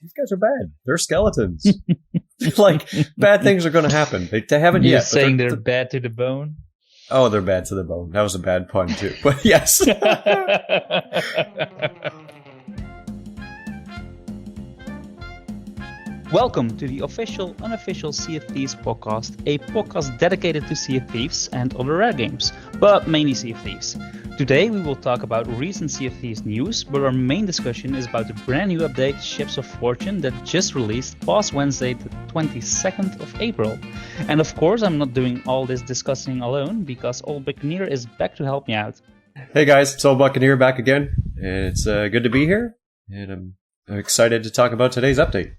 these guys are bad. They're skeletons. Like, bad things are going to happen. They haven't You're yet. saying they're bad to the bone? Oh, they're bad to the bone. That was a bad pun, too. But yes. Welcome to the official, unofficial Sea of Thieves podcast, a podcast dedicated to Sea of Thieves and other rare games, but mainly Sea of Thieves. Today we will talk about recent Sea of Thieves news, but our main discussion is about the brand new update Ships of Fortune that just released past Wednesday, the 22nd of April. And of course I'm not doing all this discussing alone, because Old Buccaneer is back to help me out. Hey guys, it's Old Buccaneer back again, and it's good to be here, and I'm excited to talk about today's update.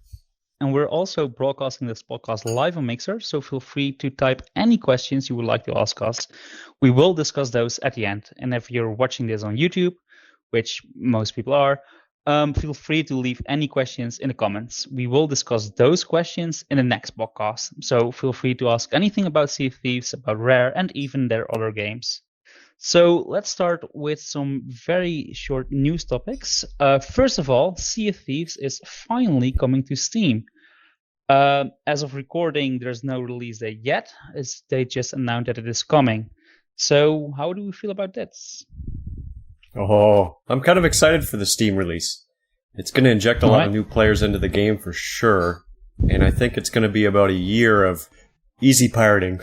And we're also broadcasting this podcast live on Mixer, so feel free to type any questions you would like to ask us. We will discuss those at the end. And if you're watching this on YouTube, which most people are, feel free to leave any questions in the comments. We will discuss those questions in the next podcast. So feel free to ask anything about Sea of Thieves, about Rare, and even their other games. So let's start with some very short news topics. First of all, Sea of Thieves is finally coming to Steam. As of recording, there's no release date yet, as they just announced that it is coming. So how do we feel about this? Oh, I'm kind of excited for the Steam release. It's going to inject a lot of new players into the game for sure, and I think it's going to be about a year of easy pirating.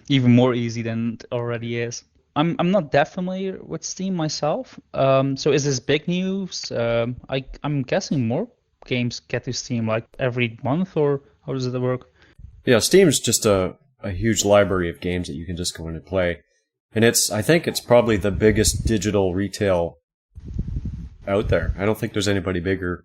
Even more easy than it already is. I'm not that familiar with Steam myself. So is this big news? I'm guessing more games get to Steam like every month, or how does it work? Yeah, Steam's just a huge library of games that you can just go in and play. And I think it's probably the biggest digital retail out there. I don't think there's anybody bigger.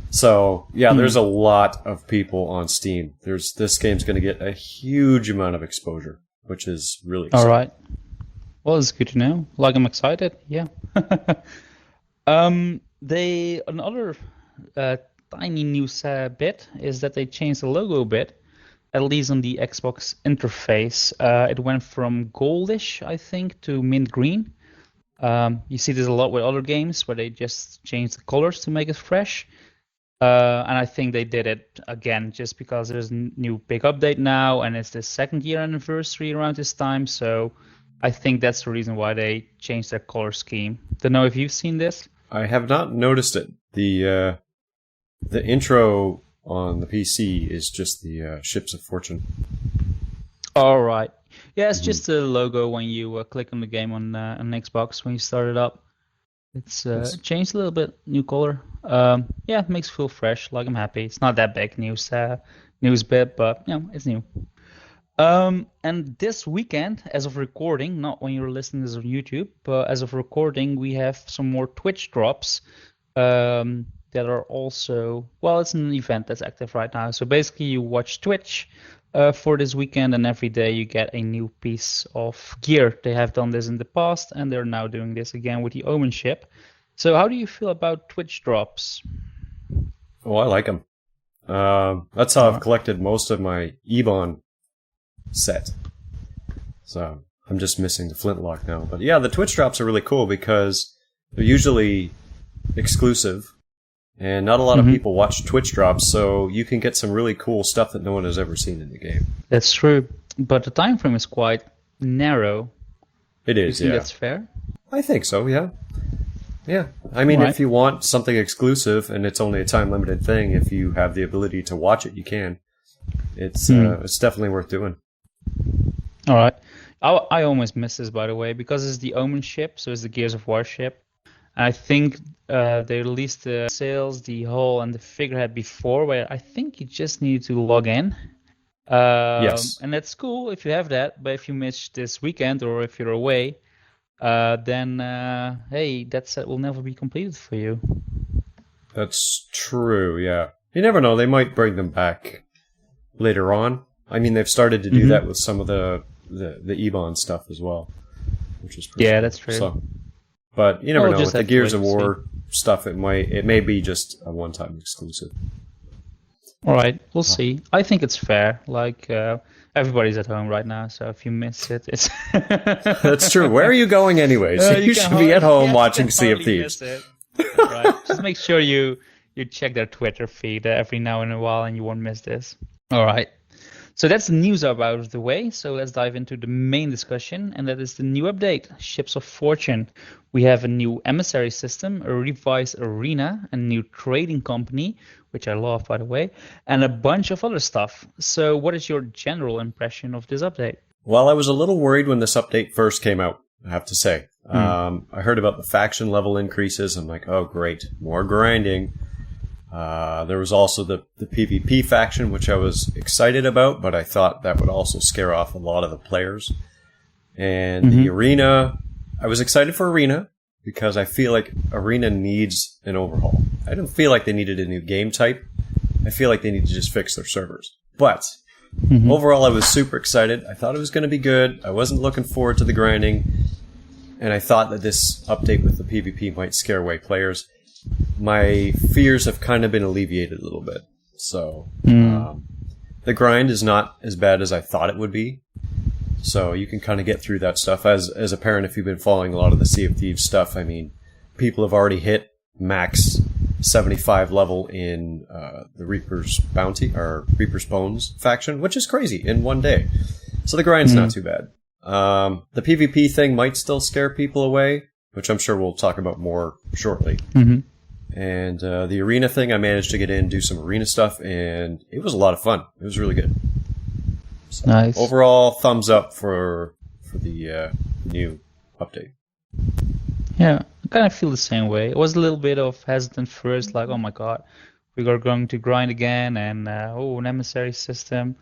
So, yeah, there's a lot of people on Steam. This game's going to get a huge amount of exposure, which is really exciting. All right. Well, it's good to know. Like, I'm excited. Yeah. Another tiny news bit is that they changed the logo a bit, at least on the Xbox interface. It went from goldish, I think, to mint green. You see this a lot with other games where they just change the colors to make it fresh. And I think they did it again just because there's a new big update now, and it's the second year anniversary around this time. So I think that's the reason why they changed their color scheme. Don't know if you've seen this. I have not noticed it. The intro on the PC is just the Ships of Fortune. All right. Yeah, it's just the logo when you click on the game on Xbox when you start it up. It's changed a little bit, new color. Yeah, it makes it feel fresh. Like, I'm happy. It's not that big news bit, but it's new. And this weekend, as of recording, not when you're listening to this on YouTube, but as of recording, we have some more Twitch drops that are also, well, it's an event that's active right now. So basically, you watch Twitch for this weekend, and every day you get a new piece of gear. They have done this in the past, and they're now doing this again with the Omen ship. So how do you feel about Twitch drops? Oh, I like them. That's how I've collected most of my Ebon set. So I'm just missing the flintlock now. But yeah, the Twitch drops are really cool because they're usually exclusive, and not a lot of people watch Twitch drops, so you can get some really cool stuff that no one has ever seen in the game. That's true, but the time frame is quite narrow. It is, you think that's fair? I think so, yeah. Yeah, I mean, if you want something exclusive and it's only a time-limited thing, if you have the ability to watch it, you can. It's definitely worth doing. All right. I almost miss this, by the way, because it's the Omen ship, so it's the Gears of War ship. And I think they released the sails, the hull, and the figurehead before, where I think you just need to log in. Yes. And that's cool if you have that, but if you miss this weekend or if you're away, then hey, that set will never be completed for you. That's true, yeah. You never know, they might bring them back later on. I mean, they've started to do that with some of the Ebon stuff as well, which is pretty cool. That's true. So, but you never know, with the Gears of War stuff, it may be just a one-time exclusive. All right, we'll see. I think it's fair. Like, everybody's at home right now, so if you miss it, it's... That's true. Where are you going anyways? You should be at home watching Sea of Thieves. Right. Just make sure you check their Twitter feed every now and a while, and you won't miss this. All right. So that's the news out of the way. So let's dive into the main discussion, and that is the new update, Ships of Fortune. We have a new emissary system, a revised arena, a new trading company, which I love, by the way, and a bunch of other stuff. So what is your general impression of this update? Well, I was a little worried when this update first came out, I have to say. I heard about the faction level increases. I'm like, oh, great, more grinding. There was also the PvP faction, which I was excited about, but I thought that would also scare off a lot of the players. And the arena, I was excited for arena because I feel like arena needs an overhaul. I didn't feel like they needed a new game type. I feel like they need to just fix their servers. But overall, I was super excited. I thought it was going to be good. I wasn't looking forward to the grinding. And I thought that this update with the PvP might scare away players. My fears have kind of been alleviated a little bit. So, the grind is not as bad as I thought it would be. So you can kind of get through that stuff. As a parent, if you've been following a lot of the Sea of Thieves stuff, I mean, people have already hit max 75 level in the Reaper's Bounty, or Reaper's Bones faction, which is crazy, in one day. So the grind's not too bad. The PvP thing might still scare people away, which I'm sure we'll talk about more shortly. And the arena thing, I managed to get in, do some arena stuff, and it was a lot of fun. It was really good. So Nice. overall, thumbs up for the new update. Yeah, I kind of feel the same way. It was a little bit of hesitant first, like, oh my God, we are going to grind again, and an emissary system.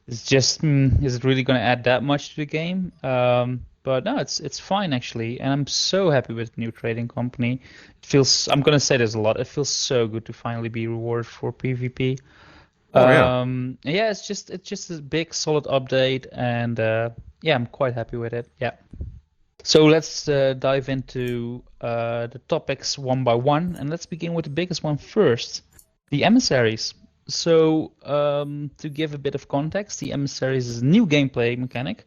It's just, is it really going to add that much to the game? But no, it's fine actually, and I'm so happy with the new trading company. It feels, I'm going to say there's a lot. It feels so good to finally be rewarded for PvP. Oh, yeah. Yeah, it's just a big solid update, and yeah, I'm quite happy with it. Yeah. So let's dive into the topics one by one, and let's begin with the biggest one first, the emissaries. So to give a bit of context, the emissaries is a new gameplay mechanic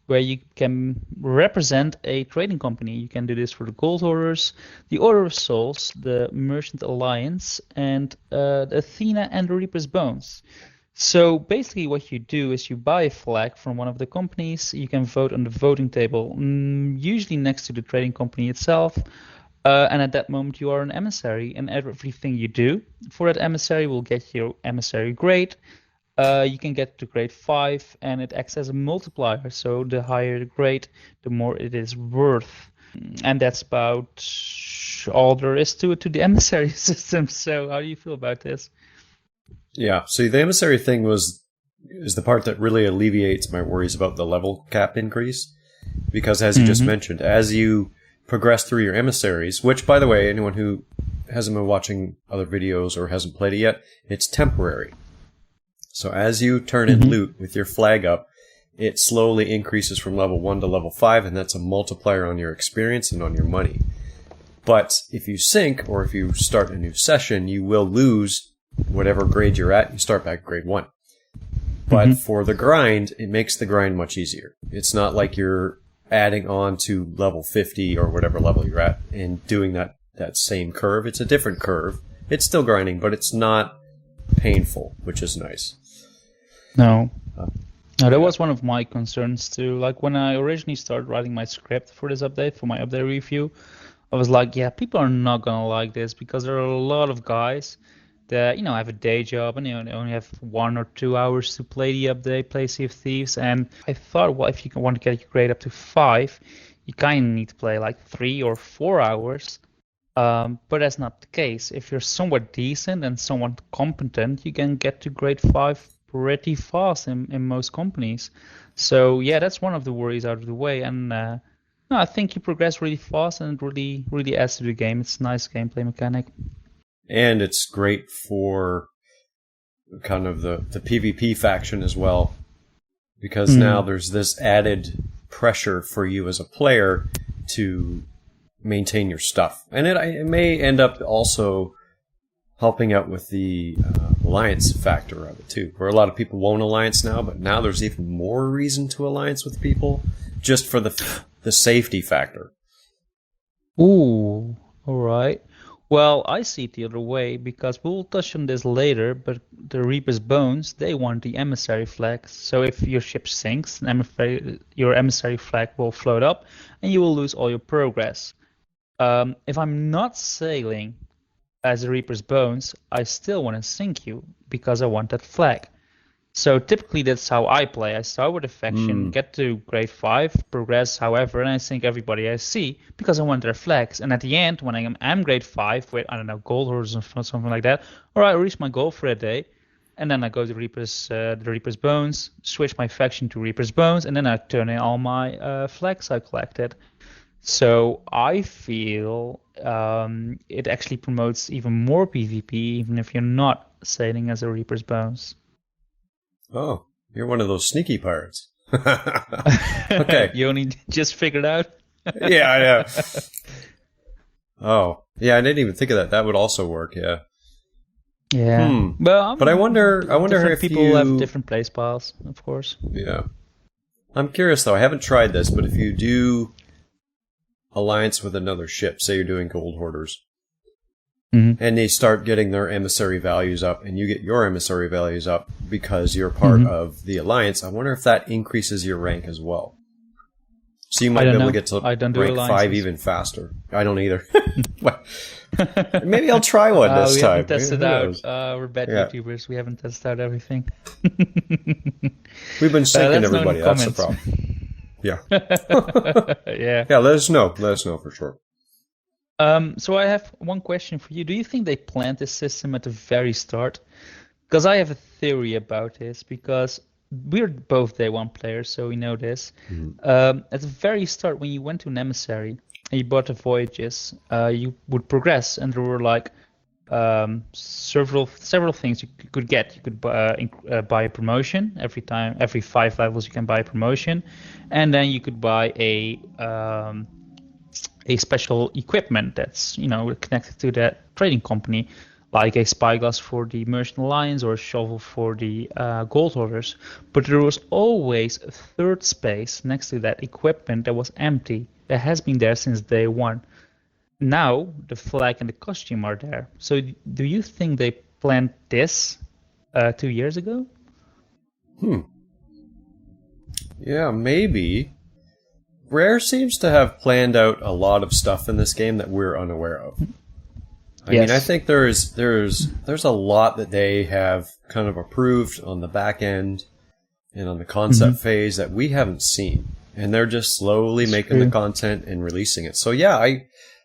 where you can represent a trading company. You can do this for the Gold Hoarders, the Order of Souls, the Merchant Alliance, and the Athena and the Reaper's Bones. So basically what you do is you buy a flag from one of the companies. You can vote on the voting table, usually next to the trading company itself. And at that moment you are an emissary, and everything you do for that emissary will get your emissary grade. You can get to grade 5, and it acts as a multiplier. So the higher the grade, the more it is worth. And that's about all there is to it, to the emissary system. So how do you feel about this? Yeah, so the emissary thing is the part that really alleviates my worries about the level cap increase. Because as you just mentioned, as you progress through your emissaries, which, by the way, anyone who hasn't been watching other videos or hasn't played it yet, it's temporary. So as you turn in loot with your flag up, it slowly increases from level 1 to level 5, and that's a multiplier on your experience and on your money. But if you sink, or if you start a new session, you will lose whatever grade you're at. You start back grade 1. But for the grind, it makes the grind much easier. It's not like you're adding on to level 50 or whatever level you're at and doing that same curve. It's a different curve. It's still grinding, but it's not painful, which is nice. No. No, that was one of my concerns too. Like when I originally started writing my script for this update, for my update review, I was like, yeah, people are not gonna like this because there are a lot of guys that, have a day job and they only have 1 or 2 hours to play the update, play Sea of Thieves. And I thought, well, if you want to get your grade up to 5, you kind of need to play like 3 or 4 hours. But that's not the case. If you're somewhat decent and somewhat competent, you can get to grade 5 pretty fast in most companies. So yeah, that's one of the worries out of the way. And no, I think you progress really fast, and it really, really adds to the game. It's a nice gameplay mechanic. And it's great for kind of the PvP faction as well, because now there's this added pressure for you as a player to maintain your stuff. And it may end up also helping out with the alliance factor of it too, where a lot of people won't alliance now, but now there's even more reason to alliance with people just for the safety factor. Ooh, all right. Well, I see it the other way because we'll touch on this later, but the Reaper's Bones, they want the emissary flag. So if your ship sinks, your emissary flag will float up and you will lose all your progress. If I'm not sailing as a Reaper's Bones, I still want to sink you because I want that flag. So typically that's how I play. I start with a faction, get to grade 5, progress however, and I sink everybody I see because I want their flags. And at the end, when I am grade 5 with, I don't know, gold horse or something like that, or I reach my goal for a day, and then I go to the Reaper's Bones, switch my faction to Reaper's Bones, and then I turn in all my flags I collected. So I feel it actually promotes even more PvP, even if you're not sailing as a Reaper's Bones. Oh, you're one of those sneaky pirates. Okay. You only just figured out? Yeah, I know. Oh, yeah, I didn't even think of that. That would also work, yeah. Yeah. Well, but I wonder if people have different play styles, of course. Yeah. I'm curious, though. I haven't tried this, but if you do alliance with another ship, say you're doing gold hoarders, and they start getting their emissary values up, and you get your emissary values up because you're part of the alliance, I wonder if that increases your rank as well. So you might be able to get to rank 5 even faster. I don't either. Maybe I'll try one this time. We haven't tested out. We're bad YouTubers. We haven't tested out everything. We've been sinking everybody. That's the problem. Yeah. Yeah, let us know. Let us know for sure. So I have one question for you. Do you think they planned this system at the very start? Because I have a theory about this, because we're both day one players, so we know this. At the very start, when you went to an emissary and you bought the voyages, you would progress, and there were like several things you could get. You could buy a promotion every 5 levels. You can buy a promotion, and then you could buy a special equipment that's connected to that trading company, like a spyglass for the Merchant Alliance or a shovel for the gold hoarders. But there was always a third space next to that equipment that was empty. That has been there since day one. Now the flag and the costume are there. So do you think they planned this 2 years ago? Yeah, maybe. Rare seems to have planned out a lot of stuff in this game that we're unaware of. I mean, I think there's a lot that they have kind of approved on the back end and on the concept phase that we haven't seen, and they're just slowly making the content and releasing it. So yeah,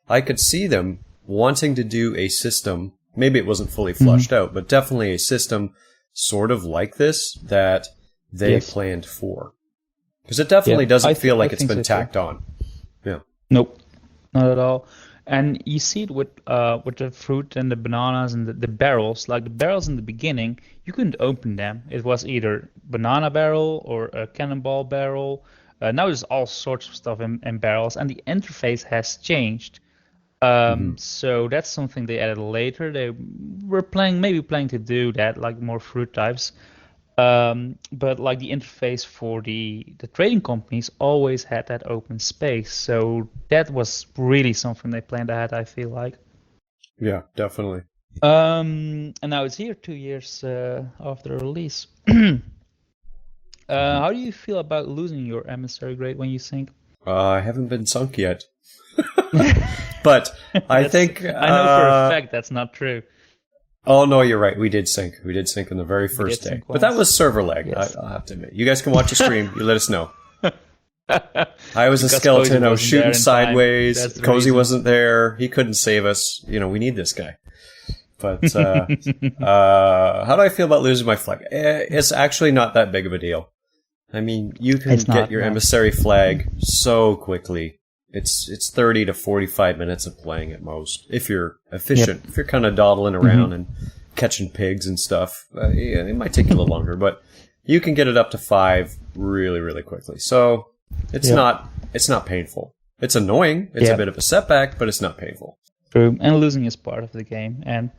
I could see them wanting to do a system. Maybe it wasn't fully fleshed out, but definitely a system sort of like this that they planned for. Because it definitely doesn't feel like it's been tacked on. Yeah. Nope, not at all. And you see it with the fruit and the bananas and the barrels. Like the barrels in the beginning, you couldn't open them. It was either banana barrel or a cannonball barrel. Now there's all sorts of stuff in barrels, and the interface has changed. So that's something they added later. They were maybe planning to do that, like more fruit types. But like the interface for the trading companies always had that open space. So that was really something they planned ahead, I feel like. Yeah, definitely. And now it's here 2 years after release. How do you feel about losing your emissary grade when you sink? I haven't been sunk yet. But I think... I know for a fact that's not true. Oh, no, you're right. We did sink. We did sink on the very first day. But that was server lag, yes. I'll have to admit. You guys can watch the stream. You let us know. I was a skeleton. I was shooting sideways. Cozy wasn't there. He couldn't save us. We need this guy. But how do I feel about losing my flag? It's actually not that big of a deal. I mean, you can get your emissary flag so quickly. It's 30 to 45 minutes of playing at most, if you're efficient. If you're kind of dawdling around and catching pigs and stuff, it might take you a little longer, but you can get it up to 5 really, really quickly. So it's not painful. It's annoying. It's a bit of a setback, but it's not painful. True, and losing is part of the game, and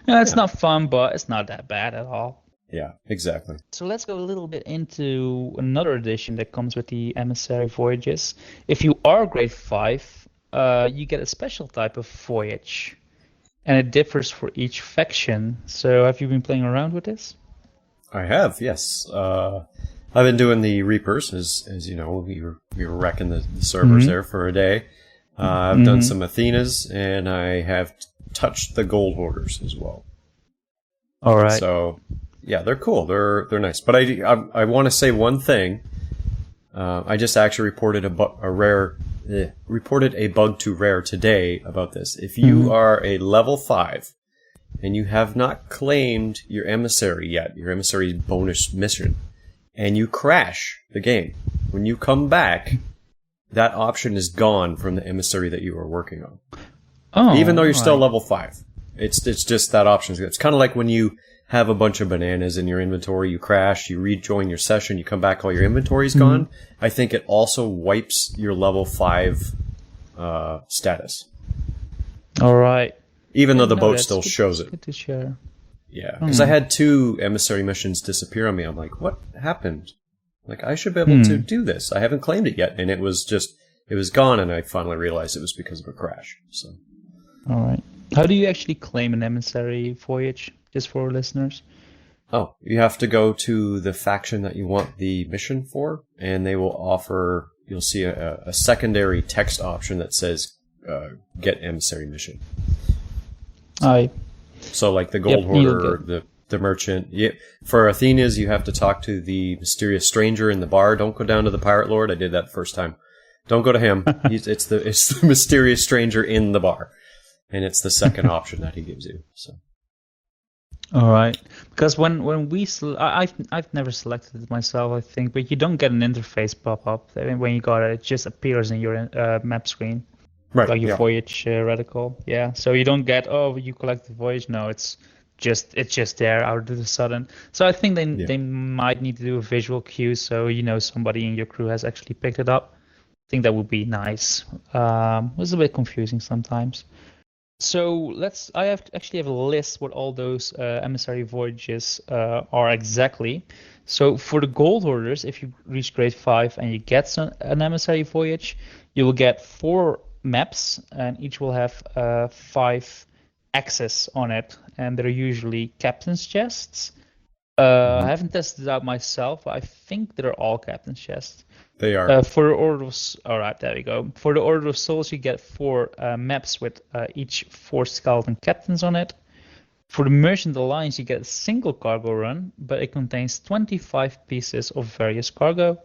it's not fun, but it's not that bad at all. Yeah, exactly. So let's go a little bit into another addition that comes with the Emissary voyages. If you are grade 5, you get a special type of voyage. and it differs for each faction. So have you been playing around with this? I have, yes. I've been doing the Reapers, as you know, we were wrecking the servers there for a day. I've done some Athenas, and I have touched the Gold Hoarders as well. All right. So, yeah, they're cool. They're nice. But I want to say one thing. I just actually reported reported a bug to Rare today about this. If you are a level 5 and you have not claimed your Emissary yet, your Emissary's bonus mission, and you crash the game, when you come back, that option is gone from the Emissary that you were working on. Oh, even though you're still level 5. It's just that option. It's kind of like when you have a bunch of bananas in your inventory, you crash, you rejoin your session, you come back, all your inventory's gone. I think it also wipes your level 5 status. All right. Even though the boat still shows it. Good to share. Yeah, because I had 2 Emissary missions disappear on me. I'm like, what happened? Like, I should be able to do this. I haven't claimed it yet. And it was gone, and I finally realized it was because of a crash. So. All right. How do you actually claim an Emissary voyage, just for our listeners? Oh, you have to go to the faction that you want the mission for, and they will offer, you'll see a secondary text option that says, get Emissary mission. So like the Gold Hoarder, the Merchant. Yeah, for Athenas, you have to talk to the mysterious stranger in the bar. Don't go down to the Pirate Lord. I did that the first time. Don't go to him. It's the mysterious stranger in the bar. And it's the second option that he gives you. So, all right, because when we I've never selected it myself, I think, but you don't get an interface pop up. I mean, when you got it, it just appears in your map screen, right? Like your voyage reticle. Yeah, so you don't get you collect the voyage. No, it's just there out of the sudden. So I think they might need to do a visual cue, so somebody in your crew has actually picked it up. I think that would be nice. It was a bit confusing sometimes. So I have a list what all those Emissary voyages are exactly. So for the Gold Hoarders, if you reach grade 5 and you get an Emissary voyage, you will get 4 maps, and each will have 5 axes on it, and they're usually captain's chests. I haven't tested it out myself, but I think they're all captain's chests. They are. For the Order of... All right, there we go. For the Order of Souls, you get 4 maps with each 4 skeleton captains on it. For the Merchant Alliance, you get a single cargo run, but it contains 25 pieces of various cargo.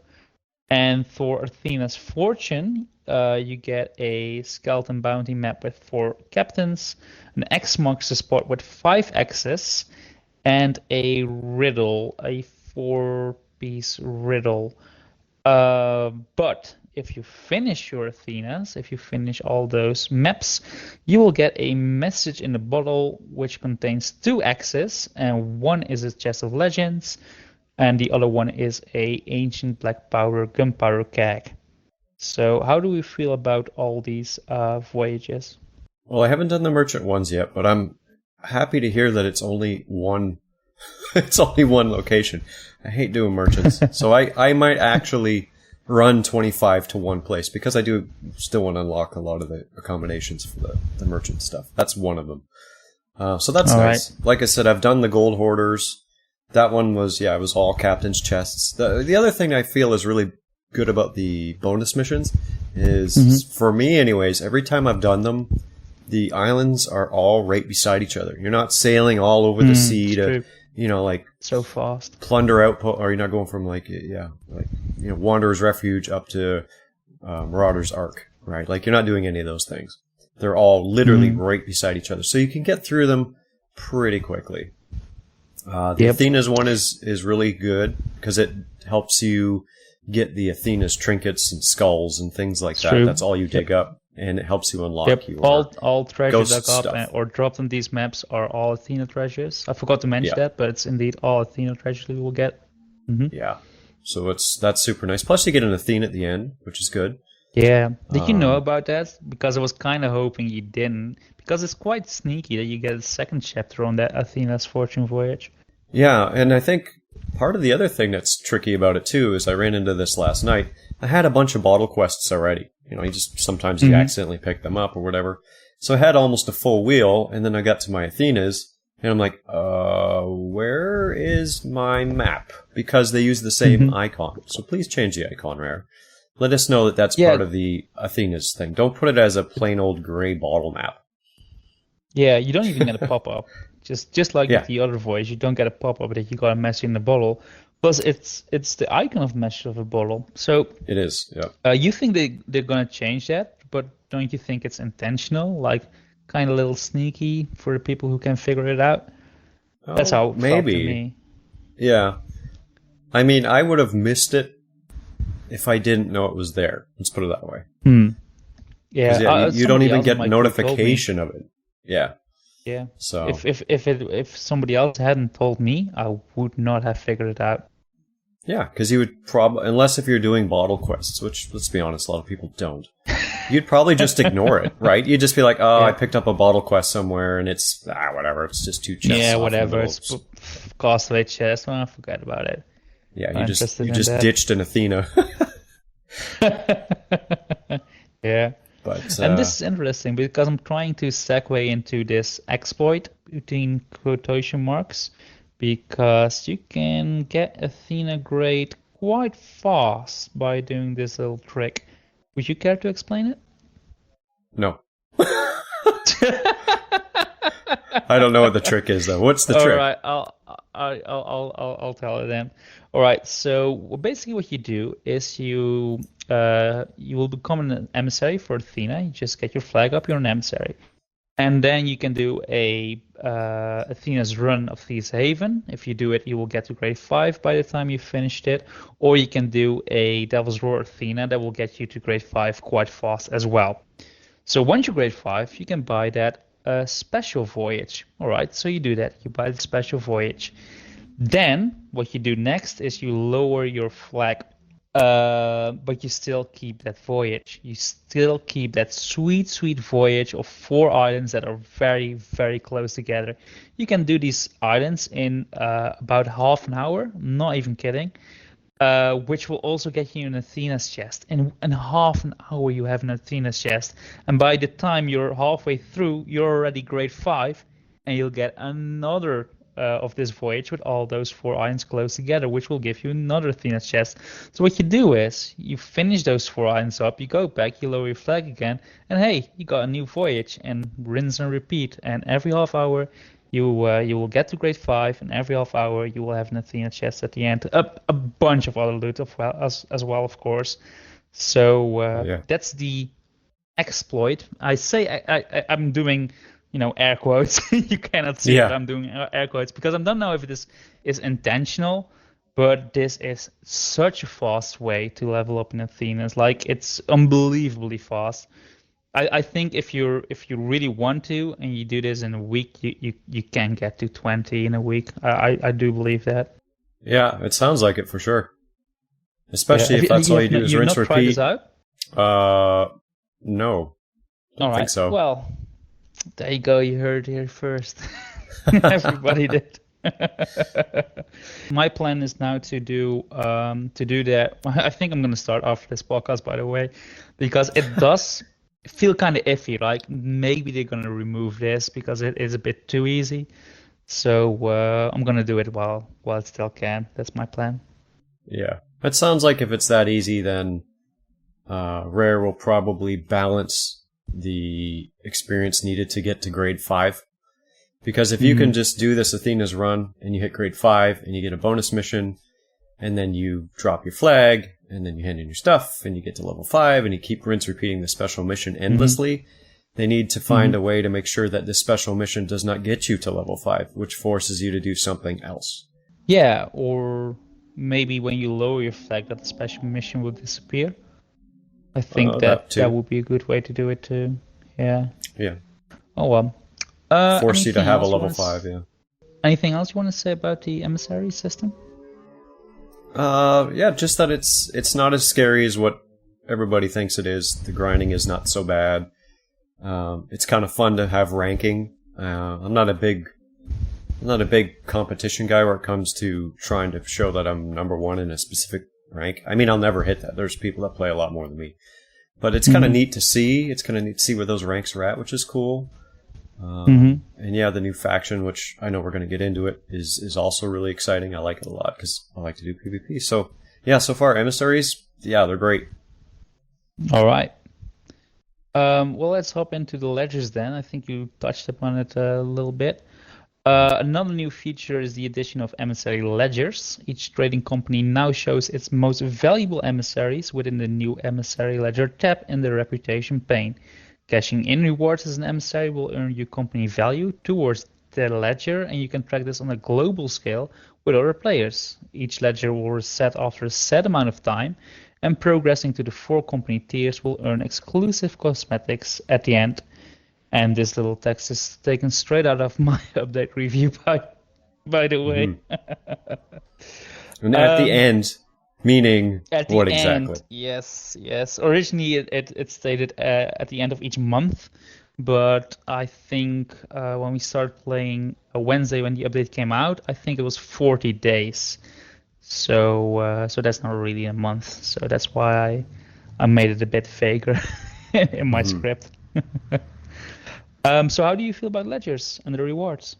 And for Athena's Fortune, you get a skeleton bounty map with 4 captains, an X marks the spot with 5 X's, and a riddle, a 4-piece riddle. But if you finish your Athenas, if you finish all those maps, you will get a message in the bottle which contains 2 X's, and one is a chest of legends, and the other one is a ancient black powder gunpowder keg. So how do we feel about all these voyages? Well, I haven't done the merchant ones yet, but I'm happy to hear that it's only one. It's only one location. I hate doing merchants, so I might actually run 25 to one place because I do still want to unlock a lot of the accommodations for the merchant stuff. That's one of them. So that's all nice. Right. Like I said, I've done the Gold Hoarders. That one was, it was all captain's chests. The other thing I feel is really good about the bonus missions is, for me anyways, every time I've done them, the islands are all right beside each other. You're not sailing all over the sea to, like so fast plunder outpost, or you're not going from Wanderer's Refuge up to Marauder's Ark, right? Like, you're not doing any of those things. They're all literally right beside each other, so you can get through them pretty quickly. The Athena's one is really good because it helps you get the Athena's trinkets and skulls and things like that. True. That's all you dig up, and it helps you unlock your all treasures dug up or dropped on these maps are all Athena treasures. I forgot to mention that, but it's indeed all Athena treasures we will get. Yeah, so that's super nice. Plus, you get an Athena at the end, which is good. Yeah. Did you know about that? Because I was kind of hoping you didn't. Because it's quite sneaky that you get a second chapter on that Athena's Fortune voyage. Yeah, and I think part of the other thing that's tricky about it too is I ran into this last night. I had a bunch of bottle quests already. You just sometimes you accidentally pick them up or whatever. So I had almost a full wheel, and then I got to my Athenas, and I'm like, where is my map? Because they use the same icon. So please change the icon, Rare. Let us know that that's part of the Athenas thing. Don't put it as a plain old gray bottle map. Yeah, you don't even get a pop-up. Just like with the other voice, you don't get a pop-up that you got a message in the bottle. Plus, it's the icon of message of a bottle. So it is, yeah. You think they're gonna change that, but don't you think it's intentional? Like, kind of a little sneaky for the people who can figure it out? That's how it felt to me. Yeah. I mean, I would have missed it if I didn't know it was there. Let's put it that way. Yeah, you don't even get notification of it. Yeah. Yeah. So if somebody else hadn't told me, I would not have figured it out. Yeah, because you would probably, unless if you're doing bottle quests, which, let's be honest, a lot of people don't, you'd probably just ignore it, right? You'd just be like, I picked up a bottle quest somewhere, and it's, whatever, it's just 2 chests. Yeah, whatever, it's cost of 8 chests, well, forget about it. Yeah, you just ditched an Athena. Yeah. But, and this is interesting, because I'm trying to segue into this exploit between quotation marks, because you can get Athena grade quite fast by doing this little trick. Would you care to explain it? No. I don't know what the trick is, though. What's the trick? All right, I'll tell you then. All right, so basically what you do is you will become an emissary for Athena. You just get your flag up, you're an emissary. And then you can do a Athena's run of Thieves Haven. If you do it, you will get to grade 5 by the time you finished it. Or you can do a Devil's Roar Athena that will get you to grade 5 quite fast as well. So once you're grade 5, you can buy that special voyage. All right, so you do that. You buy the special voyage. Then what you do next is you lower your flag, but you still keep that voyage. You still keep that sweet, sweet voyage of 4 islands that are very, very close together. You can do these islands in about half an hour. I'm not even kidding. Which will also get you an Athena's chest. In half an hour, you have an Athena's chest. And by the time you're halfway through, you're already grade 5, and you'll get another of this voyage with all those 4 islands close together, which will give you another Athena's chest. So what you do is, you finish those 4 islands up, you go back, you lower your flag again, and hey, you got a new voyage, and rinse and repeat. And every half hour, you will get to grade 5, and every half hour you will have an Athena chest at the end. A bunch of other loot as well, of course. So that's the exploit. I say I'm doing, air quotes. You cannot see that I'm doing air quotes, because I don't know if this is intentional, but this is such a fast way to level up in Athenas. Like, it's unbelievably fast. I think if you really want to, and you do this in a week, you can get to 20 in a week. I do believe that. Yeah, it sounds like it for sure. Especially if that's all you do is rinse, repeat. You've not tried this out? No. All right. Think so. Well, there you go. You heard it here first. Everybody did. My plan is now to do that. I think I'm going to start after this podcast, by the way, because it does feel kind of iffy. Like, maybe they're going to remove this because it is a bit too easy. So I'm going to do it while it still can. That's my plan. Yeah. It sounds like if it's that easy, then Rare will probably balance the experience needed to get to grade 5. Because if you can just do this Athena's run and you hit grade 5 and you get a bonus mission, and then you drop your flag, and then you hand in your stuff, and you get to level 5, and you keep rinse repeating the special mission endlessly, they need to find a way to make sure that this special mission does not get you to level 5, which forces you to do something else. Yeah, or maybe when you lower your flag, that the special mission will disappear. I think that would be a good way to do it too. Yeah. Yeah. Oh well. Force you to have a level 5, yeah. Anything else you want to say about the emissary system? Yeah, just that it's not as scary as what everybody thinks it is. The grinding is not so bad. It's kind of fun to have ranking. I'm not a big competition guy where it comes to trying to show that I'm number 1 in a specific rank. I mean, I'll never hit that. There's people that play a lot more than me. But it's kind of neat to see. It's kind of neat to see where those ranks are at, which is cool. And yeah, the new faction, which I know we're going to get into it, is also really exciting. I like it a lot because I like to do PvP. So yeah, so far Emissaries, yeah, they're great. All right. Well, let's hop into the ledgers then. I think you touched upon it a little bit. Another new feature is the addition of emissary ledgers. Each trading company now shows its most valuable emissaries within the new emissary ledger tab in the reputation pane. Cashing in rewards as an emissary will earn you company value towards the ledger, and you can track this on a global scale with other players. Each ledger will reset after a set amount of time, and progressing to the 4 company tiers will earn exclusive cosmetics at the end. And this little text is taken straight out of my update review, by the way. And at the end, meaning at the what end, exactly? Yes. Originally, it stated at the end of each month, but I think when we started playing Wednesday, when the update came out, I think it was 40 days. So that's not really a month. So that's why I made it a bit vaguer in my script. So how do you feel about ledgers and the rewards?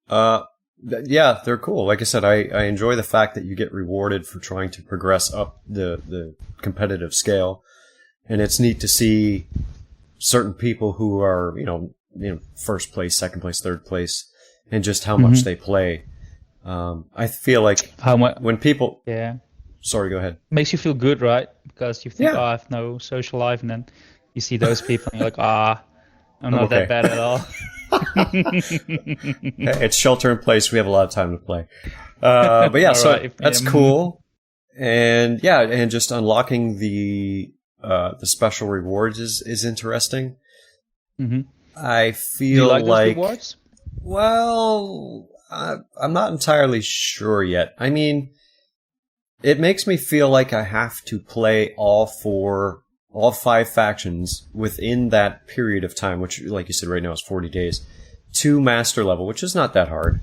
Yeah, they're cool. Like I said, I enjoy the fact that you get rewarded for trying to progress up the competitive scale. And it's neat to see certain people who are, first place, second place, third place, and just how much they play. I feel like when people... Yeah. Sorry, go ahead. Makes you feel good, right? Because you think, I have no social life, and then you see those people, and you're like, I'm not that bad at all. Hey, it's shelter in place. We have a lot of time to play. But yeah, so that's cool. And yeah, and just unlocking the special rewards is interesting. I feel do you like those rewards? Well, I'm not entirely sure yet. I mean, it makes me feel like I have to play all 5 factions within that period of time, which, like you said, right now is 40 days, to master level, which is not that hard,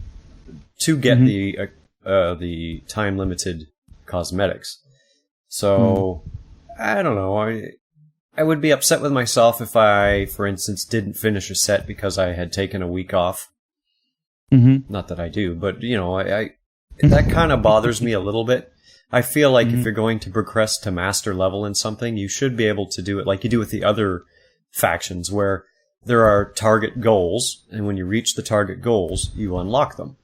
to get the time-limited cosmetics. So, I don't know. I would be upset with myself if I, for instance, didn't finish a set because I had taken a week off. Not that I do, but, that kind of bothers me a little bit. I feel like if you're going to progress to master level in something, you should be able to do it like you do with the other factions, where there are target goals, and when you reach the target goals, you unlock them.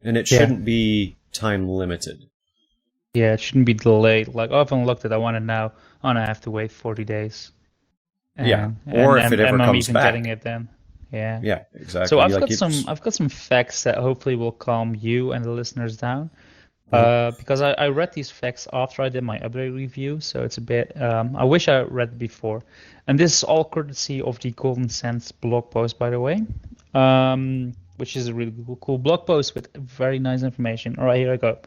And it shouldn't be time limited. Yeah, it shouldn't be delayed. Like, I've unlocked it, I want it now, and I have to wait 40 days. Or if it ever comes back. Getting it then. Yeah, exactly. So I've got some facts that hopefully will calm you and the listeners down. Because I read these facts after I did my update review, so it's a bit... I wish I read it before. And this is all courtesy of the Golden Sands blog post, by the way, which is a really cool blog post with very nice information. All right, here I go.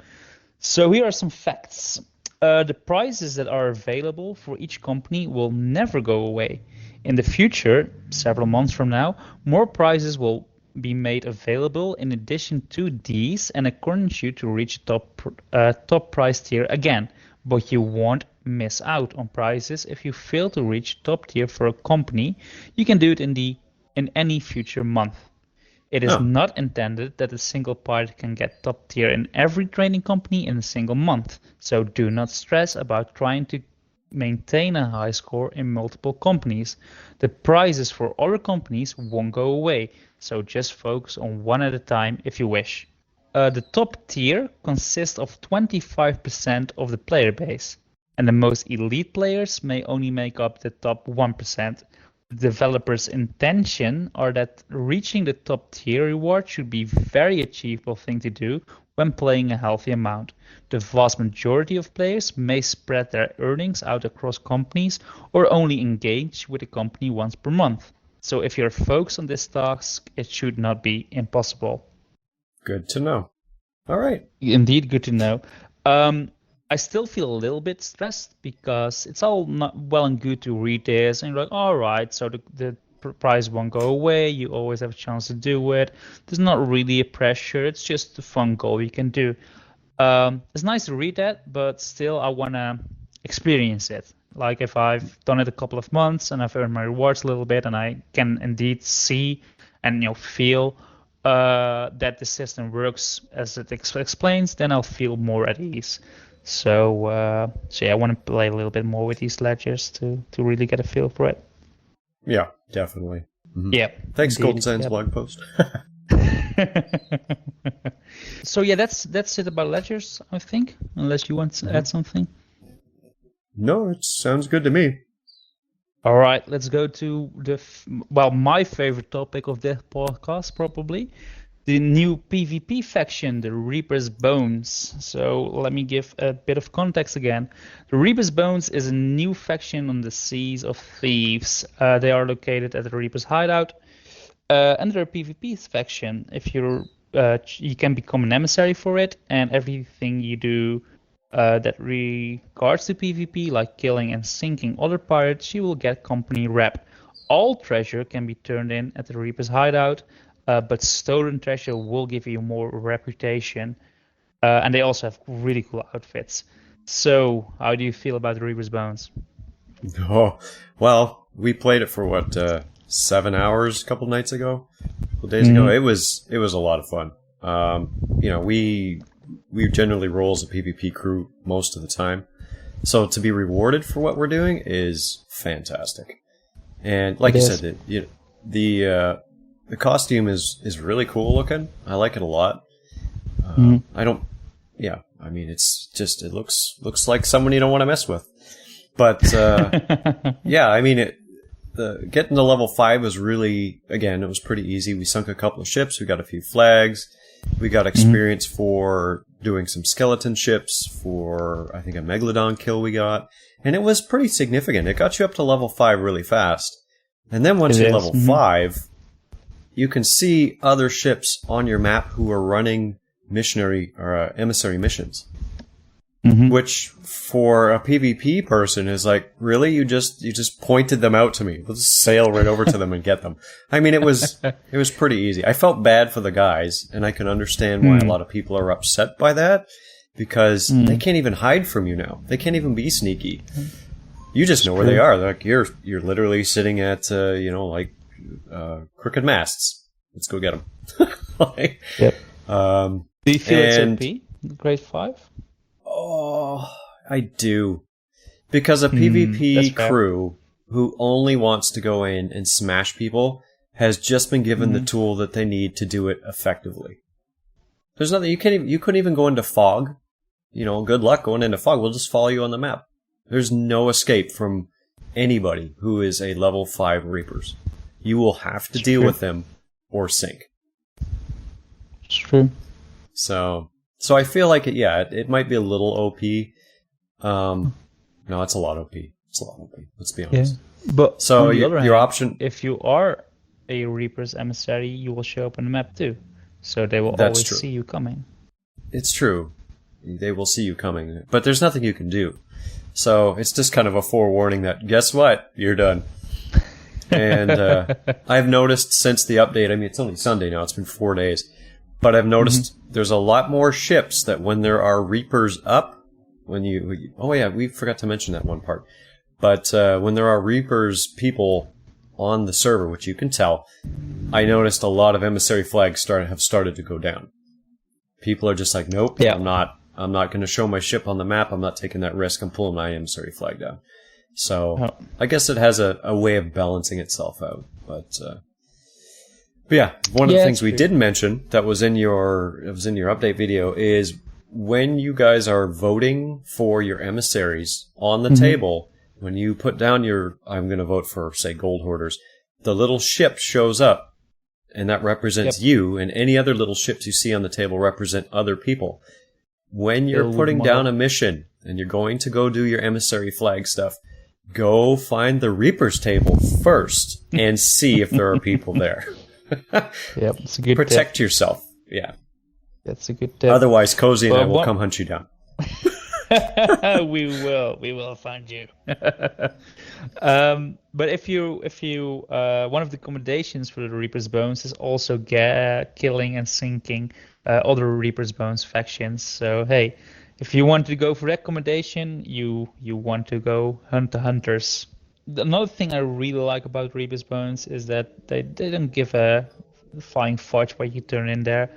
So here are some facts. The prices that are available for each company will never go away. In the future, several months from now, more prizes will be made available in addition to these and encourage you to reach top price tier again, but you won't miss out on prizes if you fail to reach top tier for a company. You can do it in any future month. It is not intended that a single party can get top tier in every trading company in a single month, so do not stress about trying to maintain a high score in multiple companies. The prizes for other companies won't go away, so just focus on one at a time if you wish. The top tier consists of 25% of the player base, and the most elite players may only make up the top 1%. The developers' intention are that reaching the top tier reward should be a very achievable thing to do when playing a healthy amount. The vast majority of players may spread their earnings out across companies or only engage with a company once per month. So if you're focused on this task, it should not be impossible. Good to know. All right. Indeed, good to know. I still feel a little bit stressed because it's all not well and good to read this and you're like, all right, so the prize won't go away. You always have a chance to do it. There's not really a pressure. It's just a fun goal you can do. It's nice to read that, but still I want to experience it Like if I've done it a couple of months and I've earned my rewards a little bit, and I can indeed see and feel that the system works as it explains, then I'll feel more at ease. So yeah, I want to play a little bit more with these ledgers to really get a feel for it. Yeah, definitely. Mm-hmm. Yeah. Thanks, indeed. Golden Sands blog post. So yeah, that's it about ledgers, I think. Unless you want to add something. No, it sounds good to me. All right, let's go to my favorite topic of this podcast, probably the new PvP faction, the Reaper's Bones. So let me give a bit of context again. The Reaper's Bones is a new faction on the Seas of Thieves. They are located at the Reaper's Hideout. And they're a PvP faction. If you can become an emissary for it, and everything you do that regards to PvP, like killing and sinking other pirates, you will get company rep. All treasure can be turned in at the Reaper's Hideout, but stolen treasure will give you more reputation. And they also have really cool outfits. So, how do you feel about the Reaper's Bones? Oh, well, we played it for 7 hours a couple nights ago, a couple days ago. It was a lot of fun. We generally roll as a PvP crew most of the time, so to be rewarded for what we're doing is fantastic. And like you said, the costume is really cool looking. I like it a lot. It's just, it looks like someone you don't want to mess with. But getting to level 5 was really, again, it was pretty easy. We sunk a couple of ships, we got a few flags, we got experience for doing some skeleton ships, for I think a megalodon kill we got, and it was pretty significant. It got you up to level 5 really fast. And then once you're level 5, you can see other ships on your map who are running missionary or emissary missions. Which for a PvP person is like, really? You just pointed them out to me. Let's sail right over to them and get them. I mean, it was pretty easy. I felt bad for the guys, and I can understand why a lot of people are upset by that, because they can't even hide from you now. They can't even be sneaky. You just know where they are. Like you're literally sitting at crooked masts. Let's go get them. Yep. Do you feel it's OP? Grade 5? Oh, I do. Because a PvP crew who only wants to go in and smash people has just been given the tool that they need to do it effectively. There's nothing you couldn't even go into fog. Good luck going into fog. We'll just follow you on the map. There's no escape from anybody who is a level 5 Reapers. You will have to deal with them or sink. It's true. So I feel like it might be a little OP. No, it's a lot OP. It's a lot OP. Let's be honest. Yeah. But so on the other hand, option, if you are a Reaper's emissary, you will show up on the map too. So they will always see you coming. It's true. They will see you coming, but there's nothing you can do. So it's just kind of a forewarning that, guess what? You're done. And I've noticed since the update, I mean, it's only Sunday now, it's been 4 days, but I've noticed there's a lot more ships that when there are Reapers up, we forgot to mention that one part. But when there are Reapers people on the server, which you can tell, I noticed a lot of emissary flags have started to go down. People are just like, nope, I'm not going to show my ship on the map. I'm not taking that risk. I'm pulling my emissary flag down. So I guess it has a way of balancing itself out. But yeah, one of the things we didn't mention that was in your update video is when you guys are voting for your emissaries on the table, when you put down I'm going to vote for, say, gold hoarders, the little ship shows up, and that represents you, and any other little ships you see on the table represent other people. When you're putting down a mission and you're going to go do your emissary flag stuff, go find the Reaper's table first and see if there are people there. Yep, it's a good Protect yourself. Yeah. That's a good tip. Otherwise, Cozy and I will come hunt you down. We will find you. But if you one of the accommodations for the Reaper's Bones is also killing and sinking other Reaper's Bones factions. So hey, If you want to go for recommendation, you want to go hunt the hunters. Another thing I really like about Reaper's Bones is that they don't give a flying fudge what you turn in there.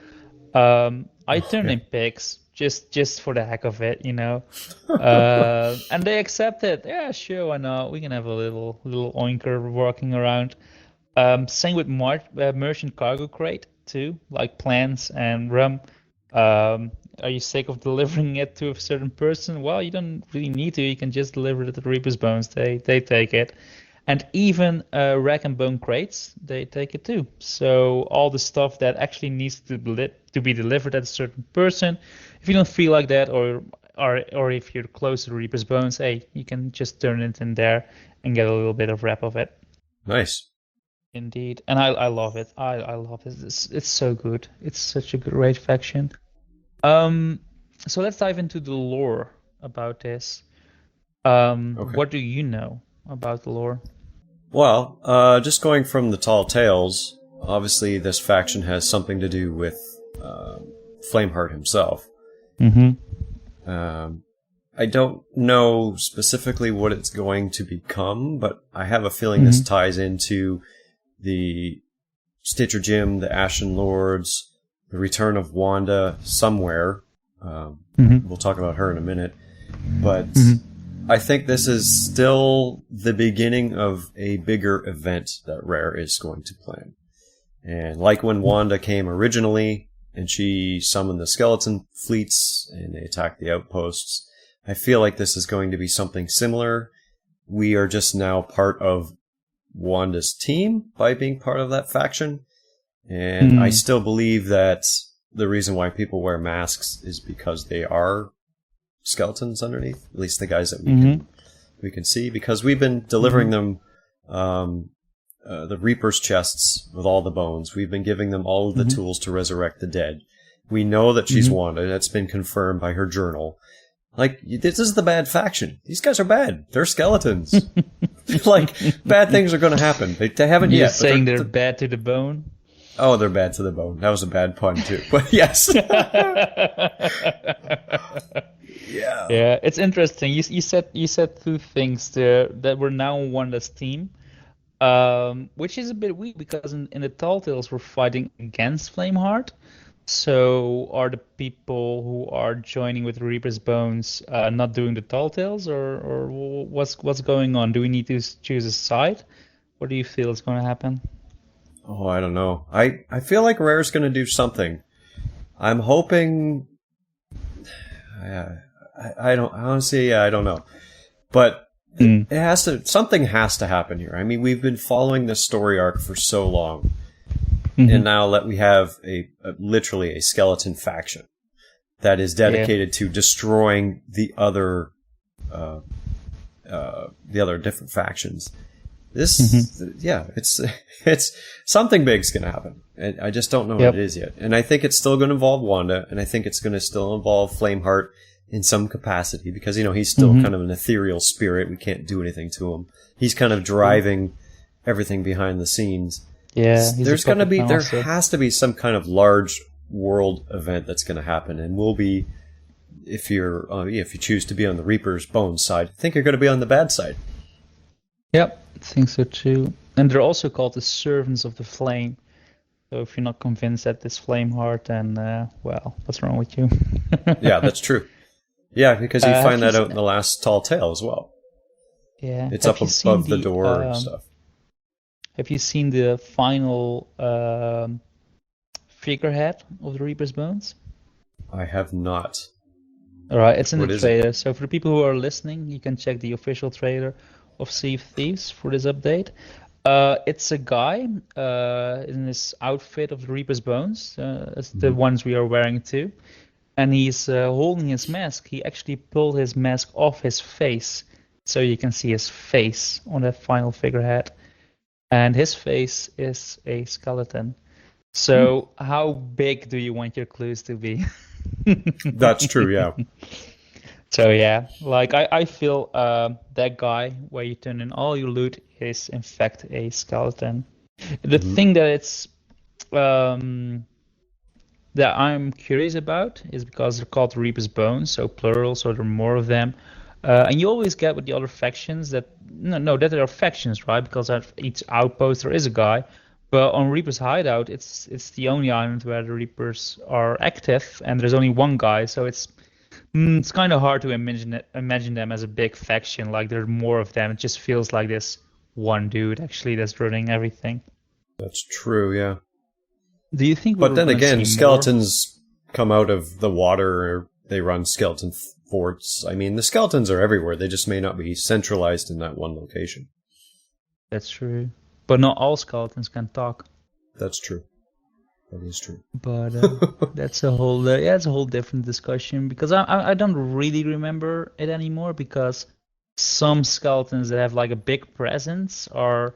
I turn in pigs just for the heck of it, you know. And they accept it. Yeah, sure, why not? We can have a little oinker walking around. Same with merchant cargo crate too, like plants and rum. Are you sick of delivering it to a certain person? Well, you don't really need to. You can just deliver it to the Reaper's Bones. They take it. And even rack and bone crates, they take it too. So all the stuff that actually needs to be delivered at a certain person, if you don't feel like that, or if you're close to the Reaper's Bones, hey, you can just turn it in there and get a little bit of wrap of it. Nice. Indeed, and I love it. I love it. It's so good. It's such a great faction. So let's dive into the lore about this. Okay. What do you know about the lore? Well, just going from the tall tales, obviously this faction has something to do with Flameheart himself. Mm-hmm. I don't know specifically what it's going to become, but I have a feeling this ties into the Stitcher Jim, the Ashen Lords, the return of Wanda somewhere. We'll talk about her in a minute. But I think this is still the beginning of a bigger event that Rare is going to plan. And like when Wanda came originally, and she summoned the skeleton fleets, and they attacked the outposts, I feel like this is going to be something similar. We are just now part of Wanda's team by being part of that faction. And I still believe that the reason why people wear masks is because they are skeletons underneath, at least the guys that we can see, because we've been delivering them the Reaper's chests with all the bones. We've been giving them all of the tools to resurrect the dead. We know that she's Wanda. That's been confirmed by her journal. Like, this is the bad faction. These guys are bad. They're skeletons. Like, bad things are going to happen. They haven't You're yet. saying they're bad to the bone? Oh, they're bad to the bone. That was a bad pun, too. But yes. Yeah. Yeah, it's interesting. You said two things there that were now on Wanda's team, which is a bit weird because in the Tall Tales we're fighting against Flameheart. So are the people who are joining with Reaper's Bones not doing the Tall Tales, or what's going on? Do we need to choose a side? What do you feel is going to happen? Oh, I don't know. I feel like Rare's going to do something. I'm hoping. I don't honestly. I don't know, but it has to. Something has to happen here. I mean, we've been following this story arc for so long, and now that we have literally a skeleton faction that is dedicated to destroying the other different factions. This, it's something big's going to happen. And I just don't know what it is yet. And I think it's still going to involve Wanda, and I think it's going to still involve Flameheart in some capacity because, he's still kind of an ethereal spirit. We can't do anything to him. He's kind of driving everything behind the scenes. Yeah, there has to be some kind of large world event that's going to happen, and we'll be, if you choose to be on the Reaper's Bones side, I think you're going to be on the bad side. Yep, I think so too. And they're also called the Servants of the Flame. So if you're not convinced that this Flameheart, then, well, what's wrong with you? Yeah, that's true. Yeah, because you find that out in the last Tall Tale as well. Yeah. It's up above the door and stuff. Have you seen the final figurehead of the Reaper's Bones? I have not. All right, it's in the trailer. So for the people who are listening, you can check the official trailer of Sea of Thieves for this update. It's a guy in this outfit of the Reaper's Bones. It's the ones we are wearing too. And he's holding his mask. He actually pulled his mask off his face. So you can see his face on that final figurehead. And his face is a skeleton. So how big do you want your clues to be? That's true, yeah. So yeah, like I feel that guy where you turn in all your loot is in fact a skeleton. The thing that it's that I'm curious about is because they're called Reaper's Bones, so plural, so there are more of them. And you always get with the other factions that that there are factions, right? Because at each outpost there is a guy. But on Reaper's Hideout, it's the only island where the Reapers are active, and there's only one guy, so it's kind of hard to imagine them as a big faction. Like there are more of them. It just feels like this one dude actually that's running everything. That's true, yeah. Do you think? But then again, more? skeletons come out of the water, or they run skeleton forts. I mean, the skeletons are everywhere. They just may not be centralized in that one location. That's true. But not all skeletons can talk. That's true. That is true. But that's a whole it's a whole different discussion, because I don't really remember it anymore, because some skeletons that have like a big presence are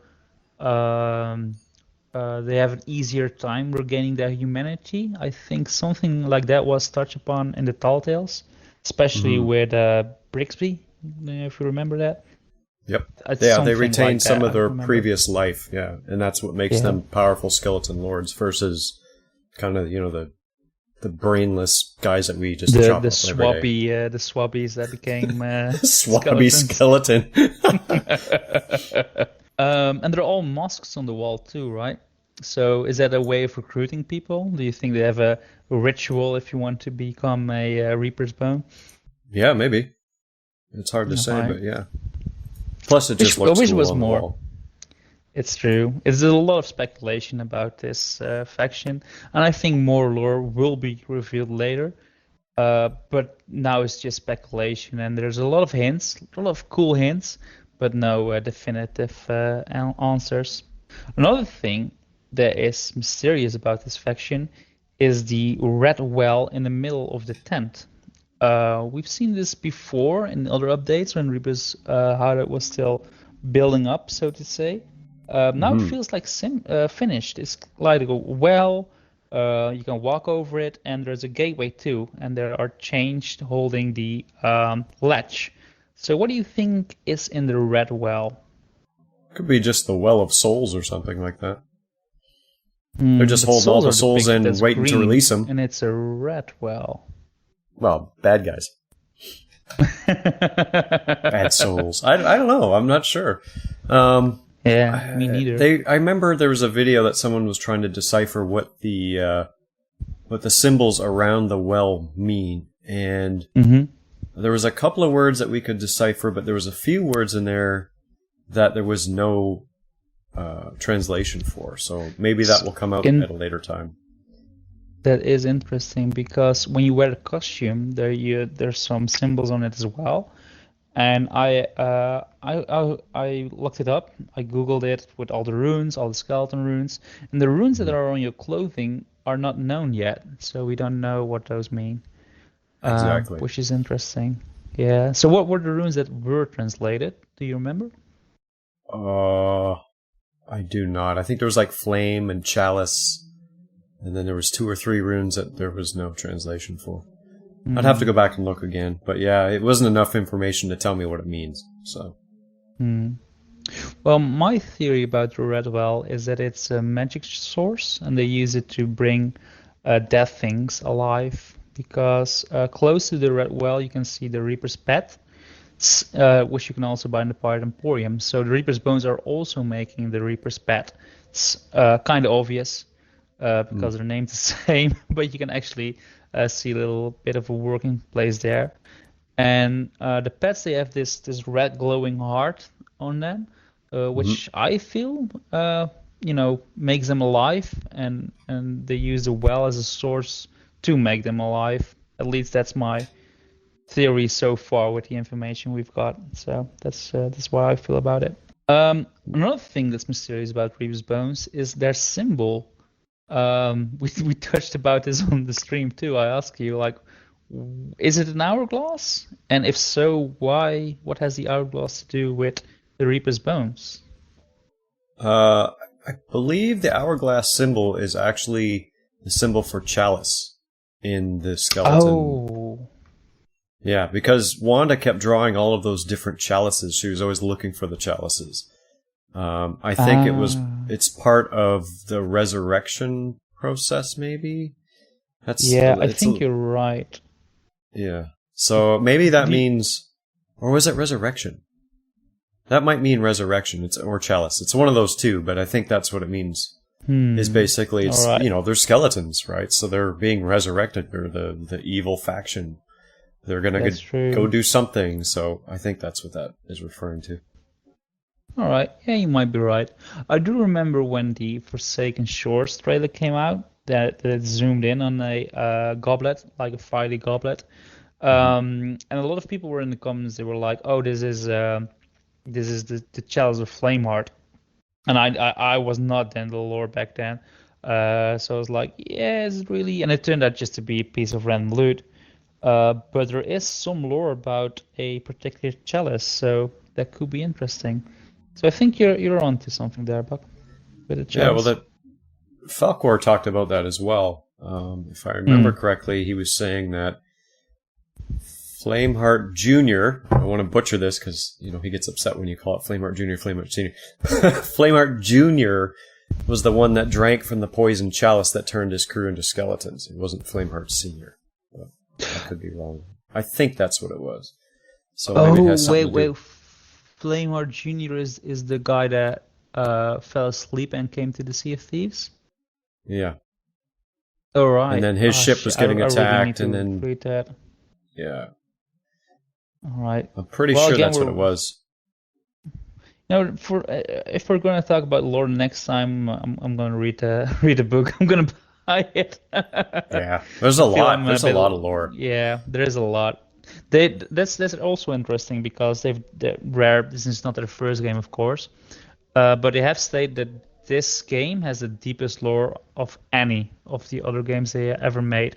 they have an easier time regaining their humanity. I think something like that was touched upon in the Tall Tales, especially with Brixby, if you remember that. Yep. It's they retain like some that, of their previous life, yeah. And that's what makes them powerful skeleton lords versus kind of, the brainless guys that we just chop up every day. The swabbies that became swabby skeleton. And there are all mosques on the wall too, right? So is that a way of recruiting people? Do you think they have a ritual if you want to become a Reaper's Bone? Yeah, maybe. It's hard to say, but yeah. Plus, it just looks cool on the wall. It's true. There's a lot of speculation about this faction, and I think more lore will be revealed later. But now it's just speculation, and there's a lot of hints, a lot of cool hints, but no definitive answers. Another thing that is mysterious about this faction is the red well in the middle of the tent. We've seen this before in other updates when Reaper's Hideout was still building up, so to say. Now it feels like finished. It's like a well, you can walk over it, and there's a gateway too, and there are chains holding the latch. So what do you think is in the red well? Could be just the Well of Souls or something like that. They're just holding all the souls in and waiting to release them. And it's a red well. Well, bad guys. Bad souls. I don't know. I'm not sure. Yeah, me neither. I remember there was a video that someone was trying to decipher what the symbols around the well mean, and there was a couple of words that we could decipher, but there was a few words in there that there was no translation for. So maybe that will come out at a later time. That is interesting, because when you wear the costume, there's some symbols on it as well. And I looked it up. I googled it with all the runes, all the skeleton runes, and the runes that are on your clothing are not known yet, so we don't know what those mean. Exactly. Which is interesting. Yeah. So what were the runes that were translated? Do you remember? I do not. I think there was like flame and chalice, and then there was 2 or 3 runes that there was no translation for. I'd have to go back and look again, but yeah, it wasn't enough information to tell me what it means. So, well, my theory about the red well is that it's a magic source, and they use it to bring dead things alive. Because close to the red well, you can see the Reaper's pet, which you can also buy in the Pirate Emporium. So the Reaper's bones are also making the Reaper's pet. It's kind of obvious because they're named the same, but you can actually see a little bit of a working place there. And the pets, they have this red glowing heart on them, which I feel makes them alive, and they use the well as a source to make them alive. At least that's my theory so far with the information we've got. So that's what I feel about it. Another thing that's mysterious about Reaper's Bones is their symbol. We touched about this on the stream too. I asked you, like, is it an hourglass? And if so, why? What has the hourglass to do with the Reaper's Bones? I believe the hourglass symbol is actually the symbol for chalice in the skeleton. Oh. Yeah, because Wanda kept drawing all of those different chalices. She was always looking for the chalices. I think it's part of the resurrection process, maybe. I think you're right. Yeah. So maybe that means, or was it resurrection? That might mean resurrection. Or chalice. It's one of those two, but I think that's what it means. Is basically it's they're skeletons, right? So they're being resurrected. They're the evil faction. They're gonna go do something. So I think that's what that is referring to. All right, yeah, you might be right. I do remember when the Forsaken Shores trailer came out that zoomed in on a goblet, like a fiery goblet, and a lot of people were in the comments. They were like, "Oh, this is the Chalice of Flameheart," and I was not in the lore back then, so I was like, "Yeah, it's really," and it turned out just to be a piece of random loot. But there is some lore about a particular chalice, so that could be interesting. So I think you're onto something there, Buck. With the chalice. Yeah, well, that Falcor talked about that as well. If I remember correctly, he was saying that Flameheart Jr. I want to butcher this because he gets upset when you call it Flameheart Jr. Flameheart Senior. Flameheart Jr. was the one that drank from the poison chalice that turned his crew into skeletons. It wasn't Flameheart Senior. But I could be wrong. I think that's what it was. So maybe it has something to do. Flameheart Jr. is the guy that fell asleep and came to the Sea of Thieves? Yeah. Oh, right. And then his ship was getting attacked, and then... read that. Yeah. All right. I'm pretty sure that's what it was. Now, if we're going to talk about lore next time, I'm going to read a book. I'm going to buy it. Yeah. There's a lot. There's a lot of lore. Yeah, there is a lot. That's also interesting because they're rare. This is not their first game, of course, but they have stated that this game has the deepest lore of any of the other games they ever made.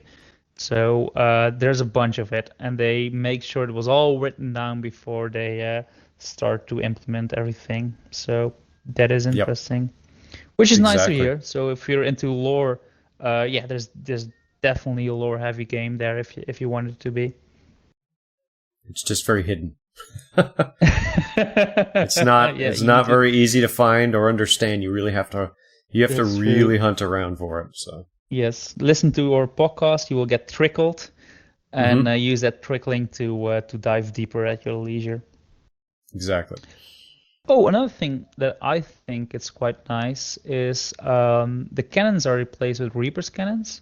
So there's a bunch of it, and they make sure it was all written down before they start to implement everything. So that is interesting, which is nice to hear. So if you're into lore, there's definitely a lore-heavy game there if you want it to be. It's just very hidden. It's not very easy to find or understand. You really have to really hunt around for it. So yes, listen to our podcast. You will get trickled, and use that trickling to dive deeper at your leisure. Exactly. Oh, another thing that I think is quite nice is the cannons are replaced with Reaper's cannons.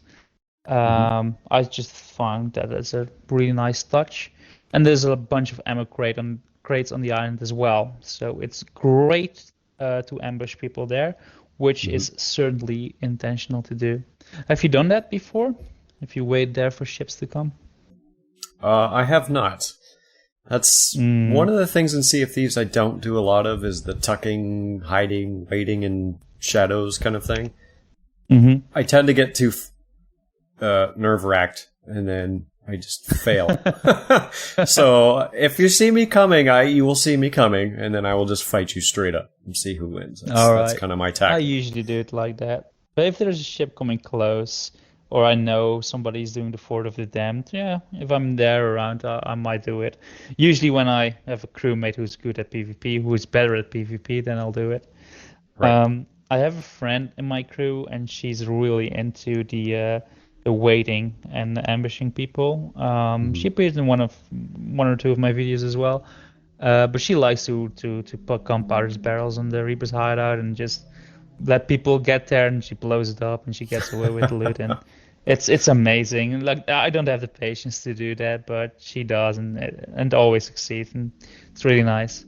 I just found that as a really nice touch. And there's a bunch of ammo crates on the island as well. So it's great to ambush people there, which is certainly intentional to do. Have you done that before? Have you waited there for ships to come? I have not. That's one of the things in Sea of Thieves I don't do a lot of is the tucking, hiding, waiting in shadows kind of thing. I tend to get too nerve-wracked, and then I just fail. So if you see me coming, you will see me coming, and then I will just fight you straight up and see who wins. That's kind of my tactic. I usually do it like that. But if there's a ship coming close, or I know somebody's doing the Fort of the Damned, if I'm there around, I might do it. Usually when I have a crewmate who's good at PvP, who's better at PvP, then I'll do it. Right. I have a friend in my crew, and she's really into the waiting and ambushing people. She appears in one or two of my videos as well. But she likes to put gunpowder barrels on the Reaper's hideout and just let people get there, and she blows it up and she gets away with the loot. And it's amazing. Like, I don't have the patience to do that, but she does, and always succeeds, and it's really nice.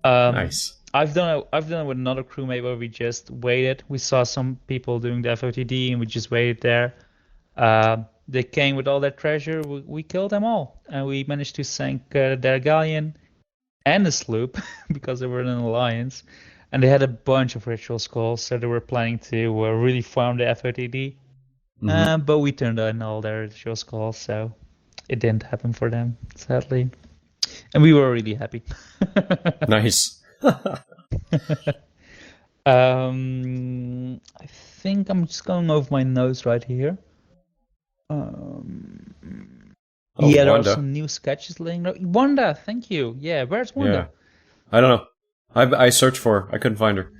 Nice. I've done it with another crewmate where we just waited. We saw some people doing the FOTD, and we just waited there. They came with all their treasure. We killed them all, and we managed to sink their galleon and the sloop because they were in an alliance. And they had a bunch of ritual skulls, so they were planning to really farm the FOTD. But we turned on all their ritual skulls, so it didn't happen for them, sadly. And we were really happy. Nice. I think I'm just going over my notes right here. There are some new sketches laying out. Wanda, thank you. Yeah, where's Wanda? Yeah. I don't know. I searched for her. I couldn't find her.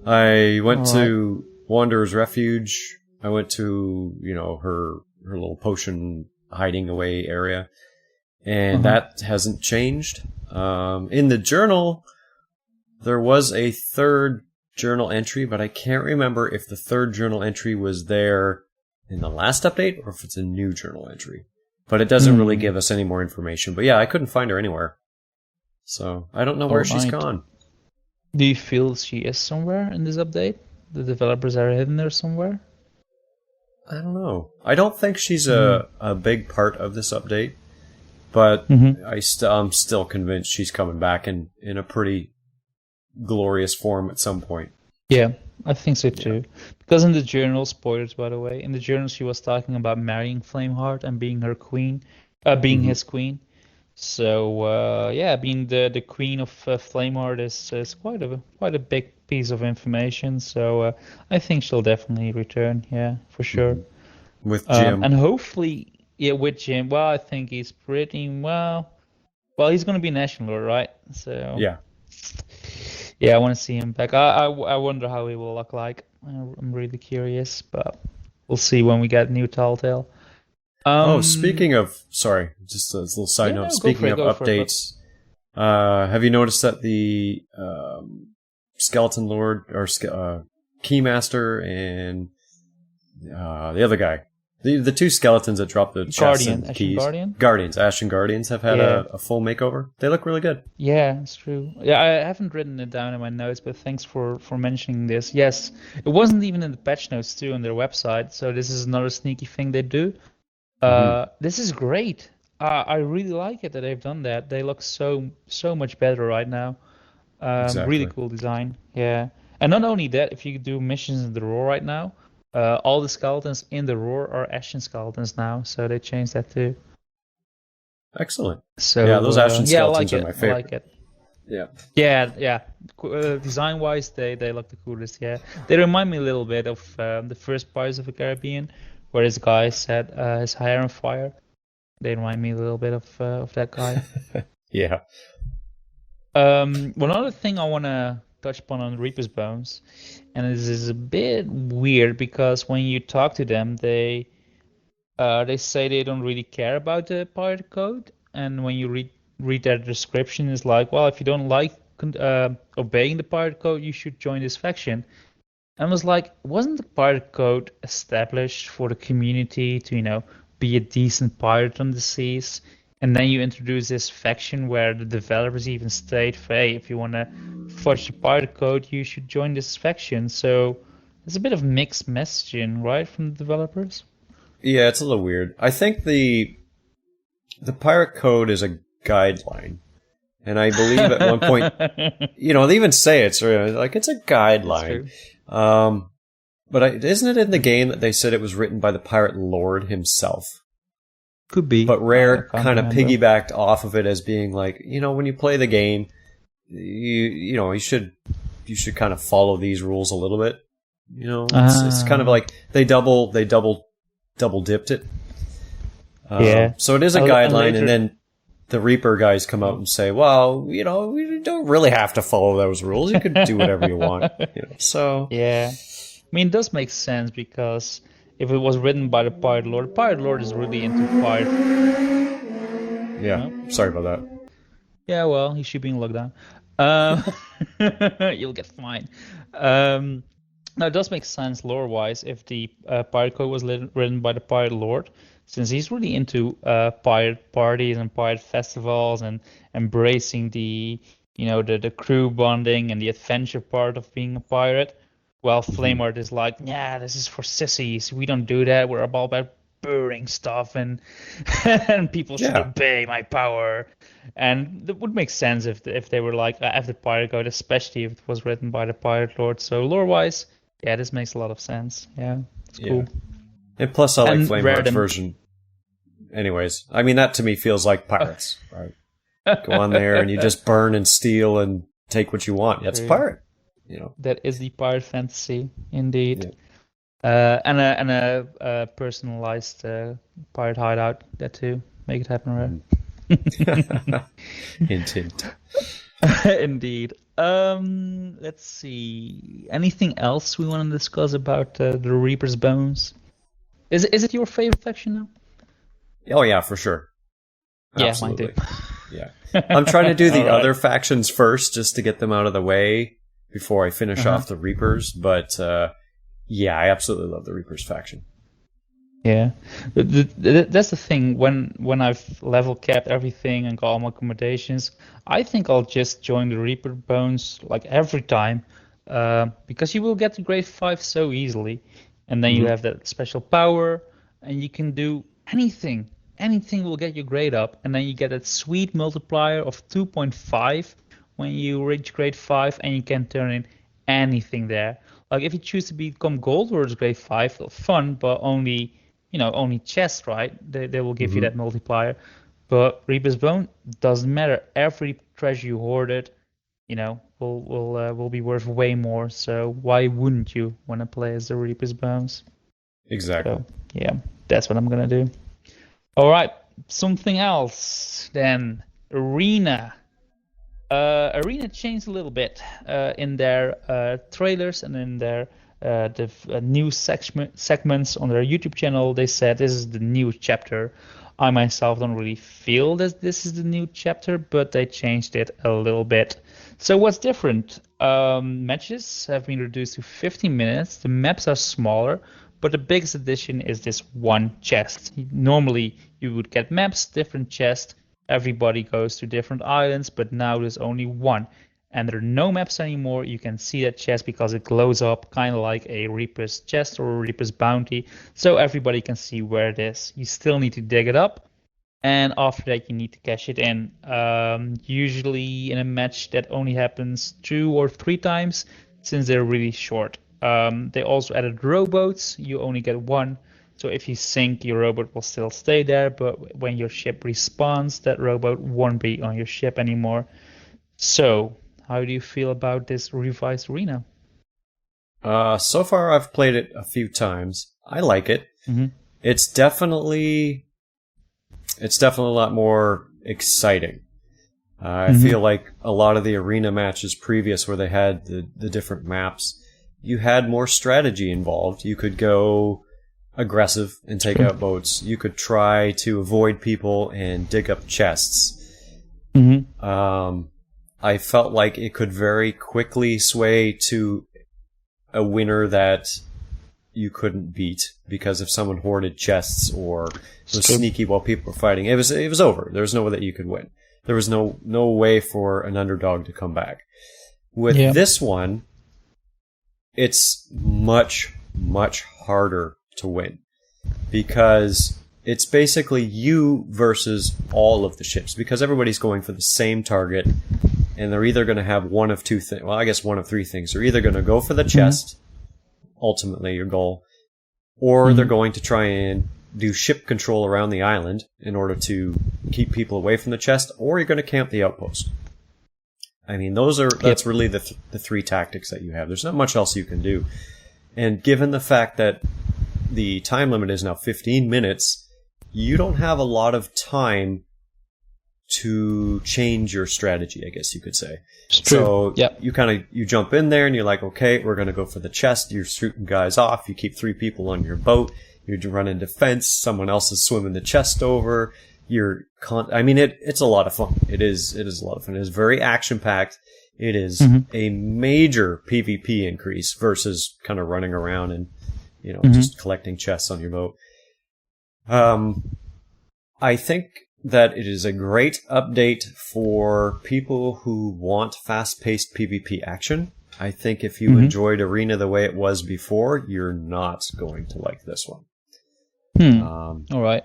I went to Wanderer's Refuge. I went to, her her little potion hiding away area, and that hasn't changed. In the journal, there was a third journal entry, but I can't remember if the third journal entry was there in the last update or if it's a new journal entry. But it doesn't really give us any more information. But yeah, I couldn't find her anywhere. So I don't know where she's gone. Do you feel she is somewhere in this update? The developers are hidden there somewhere? I don't know. I don't think she's a big part of this update. But I'm still convinced she's coming back in a pretty glorious form at some point. Yeah, I think so too. Because in the journal, spoilers by the way, in the journal she was talking about marrying Flameheart and being her queen, being his queen. So being the queen of Flameheart is quite a big piece of information. So I think she'll definitely return. Yeah, for sure. With Jim, and hopefully, with Jim. Well, I think he's pretty well. Well, he's going to be National Lord, right? So yeah, I want to see him back. I wonder how he will look like. I'm really curious, but we'll see when we get new Telltale. Speaking of, sorry, just a little side note. Speaking of updates, have you noticed that the Skeleton Lord or Keymaster and the other guy, the two skeletons that dropped the chests and keys, Ashen Guardians have had a full makeover. They look really good. Yeah, it's true. Yeah, I haven't written it down in my notes, but thanks for mentioning this. Yes, it wasn't even in the patch notes too on their website, so this is another sneaky thing they do. This is great. I really like it that they've done that. They look so much better right now. Really cool design. Yeah, and not only that, if you do missions in the Roar right now, all the skeletons in the Roar are Ashen skeletons now. So they changed that too. Excellent. So yeah, those Ashen skeletons are my favorite. I like it. Yeah. Design-wise, they look the coolest. Yeah, they remind me a little bit of the first Pirates of the Caribbean, where this guy set his hair on fire. They remind me a little bit of that guy. Yeah. One other thing I want to touch upon on Reaper's Bones, and this is a bit weird because when you talk to them, they say they don't really care about the pirate code, and when you read their description, it's like, well, if you don't like obeying the pirate code, you should join this faction. And I was like, wasn't the pirate code established for the community to, be a decent pirate on the seas? And then you introduce this faction where the developers even state, hey, if you want to fudge the pirate code, you should join this faction. So there's a bit of mixed messaging, right, from the developers? Yeah, it's a little weird. I think the pirate code is a guideline. And I believe at one point, they even say it's like it's a guideline. But isn't it in the game that they said it was written by the pirate lord himself? Could be. But Rare kind of piggybacked off of it as being like, when you play the game, you should kind of follow these rules a little bit. It's kind of like they double dipped it. Yeah. So it is a guideline, and then the Reaper guys come out and say, well, we don't really have to follow those rules. You could do whatever you want. So yeah. I mean, it does make sense because if it was written by the Pirate Lord is really into pirate. Yeah, sorry about that. Yeah, well, he should be in lockdown. You'll get fined. Now, it does make sense lore-wise if the pirate code was written by the Pirate Lord, since he's really into pirate parties and pirate festivals and embracing the crew bonding and the adventure part of being a pirate. Well, Flameheart is like, yeah, this is for sissies. We don't do that. We're all about burning stuff and people should obey my power. And it would make sense if they were like, after Pirate Code, especially if it was written by the Pirate Lord. So lore-wise, yeah, this makes a lot of sense. Yeah, it's cool. And plus, I like Flameheart's version. Anyways, I mean, that to me feels like pirates, right? Go on there and you just burn and steal and take what you want. That's pirate. That is the pirate fantasy, indeed. Yeah. And a personalized pirate hideout, that too. Make it happen, right? Hint. Indeed. Let's see. Anything else we want to discuss about the Reaper's Bones? Is it your favorite faction now? Oh yeah, for sure. Yeah, Absolutely. mine too. Yeah. I'm trying to do the All right. other factions first just to get them out of the way before I finish off the Reapers, but yeah, I absolutely love the Reapers faction. Yeah, that's the thing. When I've level capped everything and got all my accommodations, I think I'll just join the Reaper Bones like every time, because you will get to grade 5 so easily, and then you have that special power, and you can do anything. Anything will get your grade up, and then you get that sweet multiplier of 2.5 when you reach grade 5, and you can turn in anything there. Like if you choose to become Gold Warriors grade 5, well, fun, but only only chests, right? They will give you that multiplier. But Reaper's Bone doesn't matter. Every treasure you hoarded, will be worth way more. So why wouldn't you want to play as the Reaper's Bones? Exactly. So yeah, that's what I'm gonna do. All right, something else then. Arena. Arena changed a little bit in their trailers and in their news segments on their YouTube channel. They said this is the new chapter. I myself don't really feel that this is the new chapter, but they changed it a little bit. So what's different? Matches have been reduced to 15 minutes. The maps are smaller, but the biggest addition is this one chest. Normally you would get maps, different chests. Everybody goes to different islands, but now there's only one. And there are no maps anymore. You can see that chest because it glows up, kind of like a Reaper's chest or a Reaper's bounty. So everybody can see where it is. You still need to dig it up. And after that, you need to cash it in. Usually in a match, that only happens 2 or 3 times since they're really short. They also added rowboats. You only get 1. So if you sink, your rowboat will still stay there, but when your ship respawns, that rowboat won't be on your ship anymore. So, how do you feel about this revised arena? So far, I've played it a few times. I like it. It's definitely a lot more exciting. I feel like a lot of the arena matches previous, where they had the different maps, you had more strategy involved. You could go aggressive and take out boats. You could try to avoid people and dig up chests. I felt like it could very quickly sway to a winner that you couldn't beat, because if someone hoarded chests or was sneaky while people were fighting, it was over. There was no way that you could win. There was no way for an underdog to come back. With this one, it's much, much harder to win, because it's basically you versus all of the ships, because everybody's going for the same target, and they're either going to have one of 2 things. Well, I guess one of 3 things. They're either going to go for the chest, ultimately your goal, or they're going to try and do ship control around the island in order to keep people away from the chest, or you're going to camp the outpost. I mean, that's really the 3 tactics that you have. There's not much else you can do. And given the fact that the time limit is now 15 minutes, you don't have a lot of time to change your strategy, I guess you could say. So you jump in there and you're like, okay, we're going to go for the chest. You're shooting guys off. You keep 3 people on your boat. You run in defense. Someone else is swimming the chest over. It's a lot of fun. It is a lot of fun. It is very action packed. It is a major PvP increase versus kind of running around and just collecting chests on your boat. I think that it is a great update for people who want fast-paced PvP action. I think if you enjoyed Arena the way it was before, you're not going to like this one. All right.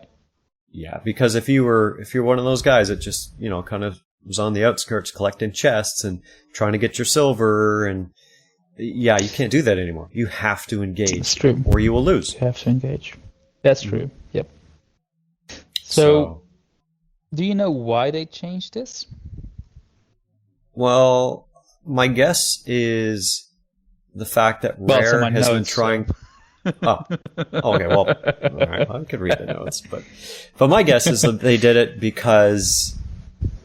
Yeah, because if you're one of those guys that just, kind of was on the outskirts collecting chests and trying to get your silver, and you can't do that anymore. You have to engage. That's true. Or you will lose. You have to engage. That's true. Yep. So, do you know why they changed this? Well, my guess is the fact that Rare has been trying... Oh, okay, well, all right, I could read the notes, but my guess is that they did it because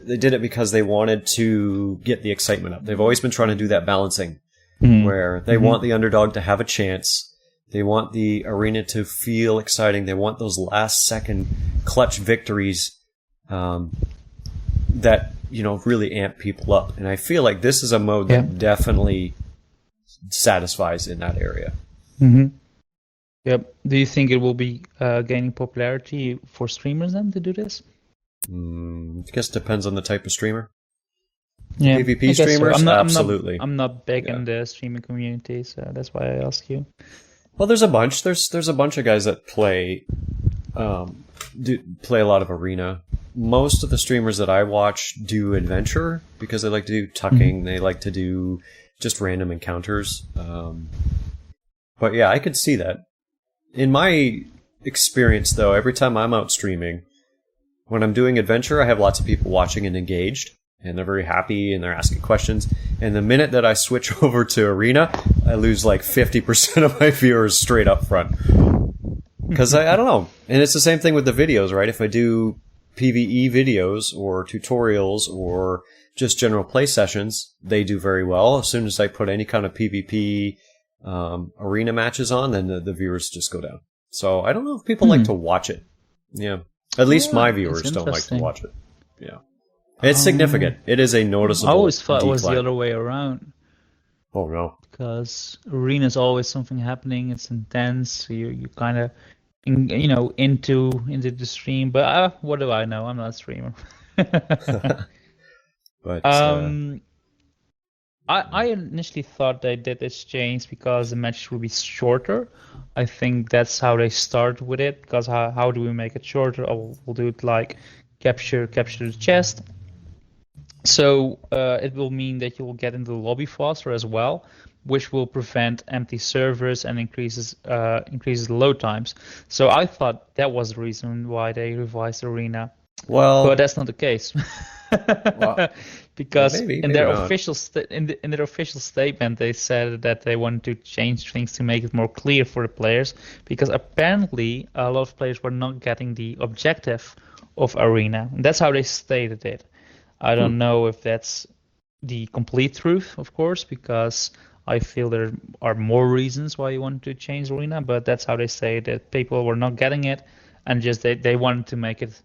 they wanted to get the excitement up. They've always been trying to do that balancing, where they want the underdog to have a chance. They want the arena to feel exciting. They want those last-second clutch victories that, really amp people up. And I feel like this is a mode that definitely satisfies in that area. Mm-hmm. Yep. Do you think it will be gaining popularity for streamers then to do this? I guess it depends on the type of streamer. Yeah, PvP streamers, absolutely. I'm not big in the streaming community, so that's why I ask you. Well, there's a bunch. There's a bunch of guys that play play a lot of arena. Most of the streamers that I watch do adventure because they like to do tucking. Mm-hmm. They like to do just random encounters. But yeah, I could see that. In my experience, though, every time I'm out streaming, when I'm doing adventure, I have lots of people watching and engaged, and they're very happy, and they're asking questions. And the minute that I switch over to arena, I lose like 50% of my viewers straight up front. Because I don't know. And it's the same thing with the videos, right? If I do PvE videos or tutorials or just general play sessions, they do very well. As soon as I put any kind of PvP arena matches on, then the viewers just go down. So I don't know if people like to watch it. Yeah. At least my viewers don't like to watch it. Yeah. It's significant. It is a noticeable I always thought decline. It was the other way around. Oh, no. Because arena is always something happening. It's intense. So you kind of, into the stream. But what do I know? I'm not a streamer. But I initially thought they did this change because the matches would be shorter. I think that's how they start with it. Because how do we make it shorter? Oh, we'll do it like capture the chest. So it will mean that you will get into the lobby faster as well, which will prevent empty servers and increases the load times. So I thought that was the reason why they revised Arena. Well, but that's not the case. Well, because maybe in their not. official in their official statement, they said that they wanted to change things to make it more clear for the players. Because apparently a lot of players were not getting the objective of Arena, and that's how they stated it. I don't know if that's the complete truth, of course, because I feel there are more reasons why you want to change Arena, but that's how they say that people were not getting it, and just they wanted to make it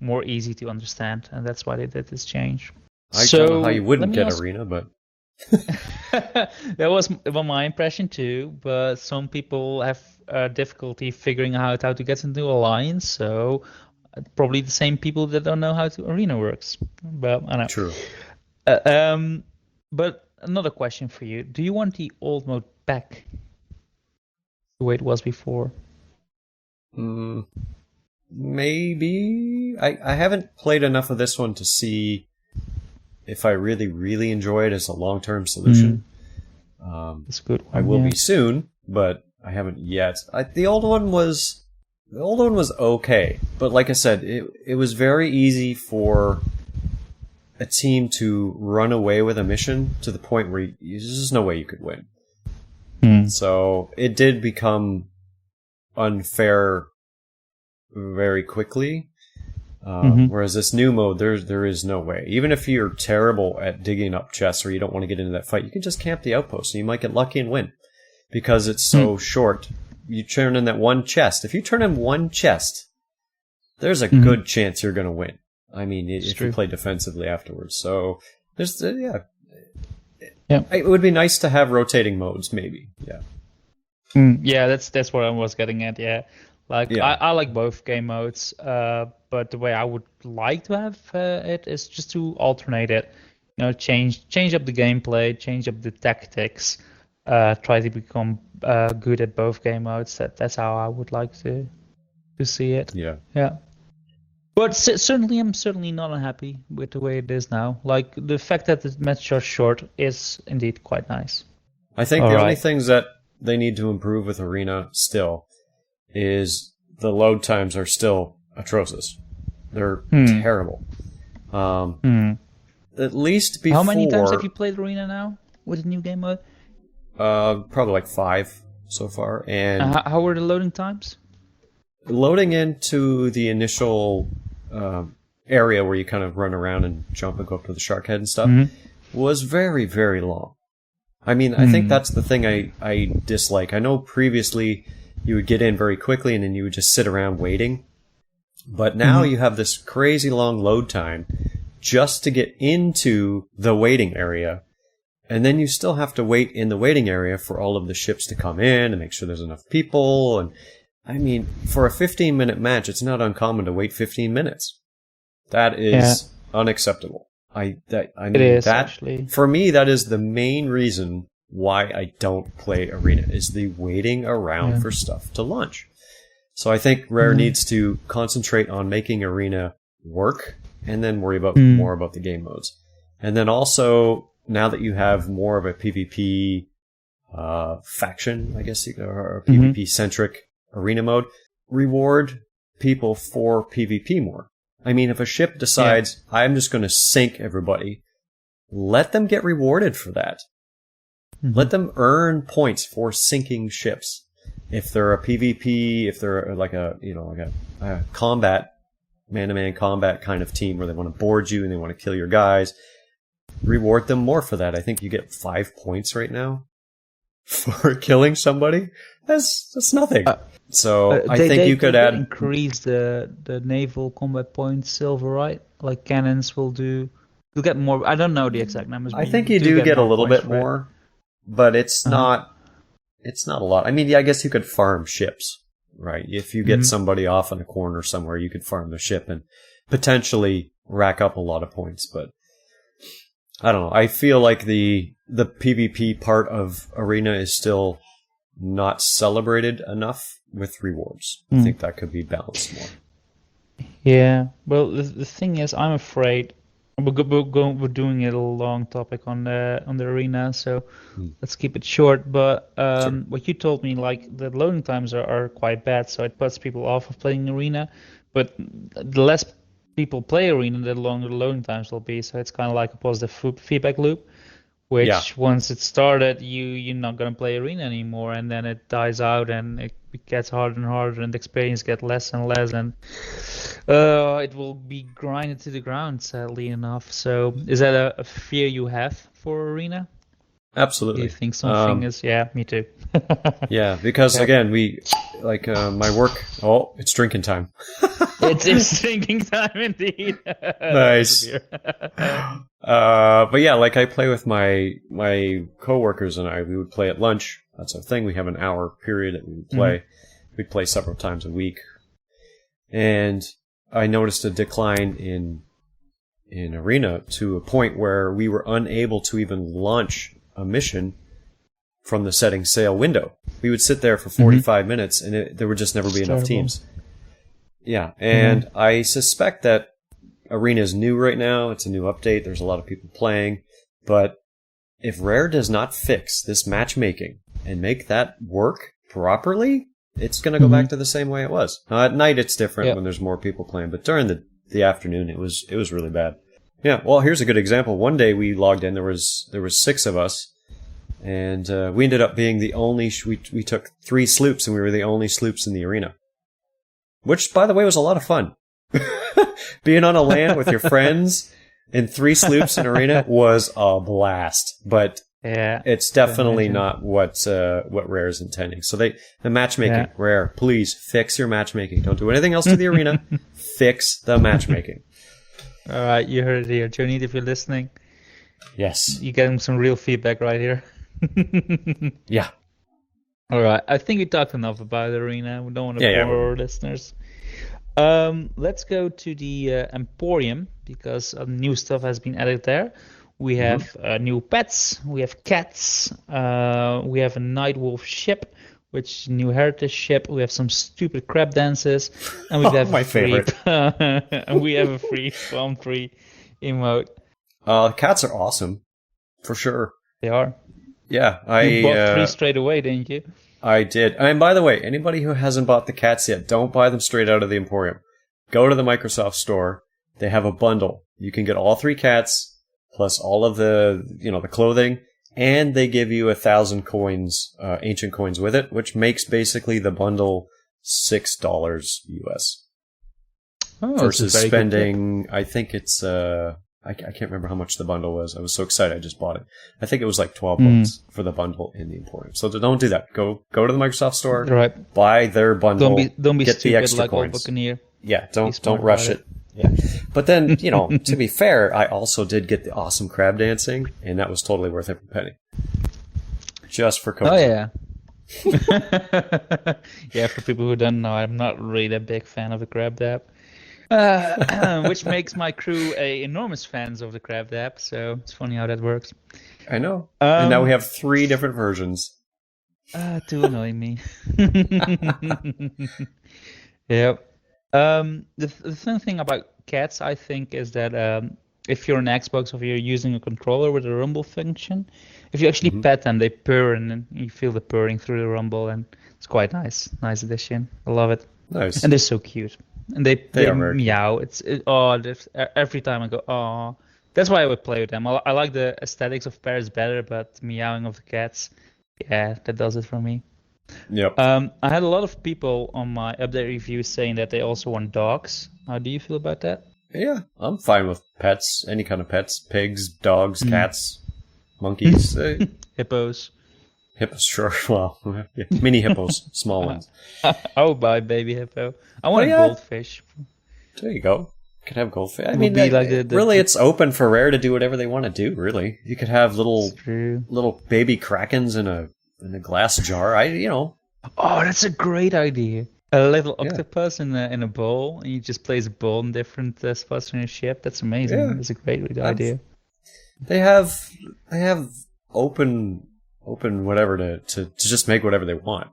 more easy to understand, and that's why they did this change. I don't know how you wouldn't get Arena, but that was my impression too. But some people have difficulty figuring out how to get into Alliance, so probably the same people that don't know how to Arena works. But I know. True. But another question for you: do you want the old mode back the way it was before? Maybe. I haven't played enough of this one to see if I really, really enjoy it as a long-term solution. That's a good one. I will be soon, but I haven't yet. The old one was okay, but like I said, it was very easy for a team to run away with a mission to the point where there's just no way you could win. So it did become unfair very quickly. Whereas this new mode, there is no way. Even if you're terrible at digging up chests or you don't want to get into that fight, you can just camp the outpost and you might get lucky and win. Because it's so short. You turn in that one chest. If you turn in one chest, there's a good chance you're going to win. I mean, if you play defensively afterwards. So there's It would be nice to have rotating modes, maybe. Yeah. Yeah, that's what I was getting at. Yeah. I like both game modes, but the way I would like to have it is just to alternate it. Change up the gameplay, change up the tactics, try to become good at both game modes. That's how I would like to see it. Yeah. Yeah. But I'm certainly not unhappy with the way it is now. Like the fact that the matches are short is indeed quite nice. I think the only things that they need to improve with Arena still is the load times are still atrocious. They're terrible. At least before... How many times have you played Arena now with the new game mode? Probably like 5 so far. And how were the loading times? Loading into the initial area where you kind of run around and jump and go up to the shark head and stuff was very, very long. I mean, I think that's the thing I dislike. I know previously you would get in very quickly and then you would just sit around waiting. But now you have this crazy long load time just to get into the waiting area. And then you still have to wait in the waiting area for all of the ships to come in and make sure there's enough people. And I mean, for a 15-minute match, it's not uncommon to wait 15 minutes. That is unacceptable. Actually. For me, that is the main reason why I don't play Arena, is the waiting around for stuff to launch. So I think Rare needs to concentrate on making Arena work and then worry about more about the game modes. And then also, now that you have more of a PvP faction, I guess, or a PvP-centric Arena mode, reward people for PvP more. I mean, if a ship decides, I'm just going to sink everybody, let them get rewarded for that. Let them earn points for sinking ships. If they're a PvP, if they're like a combat, man-to-man combat kind of team where they want to board you and they want to kill your guys, reward them more for that. I think you get 5 points right now for killing somebody. That's nothing. I think you could add increase the naval combat points silver, right? Like cannons will do. You'll get more. I don't know the exact numbers. I think you do get a little bit more, but it's not. It's not a lot. I mean, I guess you could farm ships, right? If you get somebody off in a corner somewhere, you could farm the ship and potentially rack up a lot of points. But I don't know. I feel like the PvP part of Arena is still not celebrated enough with rewards. I think that could be balanced more. Yeah. Well, the thing is, I'm afraid we're doing a long topic on the Arena, so let's keep it short. But what you told me, like the loading times are quite bad, so it puts people off of playing Arena. But the less people play Arena, the longer the loading times will be. So it's kind of like a positive feedback loop, which once it started, you're not gonna play Arena anymore, and then it dies out, and it gets harder and harder, and the experience gets less and less, and it will be grinded to the ground, sadly enough. So is that a fear you have for Arena? Absolutely. Do you think something is... Yeah, me too. Yeah, because again, we like my work... Oh, it's drinking time. It's drinking time indeed. Nice. But yeah, like I play with my coworkers and we would play at lunch. That's our thing. We have an hour period that we would play. We'd play several times a week. And I noticed a decline in Arena to a point where we were unable to even launch a mission from the setting sail window. We would sit there for 45 minutes and there would just never be enough teams. Yeah, and I suspect that Arena is new right now. It's a new update. There's a lot of people playing. But if Rare does not fix this matchmaking and make that work properly, it's going to go back to the same way it was. Now, at night, it's different when there's more people playing. But during the afternoon, it was really bad. Yeah, well, here's a good example. One day we logged in. There was 6 of us. And we ended up being the only... We took 3 sloops, and we were the only sloops in the Arena. Which, by the way, was a lot of fun. Being on a land with your friends in 3 sloops in Arena was a blast. But it's definitely not what Rare is intending. So the matchmaking, Rare, please fix your matchmaking. Don't do anything else to the Arena. Fix the matchmaking. All right, you heard it here. Johnny, if you're listening. Yes. You're getting some real feedback right here. Yeah. All right, I think we talked enough about the Arena. We don't want to bore our listeners. Let's go to the Emporium, because new stuff has been added there. We have new pets. We have cats. We have a Nightwolf ship, which is a new heritage ship. We have some stupid crab dances, and we have my favorite. And we have a free Palm Tree emote. Cats are awesome, for sure. They are. Yeah, You bought 3 straight away, didn't you? I did. And by the way, anybody who hasn't bought the cats yet, don't buy them straight out of the Emporium. Go to the Microsoft Store. They have a bundle. You can get all 3 cats, plus all of the clothing, and they give you 1,000 coins, ancient coins with it, which makes basically the bundle $6 US. Oh, versus spending, I think it's I can't remember how much the bundle was. I was so excited I just bought it. I think it was like $12 for the bundle in the Emporium. So don't do that. Go to the Microsoft Store, Right. buy their bundle, Don't be get stupid the extra like coins. Old Buccaneer. Yeah, don't rush it. Yeah. But then, to be fair, I also did get the awesome crab dancing, and that was totally worth every penny. Just for coaching. Oh, yeah. Yeah, for people who don't know, I'm not really a big fan of the crab dab. Which makes my crew enormous fans of the crab dab, so it's funny how that works. I know. And now we have 3 different versions. To annoy me. Yep. The fun thing about cats, I think, is that if you're on Xbox or if you're using a controller with a rumble function, if you actually pet them, they purr and you feel the purring through the rumble, and it's quite nice. Nice addition. I love it. Nice. And they're so cute. And they are very meow. Every time I go, oh. That's why I would play with them. I like the aesthetics of parrots better, but the meowing of the cats, yeah, that does it for me. Yep. I had a lot of people on my update review saying that they also want dogs. How do you feel about that? Yeah, I'm fine with pets. Any kind of pets. Pigs, dogs, cats, monkeys. Hippos. Hippos, sure. Well, yeah. Mini hippos. Small ones. Oh, bye, baby hippo. I want a goldfish. There you go. You could have goldfish. I Would mean, be like really, it's open for Rare to do whatever they want to do, really. You could have little baby krakens in a glass jar. Oh, that's a great idea. A little octopus in a bowl, and you just place a bowl in different spots on your ship. That's amazing. Yeah. That's a great idea. They have open whatever to just make whatever they want.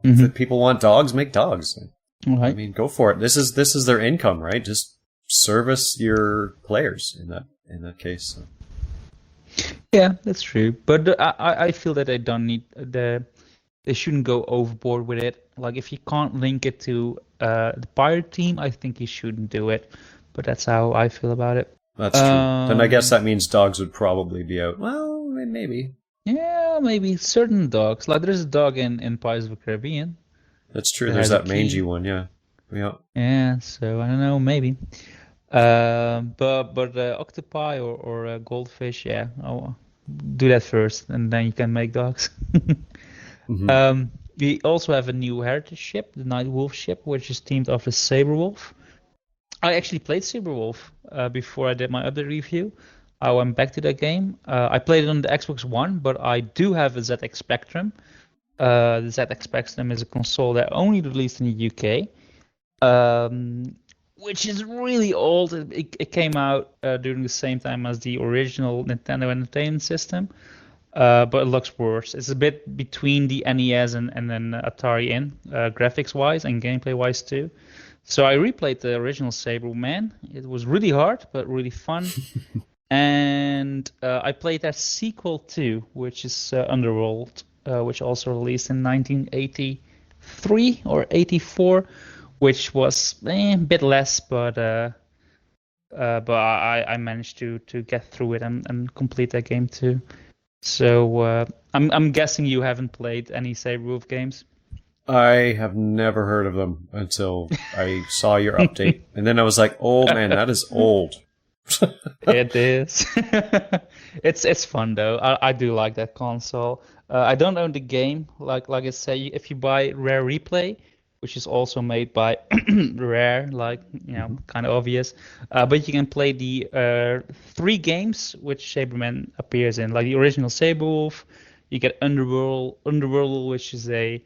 If people want dogs, make dogs. Right. I mean, go for it. This is their income, right? Just service your players in that case. So. Yeah, that's true. But I feel that they don't need they shouldn't go overboard with it. Like if you can't link it to the pirate team, I think you shouldn't do it. But that's how I feel about it. That's true. Then I guess that means dogs would probably be out. Well, maybe. Yeah, maybe certain dogs. Like there's a dog in Pirates of the Caribbean. That's true. There's that mangy one, yeah. Yeah, so I don't know, maybe. But octopi or goldfish, yeah, I'll do that first, and then you can make dogs. We also have a new heritage ship, the Night Wolf ship, which is themed after Saber Wolf. I actually played Saber Wolf before I did my other review. I went back to that game. I played it on the Xbox One, but I do have a ZX Spectrum. The ZX Spectrum is a console that only released in the UK, which is really old. It came out during the same time as the original Nintendo Entertainment System, but it looks worse. It's a bit between the NES and then Atari graphics-wise and gameplay-wise too. So I replayed the original Saberman. It was really hard, but really fun. And I played that sequel too, which is Underworld, which also released in 1983 or 84, which was a bit less, but I managed to get through it and complete that game too. So I'm guessing you haven't played any Saber Wolf games. I have never heard of them until I saw your update, and then I was like, "Oh man, that is old." It is. It's fun though. I do like that console. I don't own the game. Like I say, if you buy Rare Replay, which is also made by Rare, kind of obvious. But you can play the 3 games which Saberman appears in, like the original Saberwolf. You get Underworld, which is a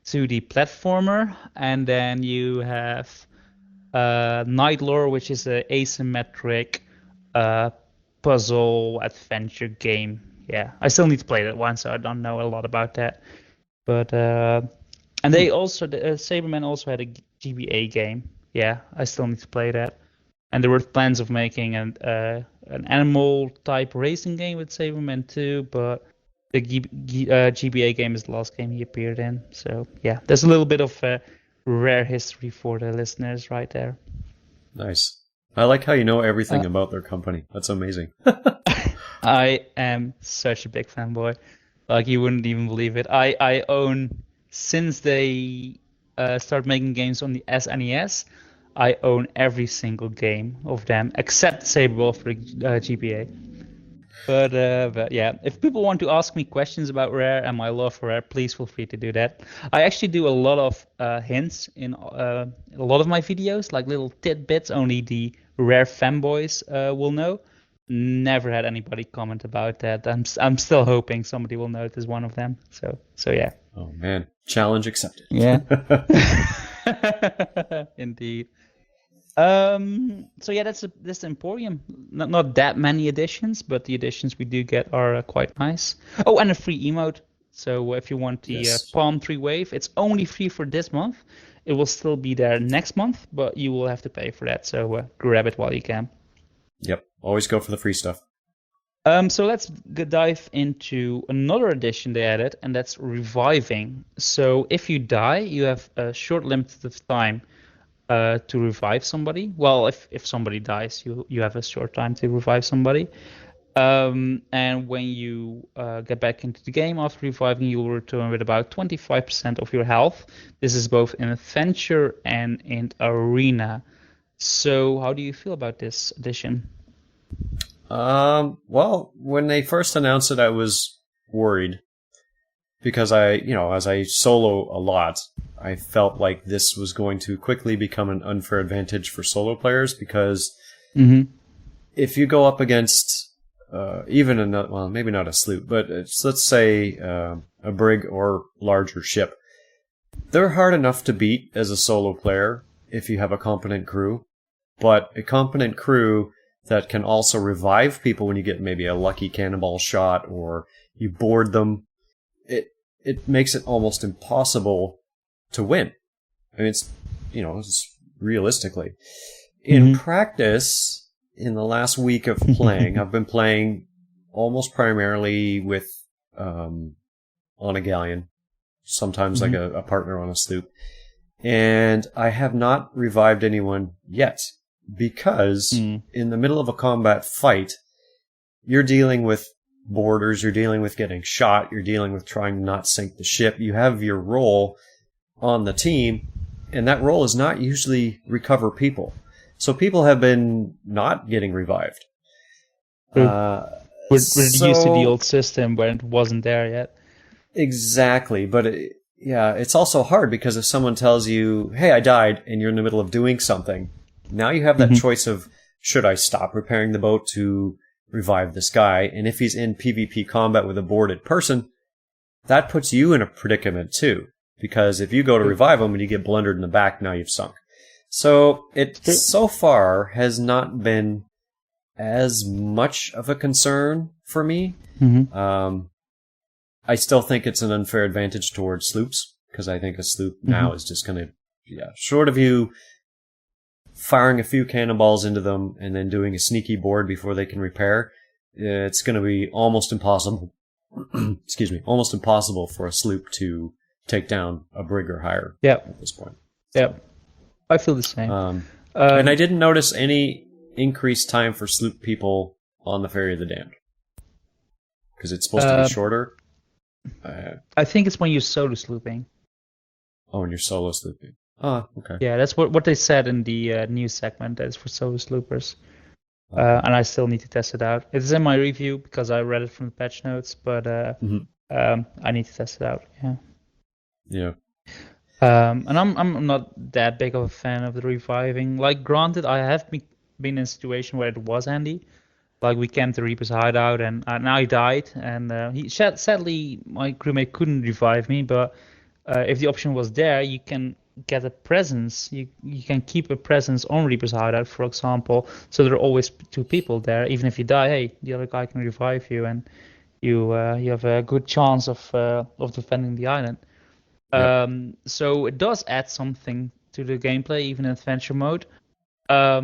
2D platformer, and then you have Nightlore, which is an asymmetric puzzle adventure game. Yeah, I still need to play that one, so I don't know a lot about that. But and they also Saberman also had a GBA game. Yeah, I still need to play that. And there were plans of making an animal type racing game with Saberman too, but the GBA game is the last game he appeared in. So yeah, there's a little bit of Rare history for the listeners right there. Nice. I like how you know everything about their company. That's amazing. I am such a big fanboy. Like, you wouldn't even believe it. I own, since they started making games on the SNES, I own every single game of them except Saber Wolf for GPA. But yeah, if people want to ask me questions about Rare and my love for Rare, please feel free to do that. I actually do a lot of hints in a lot of my videos, like little tidbits only the Rare fanboys will know. Never had anybody comment about that. I'm still hoping somebody will notice one of them. So yeah. Oh man, challenge accepted. Yeah. Indeed. So yeah, that's Emporium. Not that many editions, but the editions we do get are quite nice. Oh, and a free emote. So if you want the Yes. Palm Tree Wave, it's only free for this month. It will still be there next month, but you will have to pay for that. So grab it while you can. Yep. Always go for the free stuff. So let's dive into another addition they added, and that's reviving. So if you die, you have a short limited of time to revive somebody. Well, if somebody dies, you have a short time to revive somebody. And when you get back into the game after reviving, you will return with about 25% of your health. This is both in Adventure and in Arena. So how do you feel about this addition? Well, when they first announced it, I was worried because as I solo a lot, I felt like this was going to quickly become an unfair advantage for solo players because if you go up against even another, well, maybe not a sloop, but let's say a brig or larger ship, they're hard enough to beat as a solo player if you have a competent crew, but a competent crew that can also revive people when you get maybe a lucky cannonball shot or you board them, it makes it almost impossible to win. I mean, it's realistically. In practice, in the last week of playing, I've been playing almost primarily with on a galleon, sometimes like a partner on a sloop, and I have not revived anyone yet. Because in the middle of a combat fight, you're dealing with boarders, you're dealing with getting shot, you're dealing with trying to not sink the ship. You have your role on the team, and that role is not usually recover people. So people have been not getting revived. We're used to the old system when it wasn't there yet. Exactly, but it's also hard because if someone tells you, hey, I died, and you're in the middle of doing something, now you have that choice of, should I stop repairing the boat to revive this guy? And if he's in PvP combat with a boarded person, that puts you in a predicament too. Because if you go to revive him and you get blundered in the back, now you've sunk. So it so far has not been as much of a concern for me. I still think it's an unfair advantage towards sloops, because I think a sloop now is just going to, short of you firing a few cannonballs into them and then doing a sneaky board before they can repair, it's going to be almost impossible. Almost impossible for a sloop to take down a brig or higher at this point. Yep, I feel the same. And I didn't notice any increased time for sloop people on the Ferry of the Damned because it's supposed to be shorter. I think it's when you're solo slooping. Oh, when you're solo slooping. Oh, okay. Yeah, that's what they said in the news segment. That is for solo sloopers. And I still need to test it out. It's in my review because I read it from the patch notes, but I need to test it out. Yeah. And I'm not that big of a fan of the reviving. Like, granted, I have been in a situation where it was handy. Like, we camped the Reaper's hideout, and I died. And sadly, my crewmate couldn't revive me. But if the option was there, you can get a presence. You can keep a presence on Reaper's hideout, for example. So there are always two people there. Even if you die, hey, the other guy can revive you, and you have a good chance of defending the island. Yep. So it does add something to the gameplay, even in adventure mode. But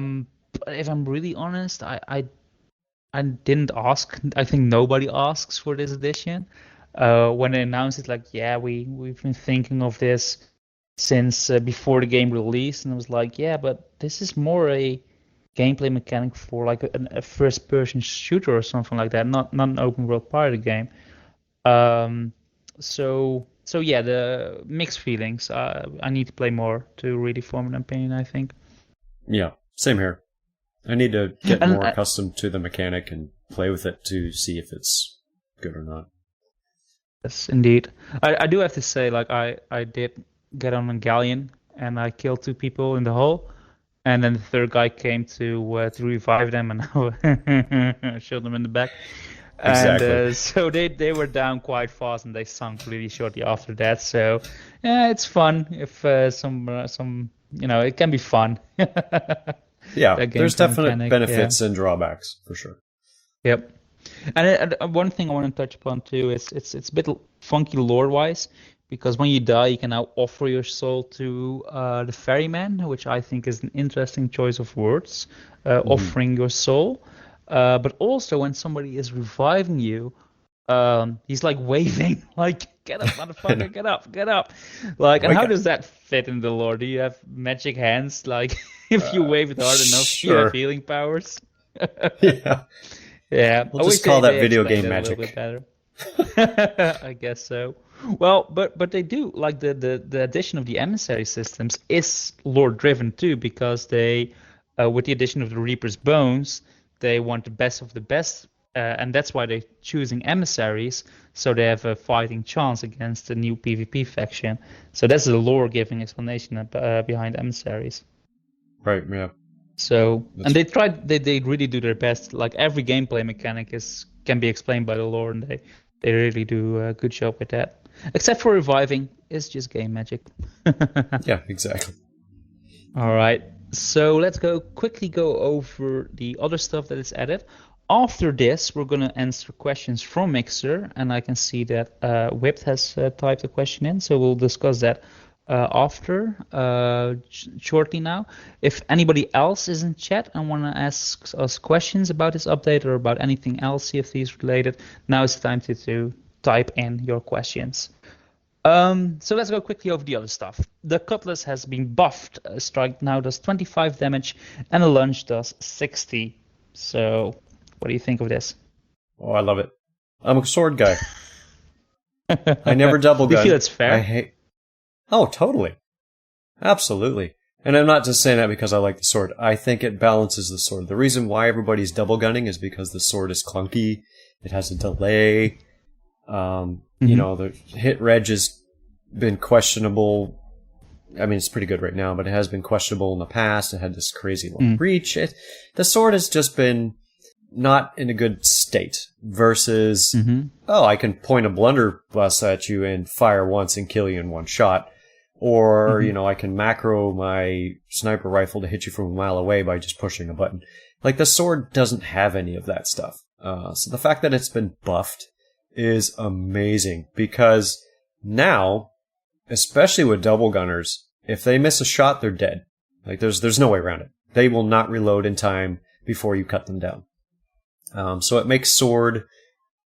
if I'm really honest, I didn't ask. I think nobody asks for this edition. When they announced it, like, yeah, we've been thinking of this since before the game released, and I was like, yeah, but this is more a gameplay mechanic for like a first-person shooter or something like that, not an open world part of the game. So yeah, the mixed feelings. I need to play more to really form an opinion, I think. Yeah, same here. I need to get more accustomed to the mechanic and play with it to see if it's good or not. Yes, indeed. I do have to say, like, I did get on a galleon and I killed 2 people in the hull, and then the third guy came to revive them, and I shot them in the back. And Exactly. so they were down quite fast, and they sunk really shortly after that. So yeah, it's fun if some it can be fun. Yeah, there's definite benefits and drawbacks for sure. Yep. And one thing I want to touch upon too is it's a bit funky lore-wise, because when you die, you can now offer your soul to the ferryman, which I think is an interesting choice of words, offering your soul. But also when somebody is reviving you, he's like waving, like, get up, motherfucker, get up. Like, and how does that fit in the lore? Do you have magic hands? Like, if you wave it hard enough, you have healing powers? Yeah. Yeah, we'll just call that video game magic. A little bit better. I guess so. Well, but they do, like, the addition of the emissary systems is lore driven too, because they, with the addition of the Reaper's Bones, they want the best of the best, and that's why they're choosing emissaries, so they have a fighting chance against the new PvP faction. So that's the lore giving explanation behind emissaries. Right. Yeah. So, and they really do their best. Like, every gameplay mechanic can be explained by the lore, and they really do a good job with that. Except for reviving, it's just game magic. Yeah, exactly. All right, so let's quickly go over the other stuff that is added. After this, we're going to answer questions from Mixer, and I can see that Whipped has typed a question in, so we'll discuss that after shortly now. If anybody else is in chat and want to ask us questions about this update or about anything else Sea of Thieves related, now is the time to type in your questions. So let's go quickly over the other stuff. The cutlass has been buffed. A strike now does 25 damage and a lunge does 60. So what do you think of this? Oh, I love it. I'm a sword guy. I never double gun. Do you feel it's fair? Oh, totally. Absolutely. And I'm not just saying that because I like the sword. I think it balances the sword. The reason why everybody's double gunning is because the sword is clunky. It has a delay. You know, the hit reg has been questionable. I mean, it's pretty good right now, but it has been questionable in the past. It had this crazy long reach. The sword has just been not in a good state versus, I can point a blunderbuss at you and fire once and kill you in one shot. Or, you know, I can macro my sniper rifle to hit you from a mile away by just pushing a button. Like, the sword doesn't have any of that stuff. So the fact that it's been buffed is amazing, because now, especially with double gunners, if they miss a shot, they're dead. Like, there's no way around it. They will not reload in time before you cut them down. So it makes sword,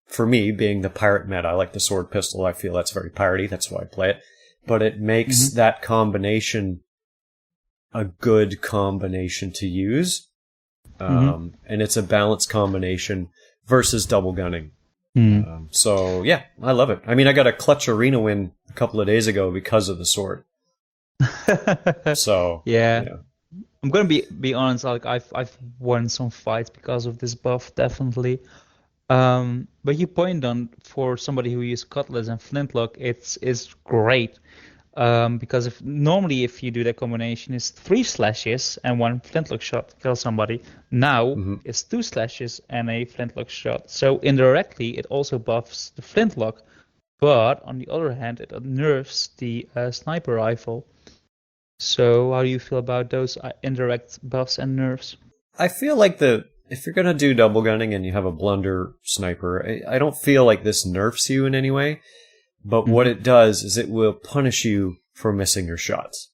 for me, being the pirate meta, I like the sword pistol. I feel that's very piratey. That's why I play it. But it makes that combination a good combination to use. And it's a balanced combination versus double gunning. So, yeah, I love it. I mean, I got a clutch arena win a couple of days ago because of the sword. So, yeah. I'm going to be honest, like, I've won some fights because of this buff, definitely. But you point on, for somebody who uses cutlass and flintlock, it's great. Because if you do that combination, it's 3 slashes and 1 flintlock shot to kill somebody. Now it's 2 slashes and a flintlock shot. So indirectly, it also buffs the flintlock, but on the other hand, it nerfs the sniper rifle. So how do you feel about those indirect buffs and nerfs? I feel like if you're going to do double gunning and you have a blunder sniper, I don't feel like this nerfs you in any way. But what it does is it will punish you for missing your shots.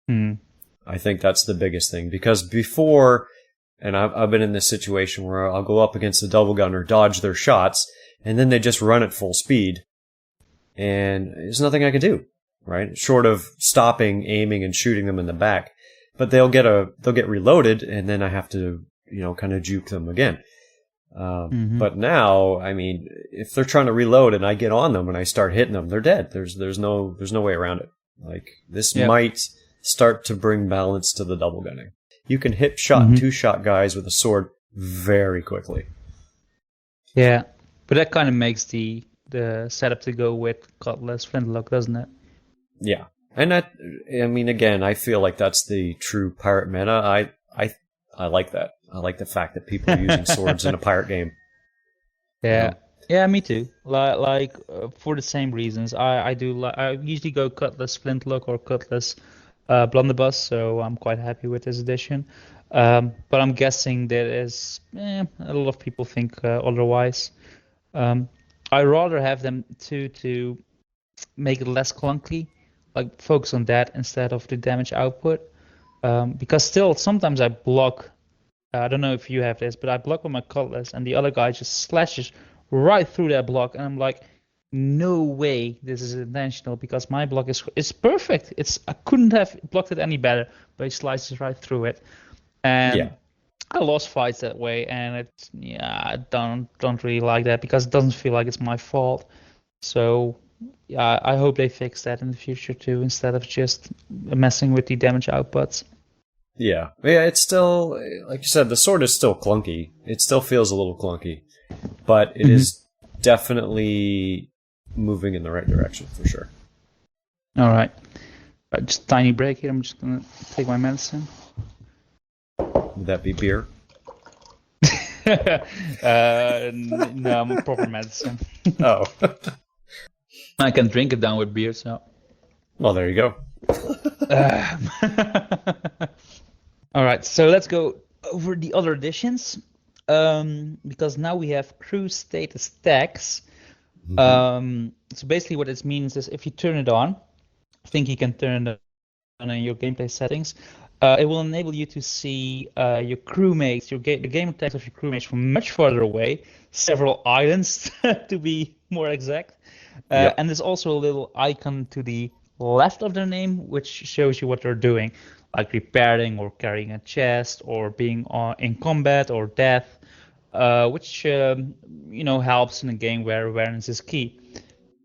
I think that's the biggest thing. Because before, and I've been in this situation where I'll go up against a double gunner, dodge their shots, and then they just run at full speed. And there's nothing I can do, right? Short of stopping, aiming, and shooting them in the back. But they'll get reloaded, and then I have to, kind of juke them again. But now, I mean, if they're trying to reload and I get on them and I start hitting them, they're dead. There's no way around it. Like, this might start to bring balance to the double gunning. You can hit shot, two-shot guys with a sword very quickly. Yeah, but that kind of makes the setup to go with cutlass flintlock, doesn't it? Yeah, and that, I mean, again, I feel like that's the true pirate meta. I like that. I like the fact that people are using swords in a pirate game. Yeah, yeah, me too. Like for the same reasons. I usually go cutlass flintlock or cutlass blunderbuss, so I'm quite happy with this edition. But I'm guessing there is a lot of people think otherwise. I rather have them to make it less clunky, like focus on that instead of the damage output. Because still sometimes I block. I don't know if you have this, but I block with my cutlass, and the other guy just slashes right through that block, and I'm like, no way, this is intentional because my block is perfect. I couldn't have blocked it any better, but he slices right through it, and I lost fights that way, and I don't really like that because it doesn't feel like it's my fault. So yeah, I hope they fix that in the future too, instead of just messing with the damage outputs. Yeah, it's still, like you said, the sword is still clunky. It still feels a little clunky, but it is definitely moving in the right direction for sure. All right. Just a tiny break here. I'm just going to take my medicine. Would that be beer? No, I'm proper medicine. Oh. I can drink it down with beer, so. Well, there you go. All right, so let's go over the other additions. Because now we have crew status tags. So basically what this means is if you turn it on, I think you can turn it on in your gameplay settings, it will enable you to see your crewmates, the gamer tags of your crewmates from much farther away, several islands to be more exact. And there's also a little icon to the left of their name, which shows you what they're doing, like repairing or carrying a chest or being in combat or death, which helps in a game where awareness is key.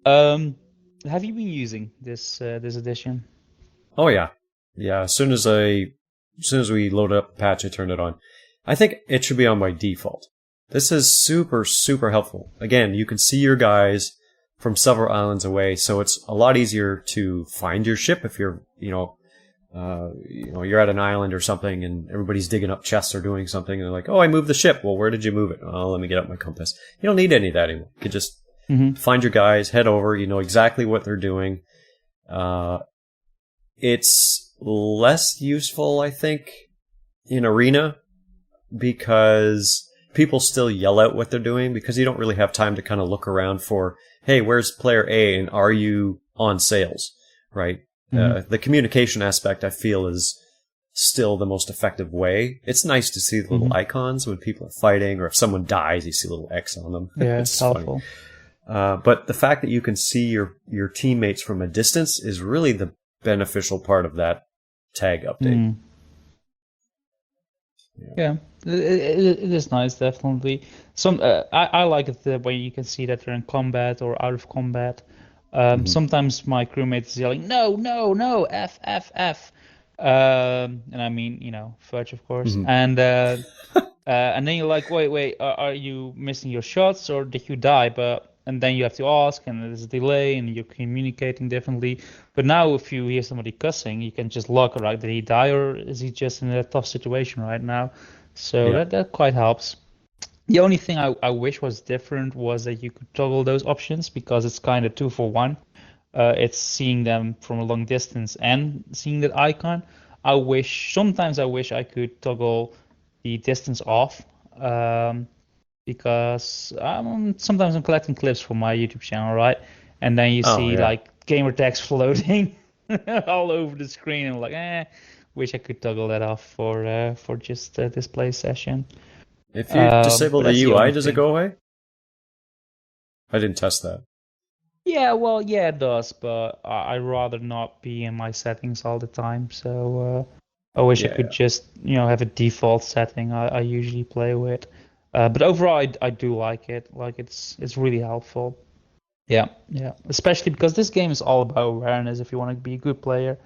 Have you been using this edition? Oh yeah. As soon as we loaded up the patch, I turned it on. I think it should be on by default. This is super, super helpful. Again, you can see your guys from several islands away, so it's a lot easier to find your ship if you're, you're at an island or something and everybody's digging up chests or doing something and they're like, oh, I moved the ship. Well, where did you move it? Oh, let me get up my compass. You don't need any of that anymore. You can just find your guys, head over, you know exactly what they're doing. It's less useful, I think, in Arena because people still yell out what they're doing because you don't really have time to kind of look around for, hey, where's player A and are you on sails, right? The communication aspect, I feel, is still the most effective way. It's nice to see the little icons when people are fighting, or if someone dies, you see a little X on them. Yeah, it's helpful. But the fact that you can see your teammates from a distance is really the beneficial part of that tag update. Yeah, it is nice, definitely. I like it the way you can see that they're in combat or out of combat. Sometimes my crewmate is yelling, no, no, no, F, F, F. And I mean, fudge, of course. And then you're like, wait, are you missing your shots or did you die? And then you have to ask, and there's a delay, and you're communicating differently. But now, if you hear somebody cussing, you can just look, right? Did he die, or is he just in a tough situation right now? So that quite helps. The only thing I wish was different was that you could toggle those options because it's kind of 2-for-1. It's seeing them from a long distance and seeing that icon. Sometimes I wish I could toggle the distance off. Because sometimes I'm collecting clips for my YouTube channel, right? And then you see like gamer tags floating all over the screen, and I'm like, wish I could toggle that off for just this play session. If you disable the UI, does it go away? I didn't test that. Yeah, well, yeah, it does, but I'd rather not be in my settings all the time. So I wish I could just have a default setting I usually play with. But overall, I do like it. Like it's really helpful. Yeah. Especially because this game is all about awareness. If you want to be a good player,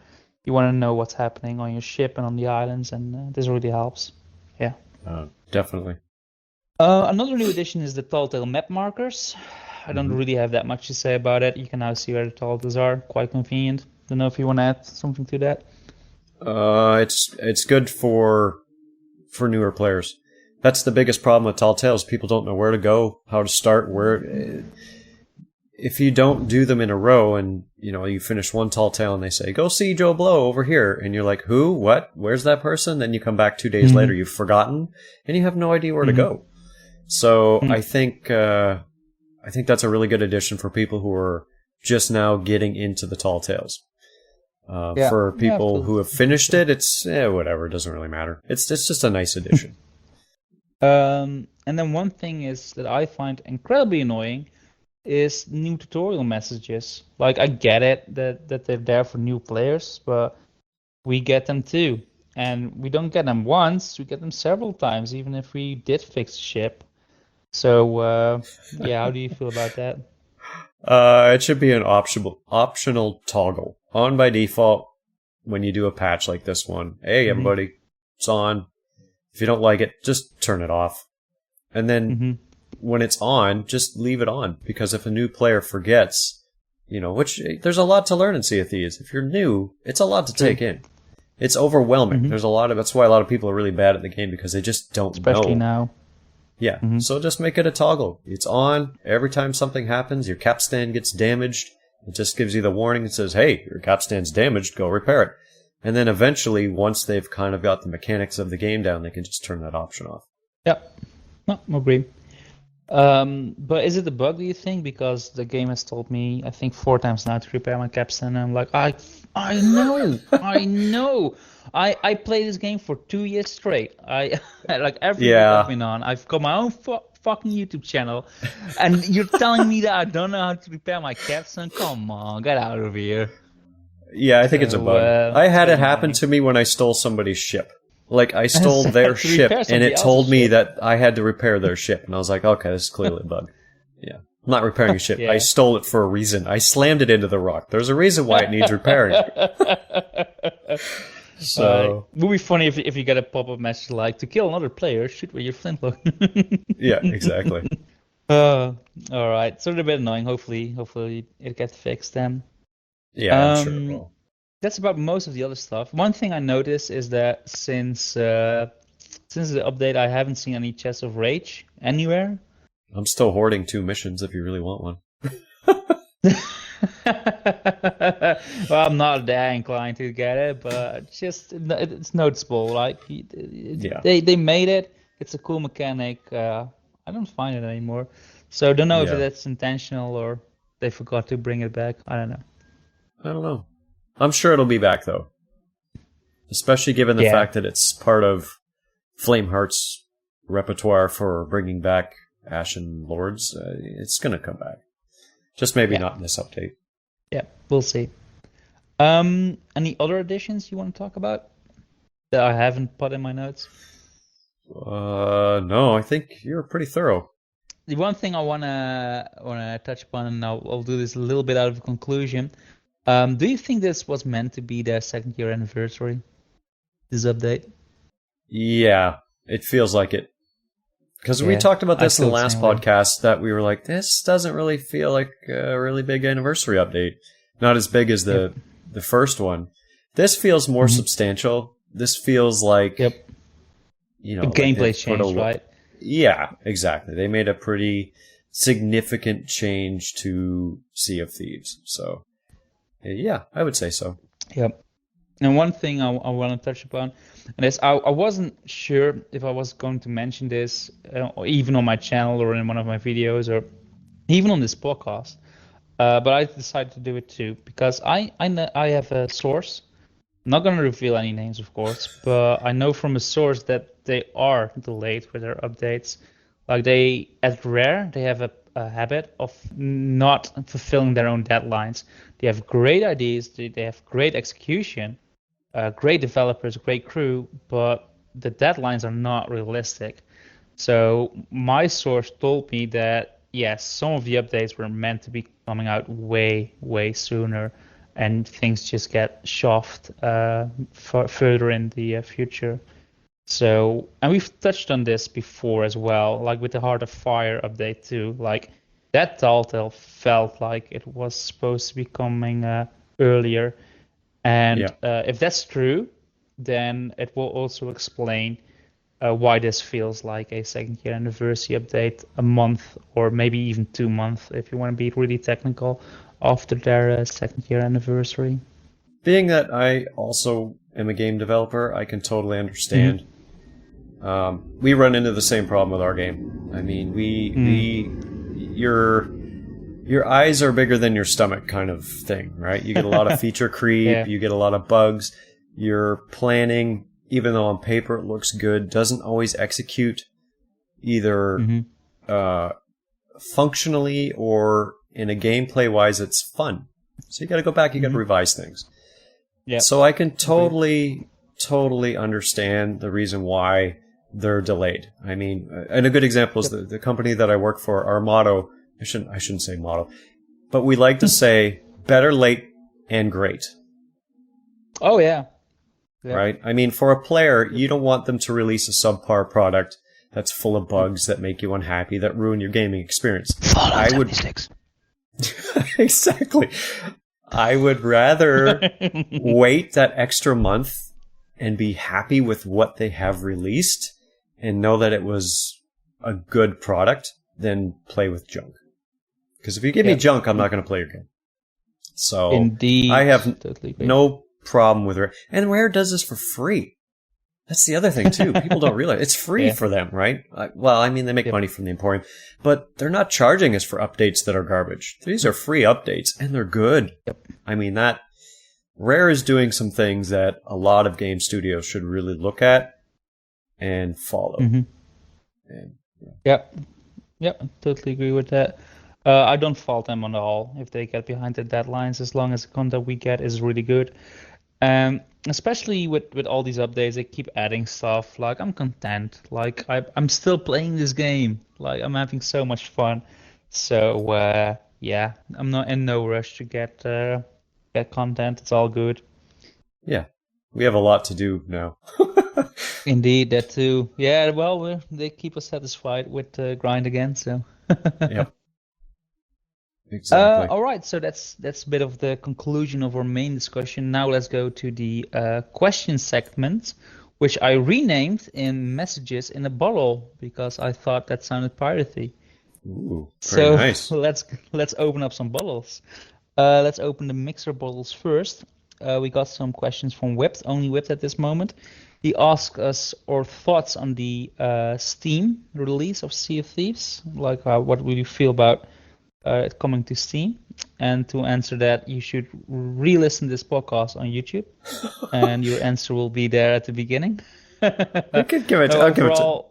You want to know what's happening on your ship and on the islands, and this really helps. Yeah. Definitely. Another new addition is the Telltale map markers. I don't really have that much to say about it. You can now see where the telltales are. Quite convenient. Don't know if you want to add something to that. It's good for newer players. That's the biggest problem with Telltales. People don't know where to go, how to start, where. If you don't do them in a row, and you finish one Telltale, and they say, "Go see Joe Blow over here," and you're like, "Who? What? Where's that person?" Then you come back 2 days later, you've forgotten, and you have no idea where to go. So I think that's a really good addition for people who are just now getting into the Telltales. For people who have finished it, it's whatever. It doesn't really matter. It's just a nice addition. And then one thing is that I find incredibly annoying is new tutorial messages. Like, I get it that they're there for new players, but we get them too. And we don't get them once, we get them several times, even if we did fix the ship. So, how do you feel about that? It should be an optional toggle. On by default, when you do a patch like this one. Hey, everybody, it's on. If you don't like it, just turn it off. And then when it's on, just leave it on. Because if a new player forgets, which there's a lot to learn in Sea of Thieves. If you're new, it's a lot to take in. It's overwhelming. There's that's why a lot of people are really bad at the game, because they just don't know. Especially now. Yeah, so just make it a toggle. It's on. Every time something happens, your capstan gets damaged, it just gives you the warning that says, hey, your capstan's damaged, go repair it. And then eventually, once they've kind of got the mechanics of the game down, they can just turn that option off. Yep. No, agree. But is it a bug, do you think? Because the game has told me, I think 4 times now to repair my capstan, and I'm like, I know. I played this game for 2 years straight. I like every week I've been on. I've got my own fucking YouTube channel, and you're telling me that I don't know how to repair my capstan? Come on, get out of here. Yeah, I think it's a bug. I had it happen to me when I stole somebody's ship. Like, I stole their ship, and it told me that I had to repair their ship. And I was like, okay, this is clearly a bug. Yeah. I'm not repairing a ship. I stole it for a reason. I slammed it into the rock. There's a reason why it needs repairing. So it would be funny if you get a pop-up message like, to kill another player, shoot with your flintlock. Yeah, exactly. All right. So they're a bit annoying. Hopefully it gets fixed then. Yeah, I'm sure it will. That's about most of the other stuff. One thing I noticed is that since the update, I haven't seen any chests of rage anywhere. I'm still hoarding 2 missions if you really want one. Well, I'm not that inclined to get it, but it's noticeable. Like, they made it. It's a cool mechanic. I don't find it anymore. So I don't know if that's intentional or they forgot to bring it back. I don't know. I'm sure it'll be back, though. Especially given the fact that it's part of Flameheart's repertoire for bringing back Ashen Lords. It's going to come back. Just maybe not in this update. Yeah, we'll see. Any other additions you want to talk about that I haven't put in my notes? No, I think you're pretty thorough. The one thing I wanna touch upon, and I'll do this a little bit out of conclusion. Do you think this was meant to be their 2nd year anniversary? This update? Yeah, it feels like it. Because we talked about this in the last podcast, that we were like, this doesn't really feel like a really big anniversary update. Not as big as the first one. This feels more substantial. This feels like, a gameplay change, right? Yeah, exactly. They made a pretty significant change to Sea of Thieves. So, yeah, I would say so. Yep. And one thing I want to touch upon, and is I wasn't sure if I was going to mention this, even on my channel or in one of my videos or even on this podcast, but I decided to do it too because I have a source. I'm not going to reveal any names, of course, but I know from a source that they are delayed with their updates. Like, at Rare, they have a habit of not fulfilling their own deadlines. They have great ideas, they have great execution, great developers, great crew, but the deadlines are not realistic. So my source told me that, yes, some of the updates were meant to be coming out way, way sooner. and things just get shoved further in the future. So, and we've touched on this before as well, like with the Heart of Fire update too. Like that Telltale felt like it was supposed to be coming earlier, and if that's true, then it will also explain why this feels like a second year anniversary update a month or maybe even 2 months if you want to be really technical after their second year anniversary. Being that I also am a game developer, I can totally understand. We run into the same problem with our game. I mean, your eyes are bigger than your stomach kind of thing, right? You get a lot of feature creep, you get a lot of bugs. Your planning, even though on paper it looks good, doesn't always execute either functionally or in a gameplay wise it's fun. So you got to go back, you got to revise things. Yeah. So I can totally understand the reason why they're delayed. I mean, and a good example is the company that I work for. Our motto, I shouldn't say motto, but we like to say better late and great. Oh yeah. Right? I mean, for a player, you don't want them to release a subpar product that's full of bugs that make you unhappy, that ruin your gaming experience. Exactly. I would rather wait that extra month and be happy with what they have released and know that it was a good product than play with junk. Because if you give me junk, I'm not going to play your game. So indeed, I have no problem with Rare. And Rare does this for free. That's the other thing, too. People don't realize. It's free for them, right? Well, I mean, they make money from the Emporium, but they're not charging us for updates that are garbage. These are free updates, and they're good. I mean, Rare is doing some things that a lot of game studios should really look at and follow. And, totally agree with that. I don't fault them at all if they get behind the deadlines, as long as the content we get is really good. Especially with all these updates, they keep adding stuff. Like, I'm content. Like, I'm still playing this game. Like, I'm having so much fun. So, I'm not in no rush to get content. It's all good. Yeah, we have a lot to do now. Indeed, that too. Yeah, well, they keep us satisfied with the grind again, so. Yep. Exactly. All right, so that's a bit of the conclusion of our main discussion. Now let's go to the question segment, which I renamed in Messages in a Bottle because I thought that sounded piratey. Ooh, very nice. So let's open up some bottles. Let's open the mixer bottles first. We got some questions from Whipped, only Whipped at this moment. He asked us our thoughts on the Steam release of Sea of Thieves, like what would you feel about it coming to Steam. And to answer that, you should re-listen this podcast on YouTube, and your answer will be there at the beginning. I could give it. I'll give it to.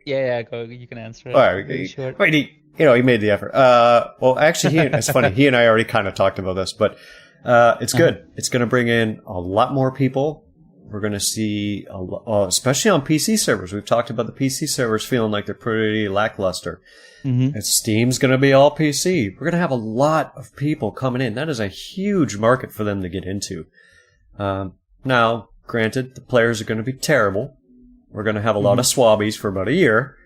Yeah, go. You can answer it. All right. Wait, he made the effort. Well, actually, it's funny. He and I already kind of talked about this, but it's good. It's going to bring in a lot more people. We're going to see, especially on PC servers. We've talked about the PC servers feeling like they're pretty lackluster. And Steam's going to be all PC. We're going to have a lot of people coming in. That is a huge market for them to get into. Now, granted, the players are going to be terrible. We're going to have a lot of swabbies for about a year.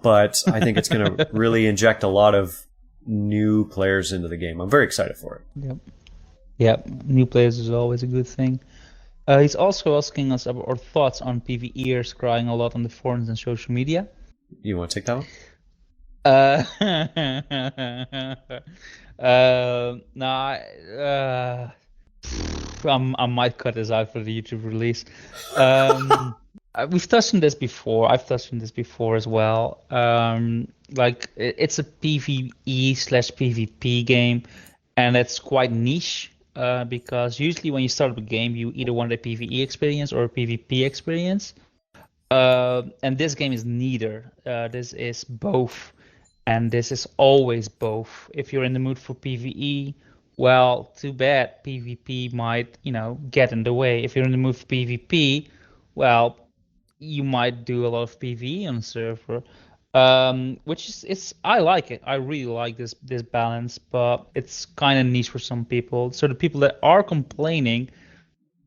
But I think it's going to really inject a lot of new players into the game. I'm very excited for it. Yep. New players is always a good thing. He's also asking us about our thoughts on PvEers crying a lot on the forums and social media. You want to take that one? I might cut this out for the YouTube release. We've touched on this before. I've touched on this before as well. Like, it's a PvE/PvP game, and it's quite niche. Because usually when you start up a game, you either want a PvE experience or a PvP experience. And this game is neither. This is both. And this is always both. If you're in the mood for PvE, well, too bad. PvP might, get in the way. If you're in the mood for PvP, well, you might do a lot of PvE on the server. Which is I like it. I really like this balance, but it's kind of niche for some people. So the people that are complaining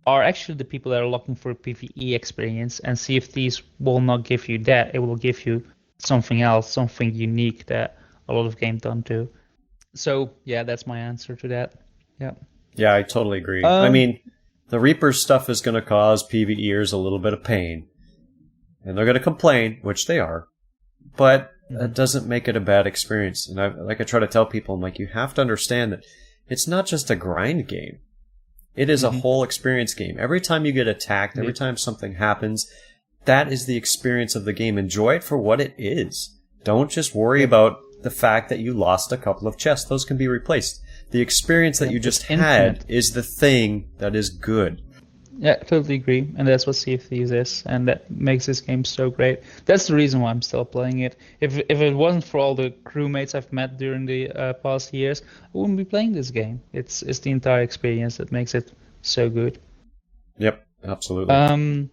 are actually the people that are looking for a PvE experience, and Sea of Thieves will not give you that. It will give you something else, something unique that a lot of games don't do. So yeah, that's my answer to that. Yeah. Yeah, I totally agree. I mean, the Reaper stuff is going to cause PvEers a little bit of pain. And they're going to complain, which they are. But that doesn't make it a bad experience. And I try to tell people, I'm like, you have to understand that it's not just a grind game. It is a whole experience game. Every time you get attacked, every time something happens, that is the experience of the game. Enjoy it for what it is. Don't just worry about the fact that you lost a couple of chests. Those can be replaced. The experience that you just had is the thing that is good. Yeah, totally agree. And that's what Sea of Thieves is, and that makes this game so great. That's the reason why I'm still playing it. If it wasn't for all the crewmates I've met during the past years, I wouldn't be playing this game. It's the entire experience that makes it so good. Yep, absolutely.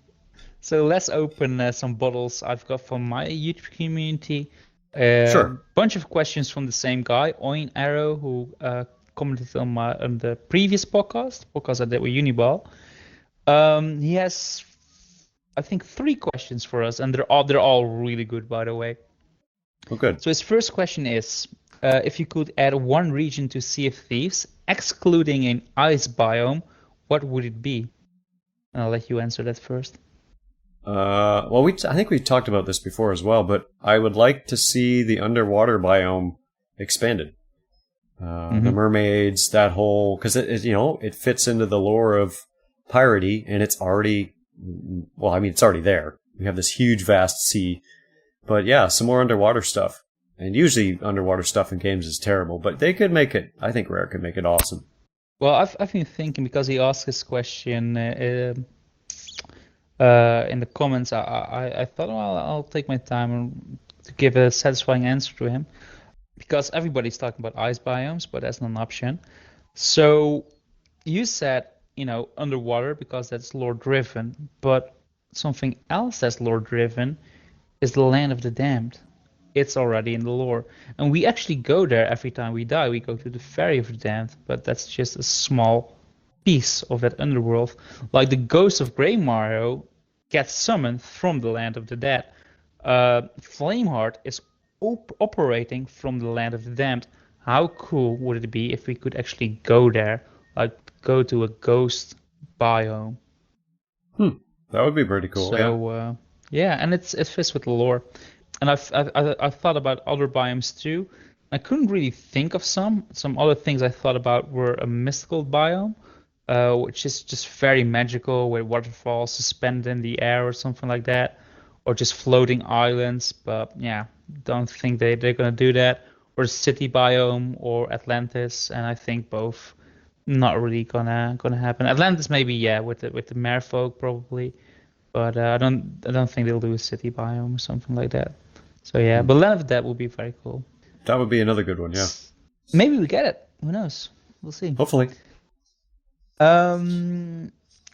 So let's open some bottles I've got from my YouTube community. Sure. Bunch of questions from the same guy, Oin Arrow, who commented on the previous podcast I did with Uniball. He has, I think, 3 questions for us, and they're all really good, by the way. Oh, good. So his first question is, if you could add one region to Sea of Thieves, excluding an ice biome, what would it be? And I'll let you answer that first. Well, I think we talked about this before as well, but I would like to see the underwater biome expanded. The mermaids, that whole, because it fits into the lore of piratey, and it's already there. We have this huge, vast sea. But yeah, some more underwater stuff. And usually underwater stuff in games is terrible, but they could make it, I think Rare could make it awesome. Well, I've been thinking, because he asked this question in the comments, I thought, well, I'll take my time to give a satisfying answer to him. Because everybody's talking about ice biomes, but that's not an option. So you said, underwater, because that's lore driven, but something else that's lore driven is the Land of the Damned. It's already in the lore, and we actually go there every time we die. We go to the Ferry of the Damned, but that's just a small piece of that underworld. Like the ghost of Grey Mario gets summoned from the Land of the Dead. Flameheart is operating from the Land of the Damned. How cool would it be if we could actually go there? Like, go to a ghost biome. That would be pretty cool. So, yeah, and it fits with the lore. And I've thought about other biomes too. I couldn't really think of some. Some other things I thought about were a mystical biome, which is just very magical, with waterfalls suspended in the air or something like that, or just floating islands. But yeah, don't think they're gonna do that. Or city biome or Atlantis, and I think both not really gonna happen. Atlantis maybe, yeah, with the merfolk probably, but I don't think they'll do a city biome or something like that. So yeah, but Land of the Dead would be very cool. That would be another good one, yeah. Maybe we get it. Who knows? We'll see. Hopefully.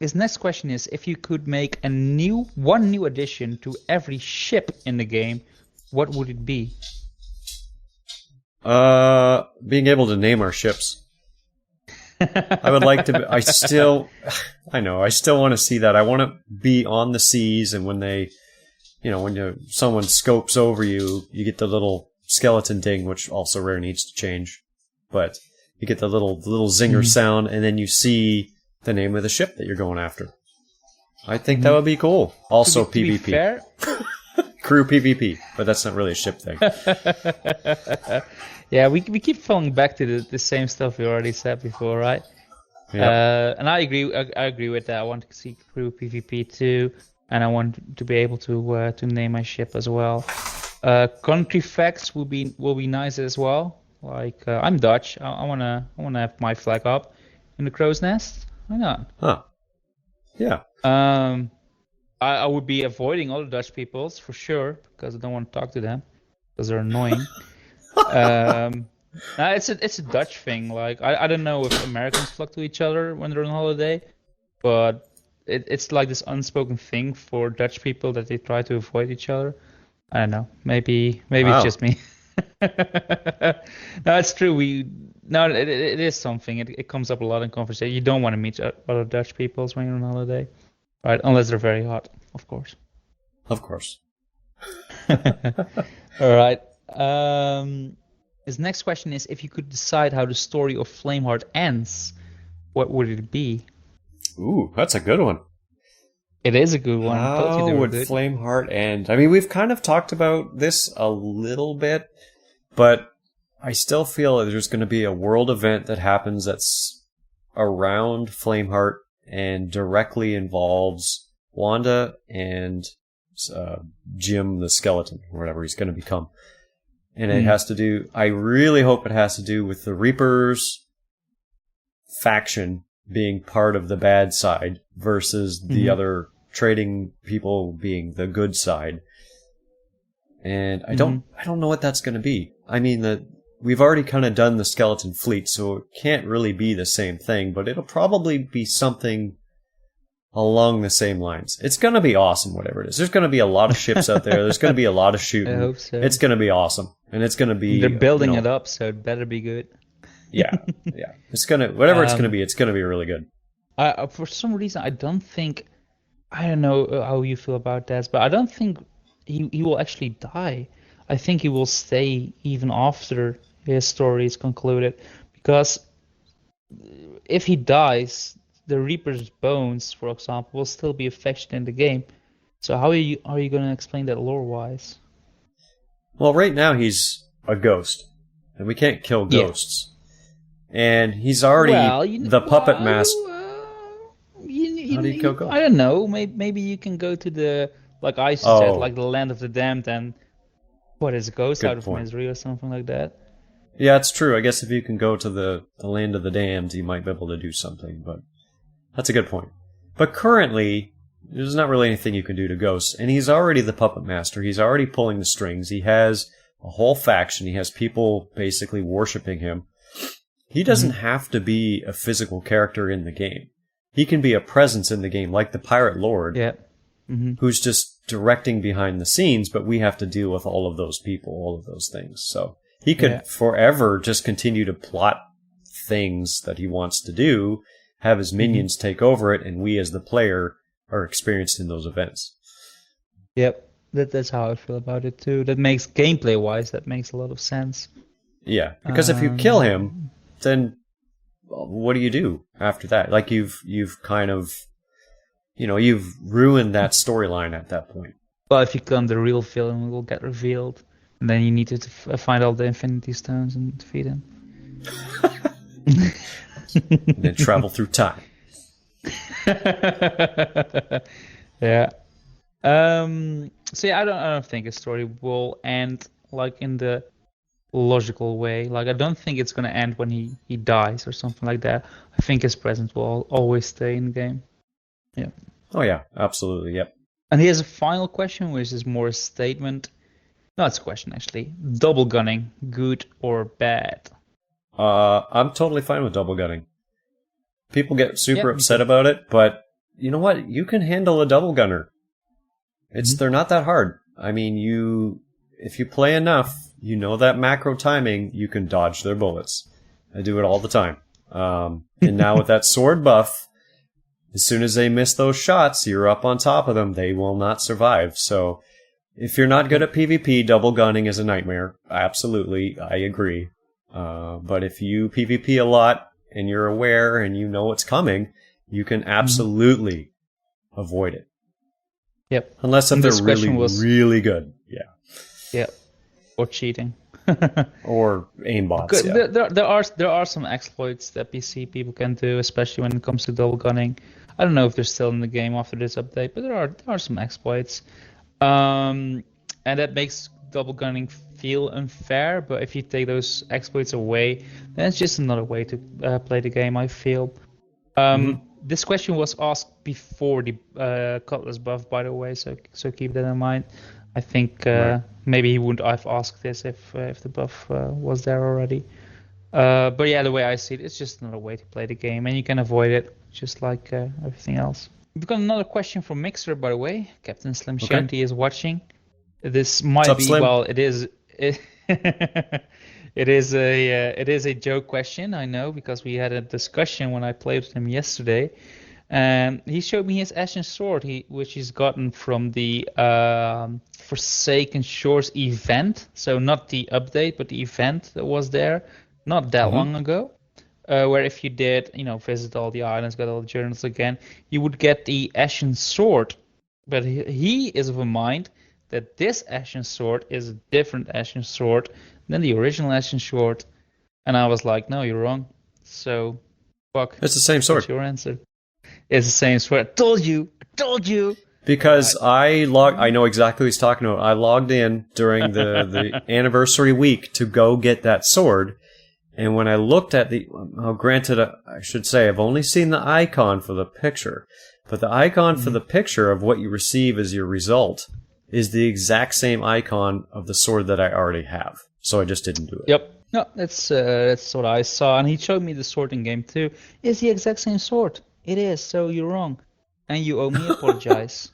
His next question is, if you could make one new addition to every ship in the game, what would it be? Being able to name our ships. I would like to. I still want to see that. I want to be on the seas, and when they, when someone scopes over you, you get the little skeleton ding, which also Rare needs to change. But you get the little zinger sound, and then you see the name of the ship that you're going after. I think that would be cool. Also, to be PvP. Fair, crew PvP, but that's not really a ship thing. Yeah, we keep falling back to the same stuff we already said before, right? Yeah. And I agree with that. I want to see crew PvP too, and I want to be able to name my ship as well. Country facts will be nice as well. Like I'm Dutch. I wanna have my flag up in the crow's nest. Why not? Huh. Yeah. I would be avoiding all the Dutch peoples for sure, because I don't want to talk to them because they're annoying. It's a Dutch thing. Like I don't know if Americans flock to each other when they're on holiday, but it's like this unspoken thing for Dutch people that they try to avoid each other. I don't know. Maybe Wow. it's just me. No, it's true. It is something. It comes up a lot in conversation. You don't want to meet other Dutch peoples when you're on holiday, right? Unless they're very hot, of course. Of course. All right. His next question is: if you could decide how the story of Flameheart ends, what would it be? Ooh, that's a good one. It is a good one. How would Flameheart end? I mean, we've kind of talked about this a little bit, but I still feel that there's going to be a world event that happens that's around Flameheart and directly involves Wanda and Jim the skeleton, or whatever he's going to become. And it has to do, I really hope it has to do with the Reapers faction being part of the bad side versus the other trading people being the good side. And I don't know what that's going to be. I mean, we've already kind of done the skeleton fleet, so it can't really be the same thing, but it'll probably be something along the same lines. It's going to be awesome, whatever it is. There's going to be a lot of ships out there. There's going to be a lot of shooting. I hope so. It's going to be awesome. And it's going to be... They're building it up, so it better be good. Yeah. It's going to... Whatever it's going to be really good. For some reason, I don't think... I don't know how you feel about that, but I don't think he will actually die. I think he will stay even after his story is concluded. Because if he dies... the Reaper's bones, for example, will still be affected in the game. So how are you going to explain that lore-wise? Well, right now he's a ghost, and we can't kill ghosts. And he's already the puppet master. How do you kill ghosts? I don't know. Maybe you can go to the, like I said, like the land of the damned, and what is a ghost out of misery or something like that. Yeah, it's true. I guess if you can go to the land of the damned, you might be able to do something, but... That's a good point. But currently, there's not really anything you can do to Ghost. And he's already the puppet master. He's already pulling the strings. He has a whole faction. He has people basically worshipping him. He doesn't have to be a physical character in the game. He can be a presence in the game, like the Pirate Lord, who's just directing behind the scenes, but we have to deal with all of those people, all of those things. So he could forever just continue to plot things that he wants to do, have his minions take over it, and we as the player are experienced in those events. Yep, that's how I feel about it too. That makes gameplay-wise, that makes a lot of sense. Yeah, because if you kill him, then what do you do after that? Like you've kind of, you've ruined that storyline at that point. Well, if you kill him, the real villain will get revealed, and then you need to find all the Infinity Stones and defeat him. And then travel through time. Yeah. So yeah, I don't think a story will end like in the logical way. Like I don't think it's gonna end when he dies or something like that. I think his presence will always stay in the game. Yeah. Oh yeah, absolutely. Yep. And he has a final question, which is more a statement. No, it's a question actually. Double gunning, good or bad? I'm totally fine with double gunning. People get super upset about it, but you know what? You can handle a double gunner. They're not that hard. I mean, if you play enough, you know that macro timing, you can dodge their bullets. I do it all the time. And now with that sword buff, as soon as they miss those shots, you're up on top of them. They will not survive. So if you're not good at PvP, double gunning is a nightmare. Absolutely, I agree. But if you PvP a lot and you're aware and you know what's coming, you can absolutely avoid it. Yep. Unless if they're really good. Yeah. Yep. Or cheating. Or aimbots. Yeah. There are some exploits that PC people can do, especially when it comes to double gunning. I don't know if they're still in the game after this update, but there are some exploits. And that makes double gunning feel unfair, but if you take those exploits away, then it's just another way to play the game, I feel. This question was asked before the cutlass buff, by the way, so keep that in mind. I think maybe he wouldn't have asked this if the buff was there already. But yeah, the way I see it, it's just another way to play the game, and you can avoid it just like everything else. We've got another question from Mixer, by the way. Captain Slim Shanty is watching. This might up, be, Slim? well, it is it is a joke question, I know, because we had a discussion when I played with him yesterday. And he showed me his Ashen Sword, which he's gotten from the Forsaken Shores event. So not the update, but the event that was there not that long ago. Where if you did, visit all the islands, got all the journals again, you would get the Ashen Sword. But he is of a mind that this Ashen Sword is a different Ashen Sword than the original Ashen Sword. And I was like, no, you're wrong. So, fuck. It's the same sword. What's your answer? It's the same sword. I told you. Because I know exactly what he's talking about. I logged in during the anniversary week to go get that sword. And when I looked at granted, I should say, I've only seen the icon for the picture. But the icon for the picture of what you receive as your result is the exact same icon of the sword that I already have. So I just didn't do it. Yep. No, that's what I saw. And he showed me the sword in game too. It's the exact same sword. It is, so you're wrong. And you owe me apologize.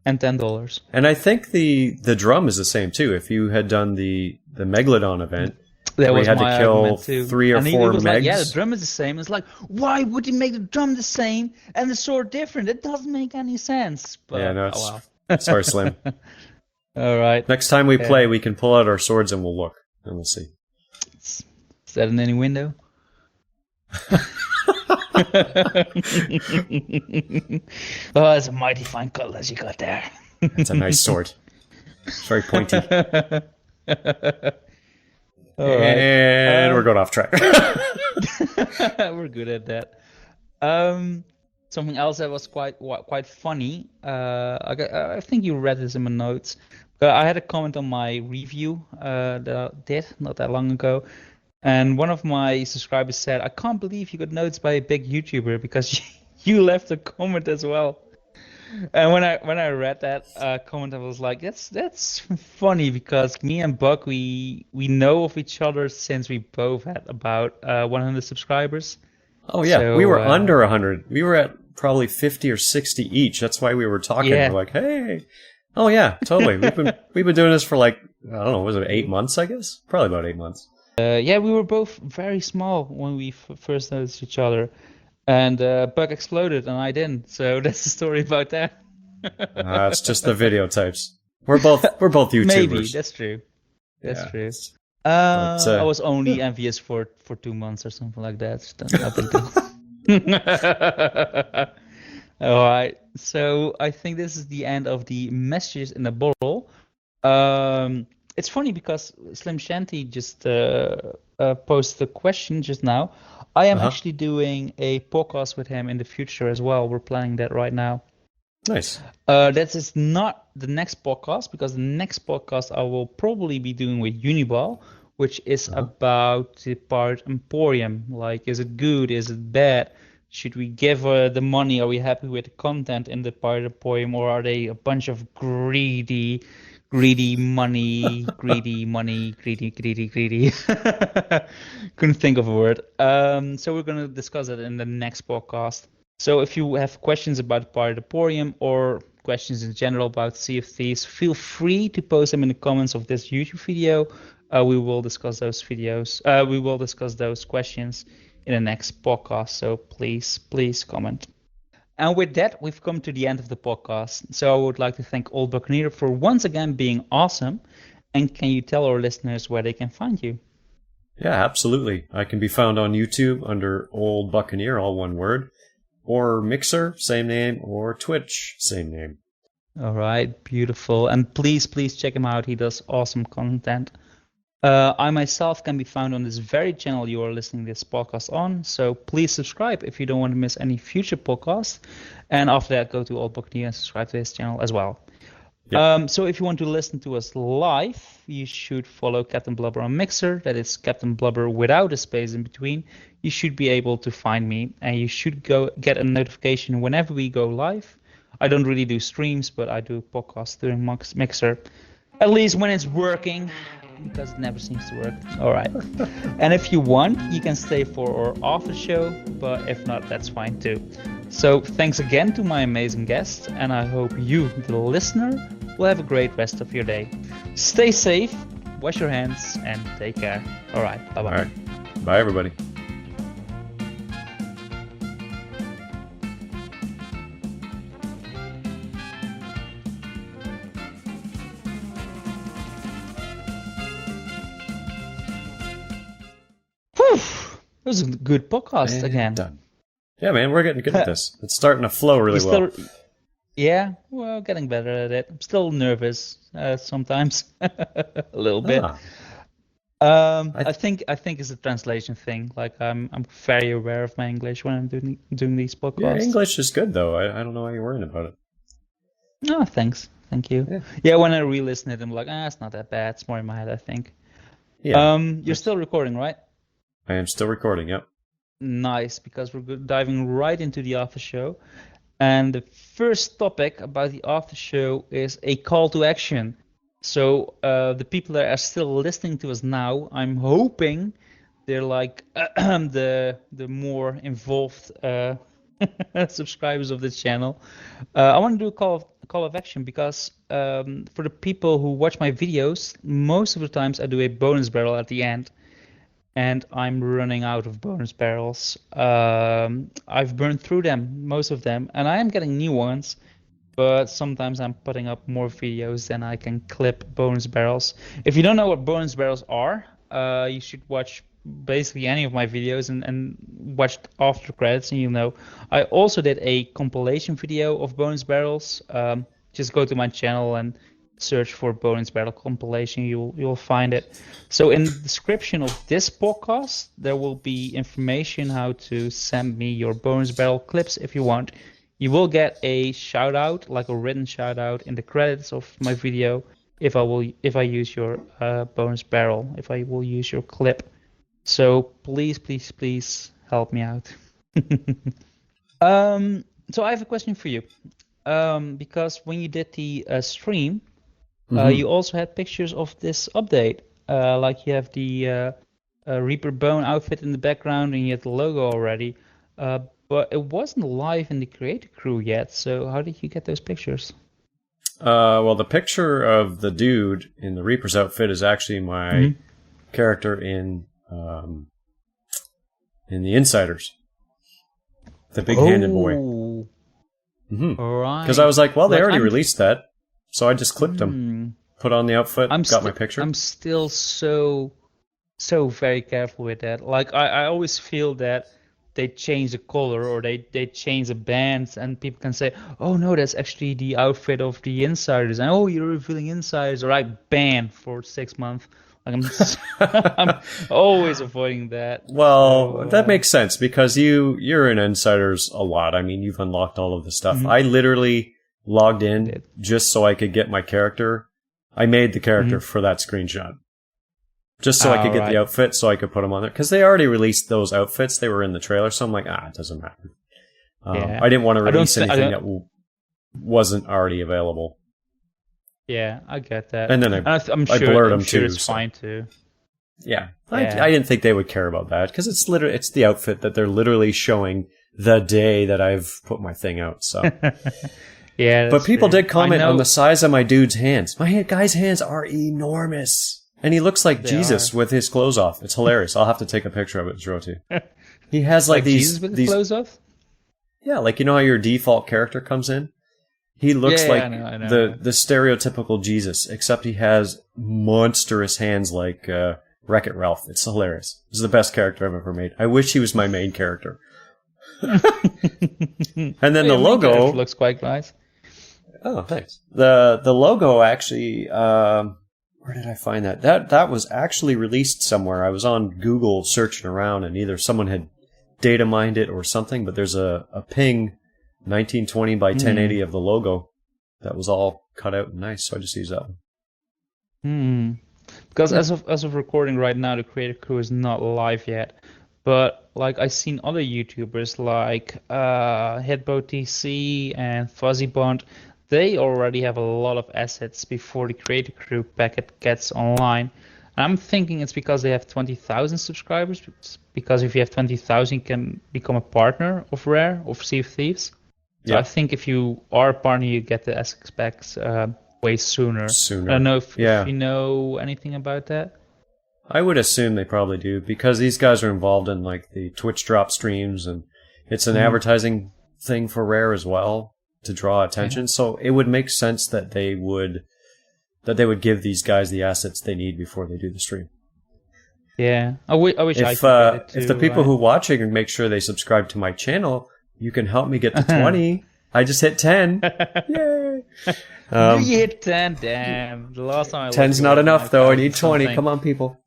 And $10. And I think the drum is the same too. If you had done the Megalodon event, that where was you had my to kill argument too. 3 or and 4 was megs. Like, yeah, the drum is the same. It's like, why would he make the drum the same and the sword different? It doesn't make any sense. But, yeah, no, sorry, Slim. All right. Next time we play, we can pull out our swords and we'll look. And we'll see. Is that in any window? Oh, it's a mighty fine cutlass you got there. It's a nice sword. It's very pointy. And we're going off track. We're good at that. Something else that was quite funny. I think you read this in my notes. I had a comment on my review that I did not that long ago. And one of my subscribers said, I can't believe you got notes by a big YouTuber because you left a comment as well. And when I read that comment, I was like, that's funny because me and Buck, we know of each other since we both had about 100 subscribers. Oh, yeah. So, we were under 100. We were at probably 50 or 60 each. That's why we were talking. Yeah. We're like, hey. Oh, yeah, totally. We've been doing this for like, I don't know, was it 8 months, I guess? Probably about 8 months. Yeah, we were both very small when we first noticed each other, and Buck exploded and I didn't. So that's the story about that. It's just the video types. We're both YouTubers. Maybe that's true. That's true. I was only envious for 2 months or something like that. All right. So I think this is the end of the messages in the bottle. It's funny because Slim Shanty just posted a question just now. I am actually doing a podcast with him in the future as well. We're planning that right now. Nice. That is not the next podcast because the next podcast I will probably be doing with Uniball, which is about the part Emporium. Like, is it good? Is it bad? Should we give the money? Are we happy with the content in the part Emporium, or are they a bunch of greedy money, greedy. Couldn't think of a word. So we're going to discuss it in the next podcast. So if you have questions about Pirate Emporium or questions in general about Sea of Thieves, feel free to post them in the comments of this YouTube video. We will discuss those videos. We will discuss those questions in the next podcast. So please comment. And with that, we've come to the end of the podcast. So I would like to thank Old Buccaneer for once again being awesome. And can you tell our listeners where they can find you? Yeah, absolutely. I can be found on YouTube under Old Buccaneer, all one word, or Mixer, same name, or Twitch, same name. All right, beautiful. And please check him out. He does awesome content. I myself can be found on this very channel you are listening to this podcast on. So please subscribe if you don't want to miss any future podcasts. And after that, go to Old Buccaneer and subscribe to his channel as well. Yep. So if you want to listen to us live, you should follow Captain Blubber on Mixer. That is Captain Blubber without a space in between. You should be able to find me, and you should go get a notification whenever we go live. I don't really do streams, but I do podcasts during Mixer, at least when it's working, because it never seems to work. All right. And if you want, you can stay for our after show, but if not, that's fine too. So thanks again to my amazing guests, and I hope you, the listener, will have a great rest of your day. Stay safe, wash your hands, and take care. All right, bye-bye. All right. Bye, everybody. It was a good podcast And again. Done. Yeah, man, we're getting good at this. It's starting to flow really well. Yeah, well, getting better at it. I'm still nervous sometimes, a little bit. I think it's a translation thing. Like I'm very aware of my English when I'm doing these podcasts. Yeah, English is good though. I don't know why you're worrying about it. Oh, thanks. Thank you. Yeah, when I re-listen it, I'm like, it's not that bad. It's more in my head, I think. Yeah. You're still recording, right? I am still recording, yep. Nice, because we're diving right into the after show. And the first topic about the after show is a call to action. So the people that are still listening to us now, I'm hoping they're like the more involved subscribers of the channel. I want to do a call of action because for the people who watch my videos, most of the times I do a bonus barrel at the end. And I'm running out of bonus barrels. I've burned through them, most of them, and I am getting new ones. But sometimes I'm putting up more videos than I can clip bonus barrels. If you don't know what bonus barrels are, you should watch basically any of my videos and watch after credits, and you'll know. I also did a compilation video of bonus barrels. Just go to my channel and search for bonus barrel compilation, you'll find it. So in the description of this podcast, there will be information how to send me your bonus barrel clips if you want. You will get a shout out, like a written shout out in the credits of my video if I use your bonus barrel, if I will use your clip. So please help me out. So I have a question for you. Because when you did the stream, you also had pictures of this update. Like you have the Reaper Bone outfit in the background and you have the logo already. But it wasn't live in the creator crew yet. So how did you get those pictures? Well, the picture of the dude in the Reaper's outfit is actually my character in the Insiders. The big-handed boy. All right. Because I was like, well, they already released that. So I just clipped them, put on the outfit, got my picture. I'm still so very careful with that. Like I always feel that they change the color or they change the bands and people can say, oh no, that's actually the outfit of the Insiders. And oh, you're revealing Insiders. All right, ban for 6 months. Like I'm always avoiding that. Well, so, that makes sense because you're in Insiders a lot. I mean, you've unlocked all of the stuff. I literally logged in just so I could get my character. I made the character for that screenshot. Just so I could get the outfit so I could put them on there. Because they already released those outfits. They were in the trailer. So I'm like, it doesn't matter. I didn't want to release anything that wasn't already available. Yeah, I get that. And then I'm sure, I blurred them too. It's fine too. Yeah. I didn't think they would care about that. Because it's the outfit that they're literally showing the day that I've put my thing out. So... Yeah, but people did comment on the size of my dude's hands. My guy's hands are enormous. And he looks like Jesus with his clothes off. It's hilarious. I'll have to take a picture of it and show it to you. He has like these... Jesus with his clothes off? Yeah, like you know how your default character comes in? He looks like I know. the stereotypical Jesus, except he has monstrous hands like Wreck-It Ralph. It's hilarious. This is the best character I've ever made. I wish he was my main character. And then the logo... looks quite nice. Oh, thanks. The logo actually, where did I find that? That was actually released somewhere. I was on Google searching around, and either someone had data mined it or something. But there's a ping 1920 by 1080 of the logo that was all cut out and nice. So I just used that one. Because as of recording right now, the creator crew is not live yet. But like I've seen other YouTubers like HitboTC and FuzzyBond. They already have a lot of assets before the Creator Crew packet gets online. And I'm thinking it's because they have 20,000 subscribers. Because if you have 20,000, you can become a partner of Rare, of Sea of Thieves. So I think if you are a partner, you get the asset specs way sooner. Sooner. I don't know if Yeah. you know anything about that. I would assume they probably do, because these guys are involved in like the Twitch drop streams, and it's an advertising thing for Rare as well to draw attention. So it would make sense that they would give these guys the assets they need before they do the stream. Yeah, I wish I could get it too. If the people who are watching make sure they subscribe to my channel, you can help me get to 20. I just hit 10. Yay! You hit 10, damn. The last time I 10's not enough, though. I need 20. Come on, people.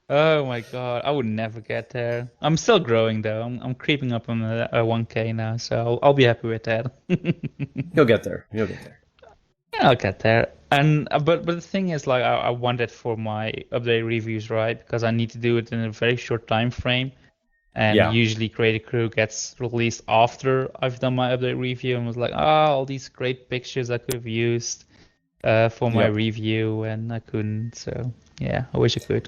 Oh my god, I would never get there. I'm still growing though. I'm creeping up on a 1K now, so I'll be happy with that. You'll get there. You'll get there. Yeah, I'll get there. And but the thing is, like, I want it for my update reviews, right? Because I need to do it in a very short time frame. And usually Creative Crew gets released after I've done my update review, and was like, all these great pictures I could have used for my review, and I couldn't. So yeah, I wish I could.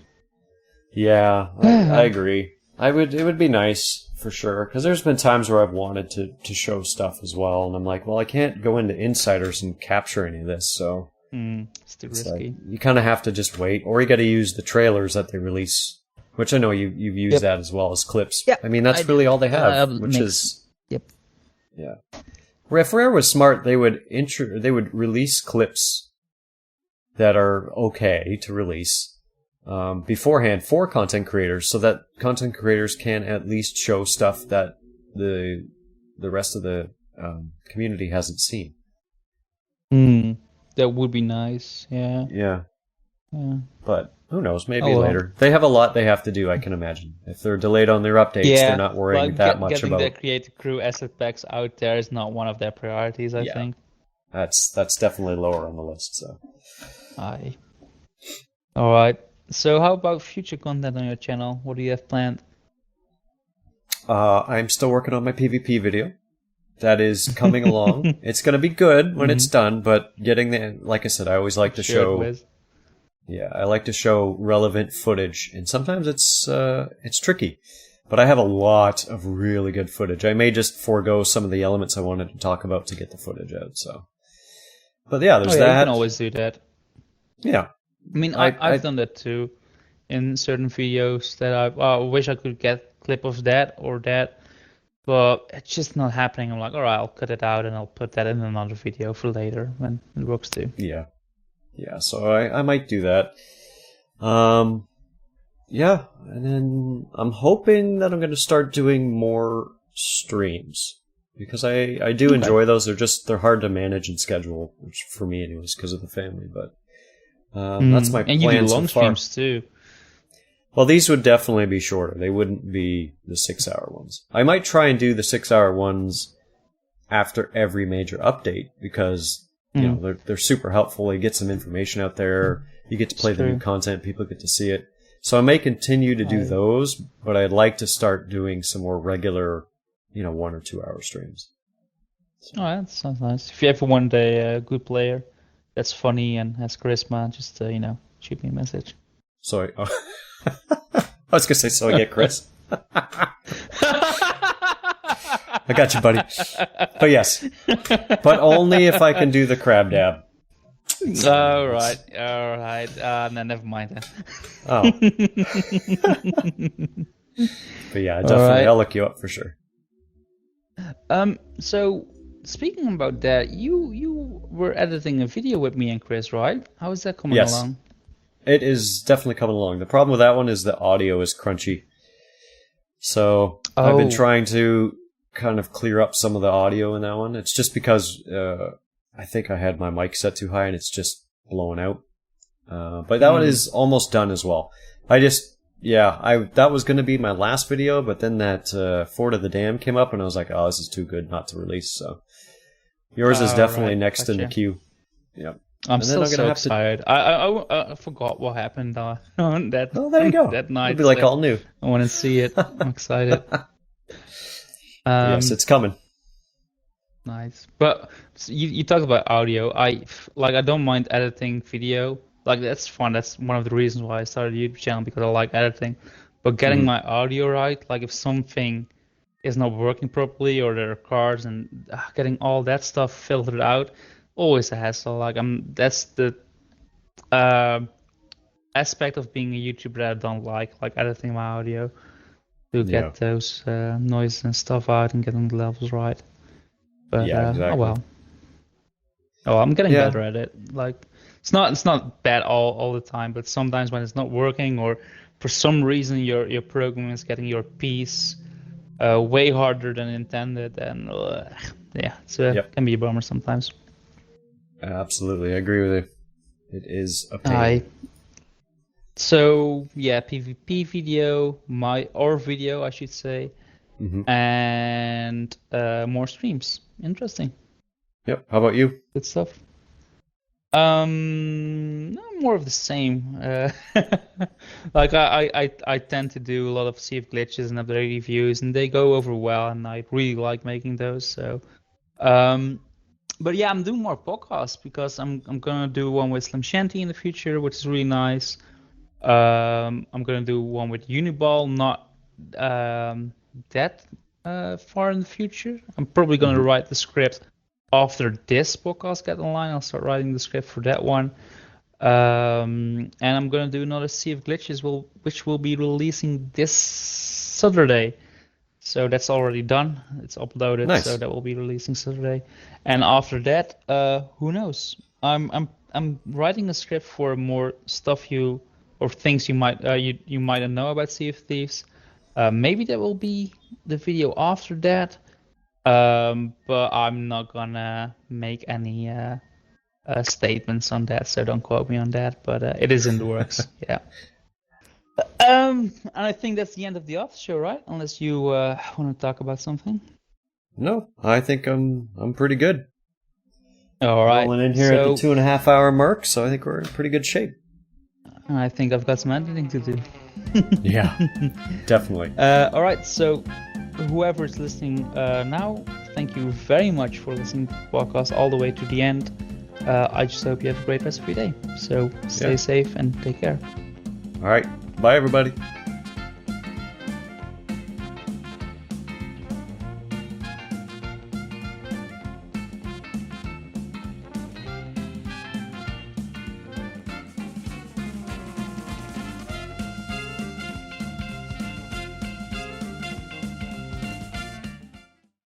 Yeah, I agree. It would be nice for sure, because there's been times where I've wanted to show stuff as well, and I'm like, well, I can't go into Insiders and capture any of this, so it's too risky. Like, you kind of have to just wait, or you got to use the trailers that they release, which I know you've used that as well as clips. Yep, I mean, that's really all they have, which is yeah. If Rare was smart, they would release clips that are okay to release beforehand for content creators, so that content creators can at least show stuff that the rest of the community hasn't seen. That would be nice. Yeah. But who knows? Maybe later. They have a lot they have to do, I can imagine. If they're delayed on their updates, they're not worrying that much about getting the Creative Crew asset packs out there is not one of their priorities. I think that's definitely lower on the list. So, all right. So how about future content on your channel? What do you have planned? I'm still working on my PvP video. That is coming along. It's going to be good when it's done, but like I said, I always like to show... I like to show relevant footage, and sometimes it's tricky. But I have a lot of really good footage. I may just forego some of the elements I wanted to talk about to get the footage out, so... But yeah, there's that. You can always do that. Yeah. I mean, I've done that too, in certain videos that I wish I could get a clip of that or that, but it's just not happening. I'm like, all right, I'll cut it out and I'll put that in another video for later when it works too. Yeah. So I might do that. And then I'm hoping that I'm going to start doing more streams, because I do enjoy those. They're hard to manage and schedule, which for me anyways, because of the family, but. That's my plan so far. And you do long streams too. Well, these would definitely be shorter. They wouldn't be the 6-hour ones. I might try and do the 6-hour ones after every major update, because you know they're super helpful. They get some information out there. You get to play the new content. People get to see it. So I may continue to do those, but I'd like to start doing some more regular, 1 or 2 hour streams. So. Oh, that sounds nice. If you ever want a good player that's funny and has charisma, just shoot me a message. So I was gonna say, so I get Chris. I got you, buddy. But yes, but only if I can do the crab dab. All right. No, never mind then. Oh. But yeah, definitely, I'll look you up for sure. So speaking about that, you were editing a video with me and Chris, right? How is that coming along? It is definitely coming along. The problem with that one is the audio is crunchy. So I've been trying to kind of clear up some of the audio in that one. It's just because I think I had my mic set too high and it's just blowing out. But that one is almost done as well. That was going to be my last video, but then that Fort of the Dam came up and I was like, oh, this is too good not to release. So yours is definitely next in the queue. Yep. I'm still so excited. I forgot what happened on that. Oh, there you go. That night. It'll be like all new. I want to see it. I'm excited. Yes, it's coming. Nice. But you talked about audio. I don't mind editing video. Like, that's fun. That's one of the reasons why I started a YouTube channel, because I like editing. But getting my audio right, like if something is not working properly, or there are cards, and getting all that stuff filtered out, always a hassle. Like that's the aspect of being a YouTuber that I don't like editing my audio to get those noises and stuff out and getting the levels right. But Yeah, exactly. oh well. Oh, I'm getting better at it. Like it's not bad all the time, but sometimes when it's not working, or for some reason your program is getting your piece way harder than intended, and it can be a bummer sometimes. Absolutely, I agree with you. It is a pain. So yeah, PvP video, video, I should say, and more streams. Interesting. Yep. How about you? Good stuff. More of the same. Like I tend to do a lot of Sea of Glitches and update reviews, and they go over well, and I really like making those. So, but yeah, I'm doing more podcasts because I'm gonna do one with Slim Shanty in the future, which is really nice. I'm gonna do one with Uniball, not that far in the future. I'm probably gonna write the script after this podcast get online. I'll start writing the script for that one. And I'm gonna do another Sea of Glitches, which will be releasing this Saturday. So that's already done. It's uploaded, nice. So that will be releasing Saturday. And after that, who knows? I'm writing a script for more stuff things you might you might not know about Sea of Thieves. Maybe that will be the video after that. But I'm not gonna make any statements on that, so don't quote me on that. But it is in the works. Yeah. And I think that's the end of the Aftershow, right? Unless you want to talk about something. No, I think I'm pretty good. All right. Rolling in here at the 2.5 hour mark, so I think we're in pretty good shape. I think I've got some editing to do. Yeah, definitely. All right, so whoever is listening now, thank you very much for listening to the podcast all the way to the end. I just hope you have a great rest of your day. So stay safe and take care. All right. Bye, everybody.